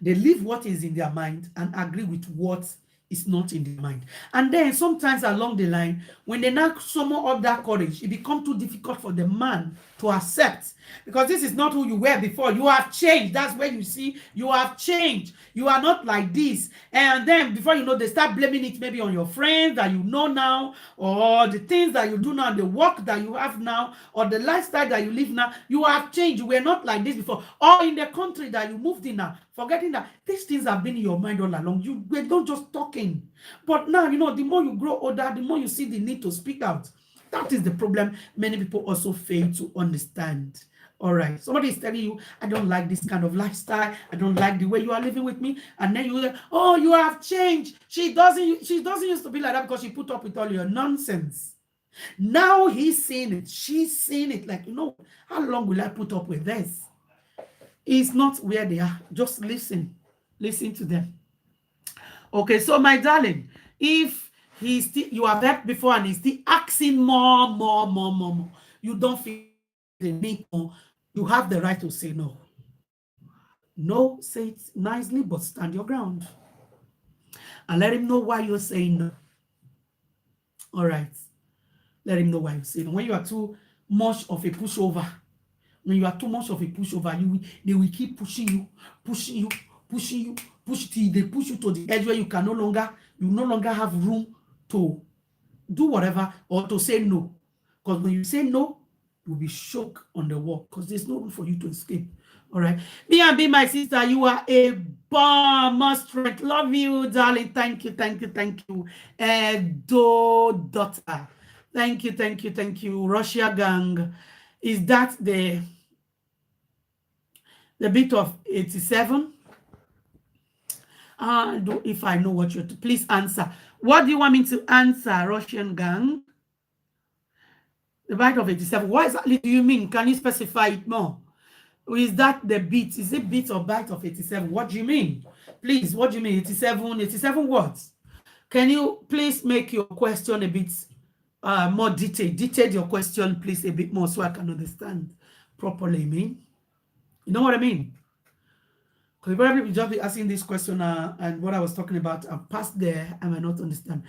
They leave what is in their mind and agree with what It's not in their mind. And then sometimes along the line, when they now summon up that courage, it becomes too difficult for the man to accept, because this is not who you were before. You have changed. That's where you see you have changed. You are not like this. And then before you know, they start blaming it maybe on your friends that you know now, or the things that you do now, the work that you have now, or the lifestyle that you live now. You have changed. You were not like this before. Or in the country that you moved in now, forgetting that these things have been in your mind all along. You were not just talking. But now, the more you grow older, the more you see the need to speak out. That is the problem many people also fail to understand. All right. Somebody is telling you, I don't like this kind of lifestyle. I don't like the way you are living with me. And then you, oh, you have changed. She doesn't used to be like that because she put up with all your nonsense. Now he's seeing it. She's seeing it. Like, how long will I put up with this? It's not where they are. Just listen. Listen to them. Okay, so my darling, if he's still, you have helped before and he's still asking more, you don't feel the need more, you have the right to say no. No, say it nicely, but stand your ground. And let him know why you're saying no. All right. Let him know why you're saying no. When you are too much of a pushover, they will keep pushing you, till they push you to the edge where you no longer have room to do whatever or to say no. Because when you say no, you'll be shook on the wall because there's no room for you to escape. All right. B&B, my sister, you are a bomb. Strength. Love you, darling. Thank you. Daughter. Thank you. Russia gang. Is that the bit of 87? If I know what you're to, please answer. What do you want me to answer, Russian gang? The bite of 87. What exactly do you mean? Can you specify it more? Or is that the beat? Is it beat or bite of 87? What do you mean? Please, what do you mean? 87 words. Can you please make your question a bit more detailed? Detail your question, please, a bit more so I can understand properly. You know what I mean? Because probably just be asking this question and what I was talking about, I've passed there, I might not understand.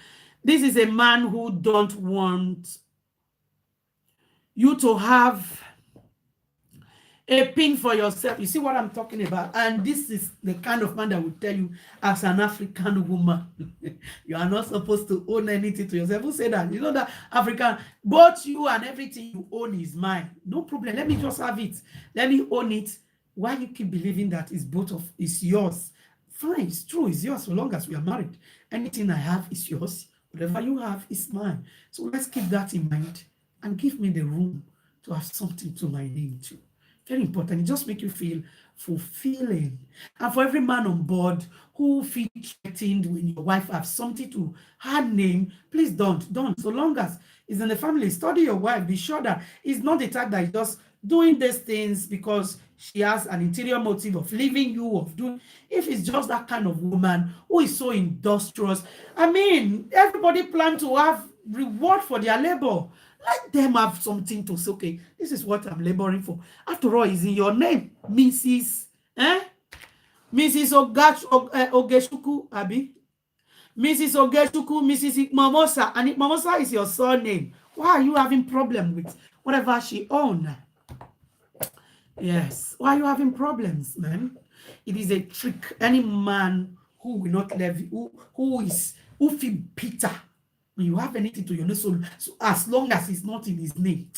This is a man who don't want you to have a pin for yourself. You see what I'm talking about? And this is the kind of man that will tell you, as an African woman, you are not supposed to own anything to yourself. Who say that? You know that African, both you and everything you own is mine. No problem. Let me just have it. Let me own it. Why you keep believing that it's yours? Fine, it's true, it's yours so long as we are married. Anything I have is yours. Whatever you have is mine. So let's keep that in mind and give me the room to have something to my name too. Very important. It just makes you feel fulfilling. And for every man on board who feels threatened when your wife has something to her name, please don't. So long as it's in the family, study your wife. Be sure that it's not the type that is just doing these things because she has an interior motive of leaving you, of doing. If it's just that kind of woman who is so industrious, I mean, everybody plan to have reward for their labor. Let them have something to say, okay, this is what I'm laboring for. After all, it's in your name, Mrs. Mrs. Ogeshuku, Abi. Mrs. Ogeshuku, Mrs. Ikmamosa, and Ikmamosa is your surname. Why are you having problem with whatever she owns? Yes. Why are you having problems, man? It is a trick. Any man who will not love you, who feel bitter when you have anything to your name, so as long as it's not in his name,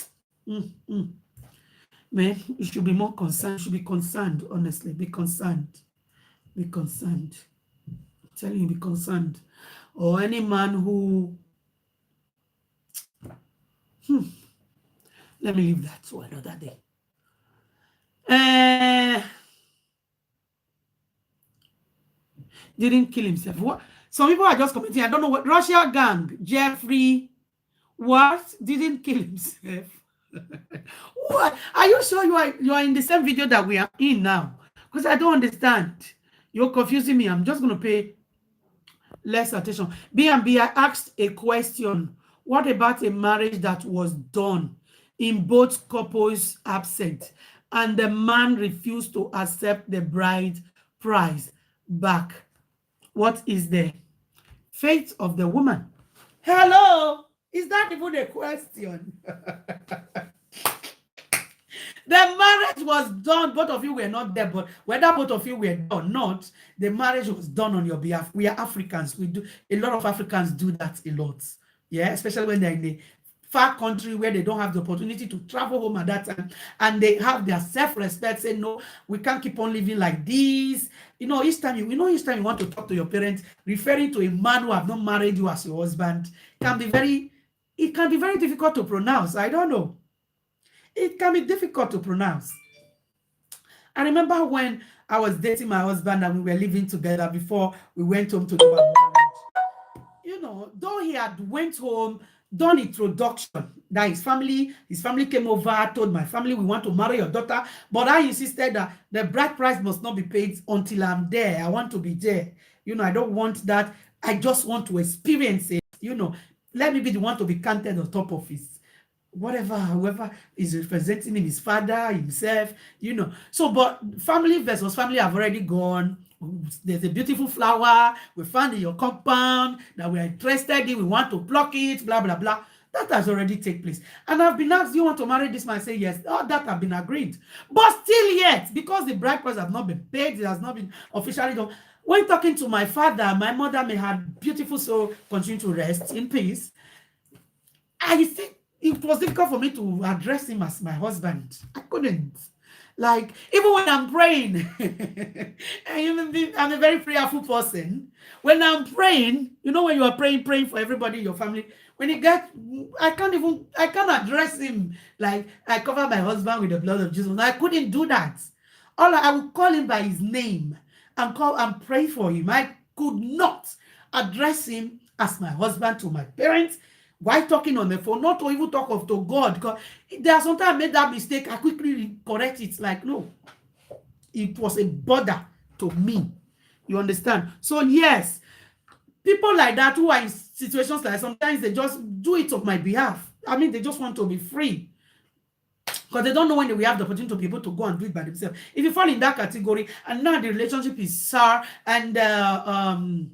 man, you should be more concerned. You should be concerned, honestly. Be concerned. Be concerned. I'm telling you, be concerned. Or any man who let me leave that to another day. Didn't kill himself. What? Some people are just commenting. I don't know what. Russia gang, Jeffrey, what? Didn't kill himself. What? Are you sure you are in the same video that we are in now? Because I don't understand. You're confusing me. I'm just going to pay less attention. B&B, I asked a question. What about a marriage that was done in both couples absent and the man refused to accept the bride price back? What is the Fate of the woman. Hello, is that even a question? The marriage was done. Both of you were not there, but whether both of you were there or not, the marriage was done on your behalf. We are Africans. We do a lot of Africans do that a lot. Yeah, especially when they're in a far country where they don't have the opportunity to travel home at that time, and they have their self-respect. Say, no, we can't keep on living like this. Each time you want to talk to your parents, referring to a man who have not married you as your husband can be very, it can be very difficult to pronounce. I don't know. It can be difficult to pronounce. I remember when I was dating my husband and we were living together before we went home to do our marriage. Though he had went home, done introduction, that his family came over, told my family, we want to marry your daughter, but I insisted that the bride price must not be paid until I'm there. I want to be there. I don't want that. I just want to experience it. Let me be the one to be counted on top of his whatever, whoever is representing him, his father, himself. So, but family versus family have already gone. There's a beautiful flower we found in your compound that we're interested in. We want to pluck it, blah, blah, blah. That has already taken place. And I've been asked, do you want to marry this man? I say yes. All that have been agreed. But still yet, because the bride price have not been paid, it has not been officially done. When talking to my father, my mother may have beautiful soul continue to rest in peace. I think it was difficult for me to address him as my husband. I couldn't. Like, even when I'm praying, I'm a very prayerful person. When I'm praying, when you are praying for everybody in your family, when it gets, I can't address him. Like, I cover my husband with the blood of Jesus. I couldn't do that. I would call him by his name and pray for him. I could not address him as my husband to my parents. Why talking on the phone? Not to even talk of to God. Because there are sometimes I made that mistake. I quickly correct it. Like, no, it was a bother to me. You understand? So yes, people like that who are in situations like sometimes they just do it on my behalf. I mean, they just want to be free. Because they don't know when they will have the opportunity to be able to go and do it by themselves. If you fall in that category and now the relationship is sour and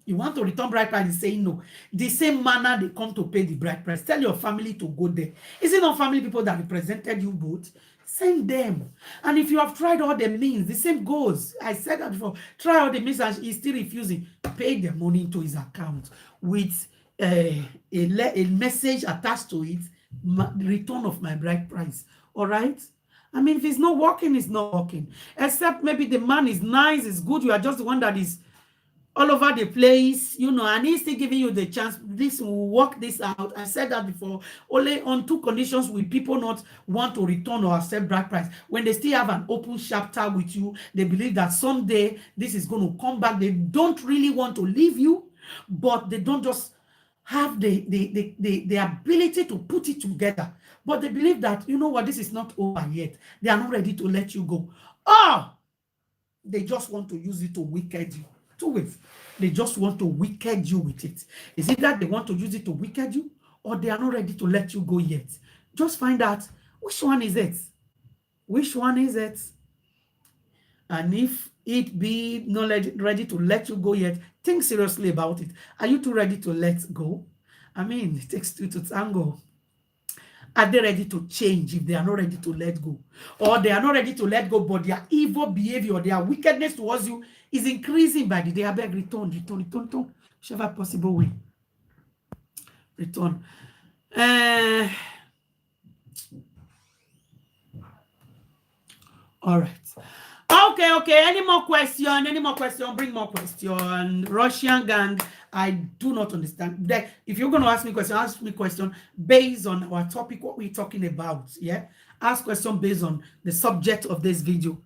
you want to return bride price and say no. The same manner they come to pay the bride price. Tell your family to go there. Is it not family people that represented you both? Send them. And if you have tried all the means, the same goes. I said that before. Try all the means and he's still refusing. Pay the money into his account with a message attached to it. Return of my bride price. All right? I mean, if it's not working, it's not working. Except maybe the man is nice, is good. You are just the one that is all over the place, and he's still giving you the chance. This will work this out. I said that before. Only on two conditions will people not want to return or accept bride price. When they still have an open chapter with you, they believe that someday this is going to come back. They don't really want to leave you, but they don't just have the ability to put it together. But they believe that, this is not over yet. They are not ready to let you go. Oh, they just want to use it to wicked you. Two ways. They just want to wicked you with it. Is it that they want to use it to wicked you, or they are not ready to let you go yet? Just find out which one is it. Which one is it? And if it be not ready to let you go yet, think seriously about it. Are you too ready to let go? I mean, it takes two to tango. Are they ready to change if they are not ready to let go? Or they are not ready to let go, but their evil behavior, their wickedness towards you is increasing by the day. I beg, return, whichever possible way. Return. All right. Okay. Any more question? Bring more question. Russian gang, I do not understand. If you're going to ask me question based on our topic, what we're talking about. Yeah. Ask question based on the subject of this video.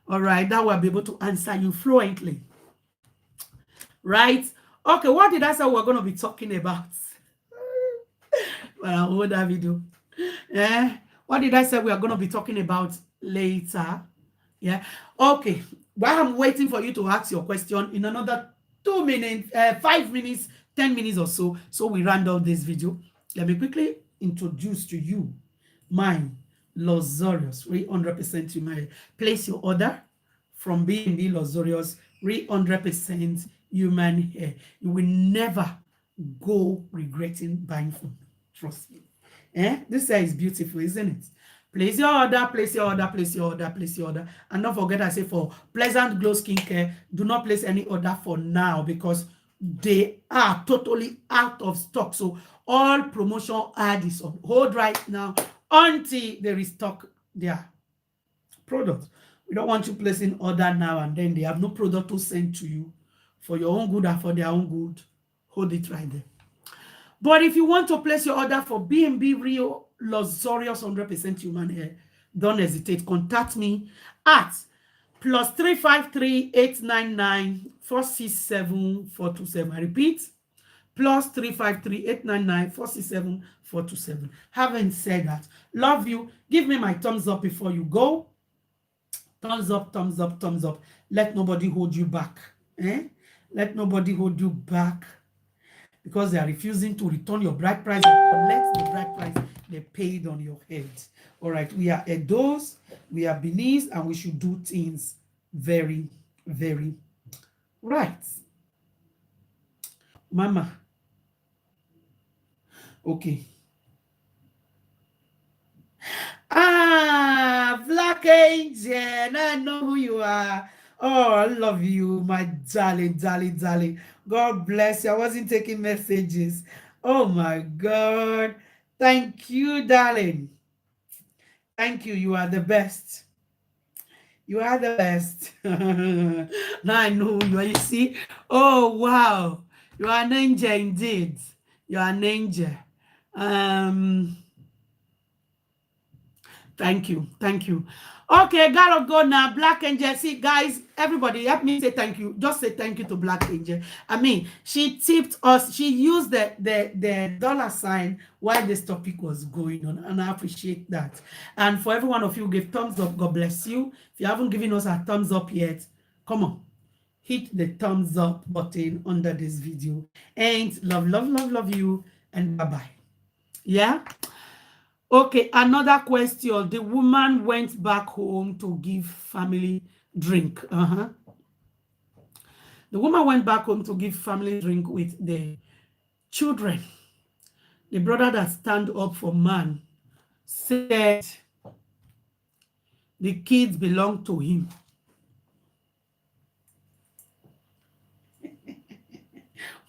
All right. That will I'll be able to answer you fluently. Right? Okay. What did I say we're going to be talking about? Well, what that video? Yeah. What did I say we are going to be talking about later? Yeah. Okay. While I'm waiting for you to ask your question in another 2 minutes, 5 minutes, 10 minutes or so we round out this video. Let me quickly introduce to you my luxurious 300% you may place your order from B&B luxurious 300% human hair. You will never go regretting buying from me. Trust me. This hair is beautiful, isn't it? Place your order, place your order, place your order, place your order. And don't forget, I say for Pleasant Glow Skincare, do not place any order for now because they are totally out of stock. So all promotion ad is on hold right now until they restock their product. We don't want you placing order now and then they have no product to send to you for your own good and for their own good. Hold it right there. But if you want to place your order for B&B Real Luxurious 100% Human Hair, don't hesitate. Contact me at +353-899-467-427. I repeat, +353-899-467-427. Having said that, love you. Give me my thumbs up before you go. Thumbs up, thumbs up, thumbs up. Let nobody hold you back. Let nobody hold you back because they are refusing to return your bride price and collect the bride price they paid on your head. All right, we are Edos, we are Benin, and we should do things very, very right. Mama. Okay. Black Angel, I know who you are. Oh, I love you, my darling, darling, darling. God bless you. I wasn't taking messages. Oh my God. Thank you, darling. Thank you. You are the best. You are the best. Now I know who you are. You see? Oh, wow. You are an angel indeed. You are an angel. Thank you. Thank you. Okay, gotta go now. Black Angel. See, guys, everybody, help me say thank you. Just say thank you to Black Angel. I mean, she tipped us. She used the dollar sign while this topic was going on, and I appreciate that. And for every one of you who gave thumbs up, God bless you. If you haven't given us a thumbs up yet, come on. Hit the thumbs up button under this video. And love, love, love, love you. And bye-bye. Yeah? Okay, another question. The woman went back home to give family drink. The woman went back home to give family drink with the children. The brother that stand up for man said the kids belong to him.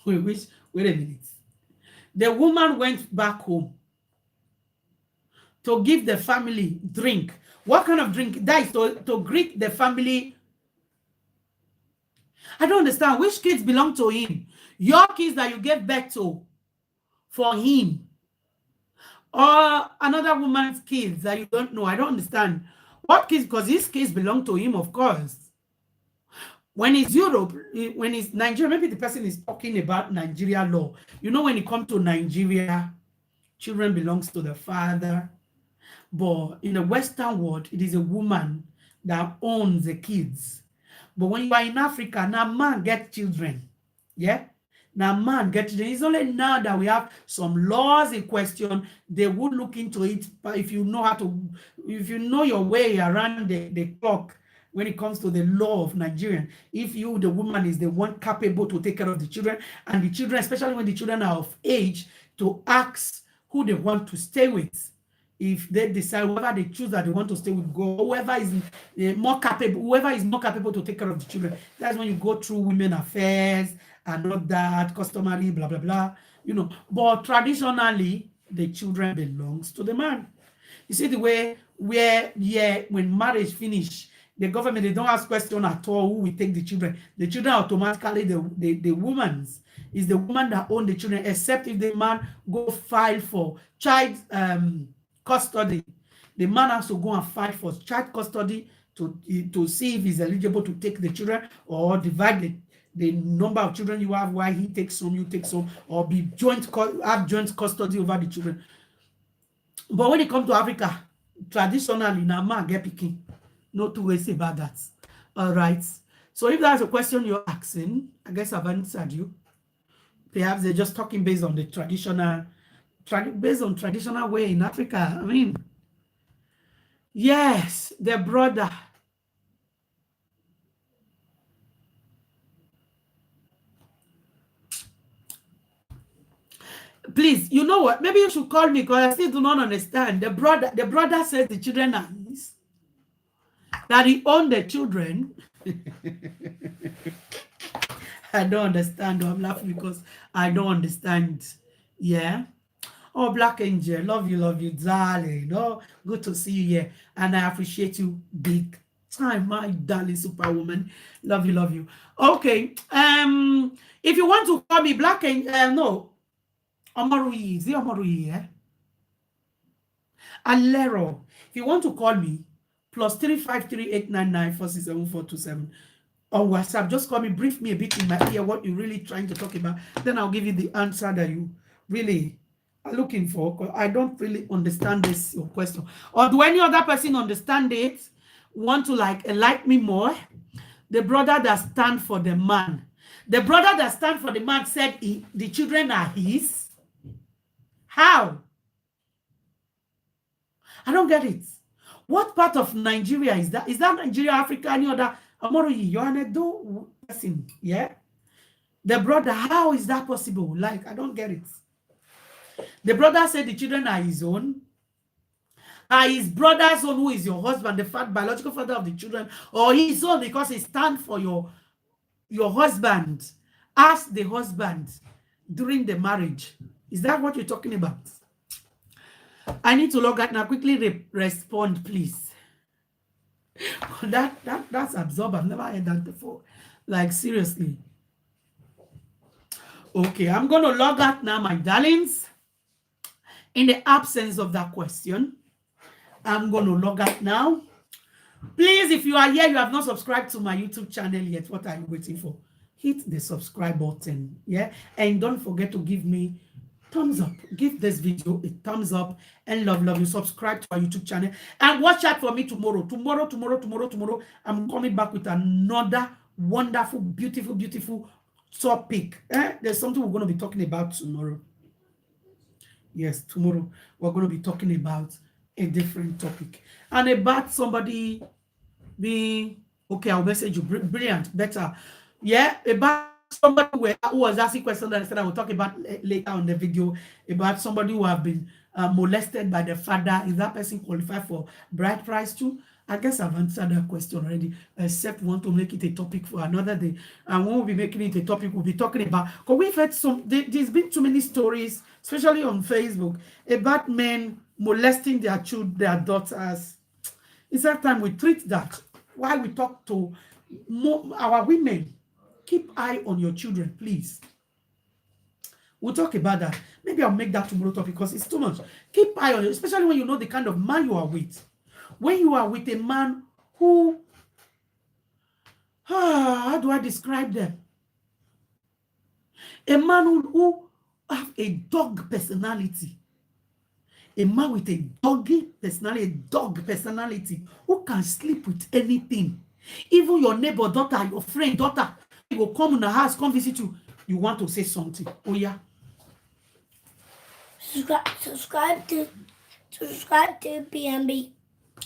Wait a minute. The woman went back home to give the family drink. What kind of drink? That is to greet the family. I don't understand. Which kids belong to him? Your kids that you gave birth to for him, or another woman's kids that you don't know? I don't understand. What kids? Because his kids belong to him, of course. When it's Europe, when it's Nigeria, maybe the person is talking about Nigeria law. You know, when it comes to Nigeria, children belongs to the father. But in the Western world, it is a woman that owns the kids. But when you are in Africa, now man get children. Yeah? Now man get children. It's only now that we have some laws in question. They would look into it. But if you know how to, if you know your way around the clock when it comes to the law of Nigerian, if you, the woman, is the one capable to take care of the children, and the children, especially when the children are of age, to ask who they want to stay with. If they decide, whoever they choose that they want to stay with, go. Whoever is more capable to take care of the children. That's when you go through women affairs and not that customary blah blah blah. You know, but traditionally the children belongs to the man. You see the way where when marriage finish, the government, they don't ask question at all who will take the children. The children automatically the woman's. Is the woman that own the children, except if the man go file for child custody. The man has to go and fight for child custody to see if he's eligible to take the children, or divide the number of children you have, why he takes some, you take some, or be have joint custody over the children. But when it comes to Africa, traditionally, now man get picking. No two ways about that. All right. So if that's a question you're asking, I guess I've answered you. Perhaps they're just talking based on the based on traditional way in Africa. I mean, yes, the brother. Please, you know what? Maybe you should call me because I still do not understand. The brother says the children are his, that he owned the children. I don't understand. I'm laughing because I don't understand. Yeah. Oh, Black Angel, love you, darling. Oh, good to see you here. And I appreciate you big time, my darling superwoman. Love you, love you. Okay. If you want to call me Black Angel, no, Omaruyi. Is it Omaruyi? Yeah? Alero. If you want to call me, +353899467 on WhatsApp, just call me, brief me a bit in my ear what you're really trying to talk about. Then I'll give you the answer that you really are looking for. 'Cause I don't really understand this your question. Or do any other person understand it? Want to like enlighten me more? The brother that stand for the man. The brother that stand for the man said the children are his. How? I don't get it. What part of Nigeria is that? Is that Nigeria, Africa, any other? Amoroyi, you're an Edo person, yeah? The brother, how is that possible? Like, I don't get it. The brother said the children are his own. Are his brother's own, who is your husband, the biological father of the children, or his own because he stands for your husband, as the husband during the marriage? Is that what you're talking about? I need to log out now. Quickly respond, please. That's absurd. I've never heard that before. Like, seriously. Okay, I'm going to log out now, my darlings. In the absence of that question, I'm going to log out now. Please, if you are here, you have not subscribed to my YouTube channel yet, what are you waiting for? Hit the subscribe button, yeah? And don't forget to give me thumbs up. Give this video a thumbs up and love you. Subscribe to our YouTube channel and watch out for me tomorrow. Tomorrow. I'm coming back with another wonderful, beautiful topic. There's something we're going to be talking about tomorrow. Yes, tomorrow we're going to be talking about a different topic and about somebody being okay. I'll message you. Brilliant, better. Yeah, about somebody who was asking questions that I said I will talk about later on the video, about somebody who have been molested by the father. Is that person qualified for bride price too? I guess I've answered that question already, except want to make it a topic for another day. And when we'll be making it a topic, we'll be talking about, because we've had there's been too many stories, especially on Facebook, about men molesting their children, their daughters. It's that time we treat that. Why we talk to our women. Keep eye on your children, please. We'll talk about that. Maybe I'll make that tomorrow topic because it's too much. Keep eye on you, especially when you know the kind of man you are with. When you are with a man who, how do I describe them? A man who have a dog personality. A man with a dog personality who can sleep with anything. Even your neighbor daughter, your friend daughter, will come in the house, come visit you. You want to say something. Oh, yeah. Subscribe to BNB.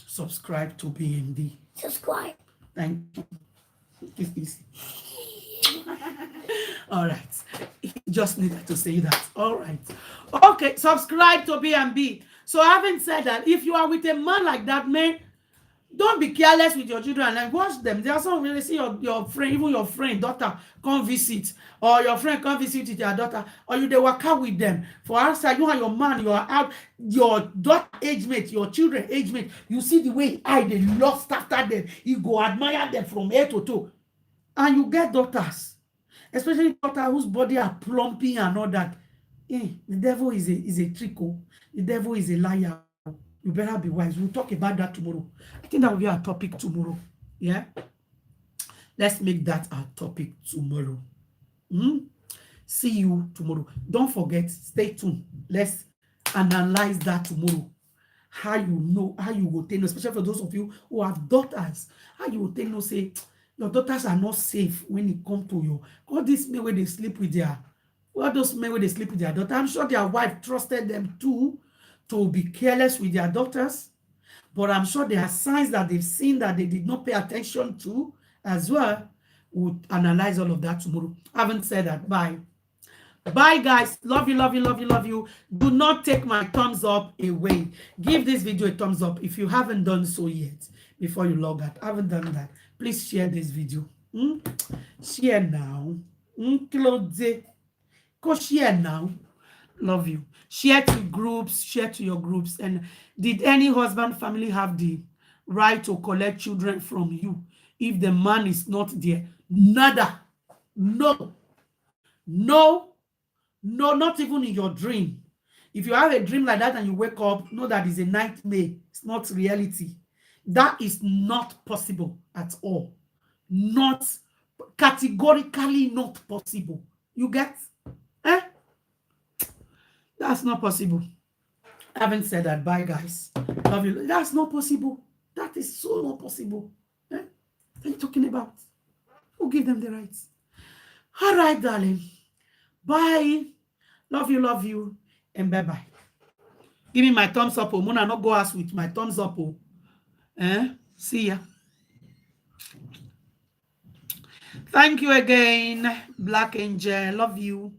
Subscribe to BND. Subscribe. Thank you. It's easy. All right. Just needed to say that. All right. Okay. Subscribe to BNB. So having said that, if you are with a man like that, man, don't be careless with your children and watch them. There are some when they see your friend, even your friend, daughter, come visit, or your friend come visit with your daughter, or they work out with them. For outside, you and your man, you are out, your daughter age mate, your children age mate, you see the way they lost after them. You go admire them from head to toe. And you get daughters, especially daughters whose body are plumping and all that. The devil is a trickle. The devil is a liar. You better be wise. We'll talk about that tomorrow. I think that will be our topic tomorrow. Yeah? Let's make that our topic tomorrow. See you tomorrow. Don't forget, stay tuned. Let's analyze that tomorrow. How you know, how you will tell, especially for those of you who have daughters, how you will tell, say, your daughters are not safe when it comes to you. All these men where they sleep with their, all those men where they sleep with their daughter, I'm sure their wife trusted them too, to be careless with their daughters, but I'm sure there are signs that they've seen that they did not pay attention to as well. We'll analyze all of that tomorrow. I haven't said that. Bye. Bye, guys. Love you, love you, love you, love you. Do not take my thumbs up away. Give this video a thumbs up if you haven't done so yet before you log out. Haven't done that. Please share this video. Share now. Claude. Go share now. Love you. Share to groups. Share to your groups. And did any husband family have the right to collect children from you if the man is not there? Nada. No. No. No, not even in your dream. If you have a dream like that and you wake up, know that it's a nightmare. It's not reality. That is not possible at all. Not categorically not possible. You get? Eh? That's not possible. I haven't said that. Bye, guys. Love you. That's not possible. That is so not possible. Eh? What are you talking about? Who give them the rights? All right, darling. Bye. Love you, and bye-bye. Give me my thumbs up. Oh, Mona, not go ask with my thumbs up. Oh. See ya. Thank you again, Black Angel. Love you.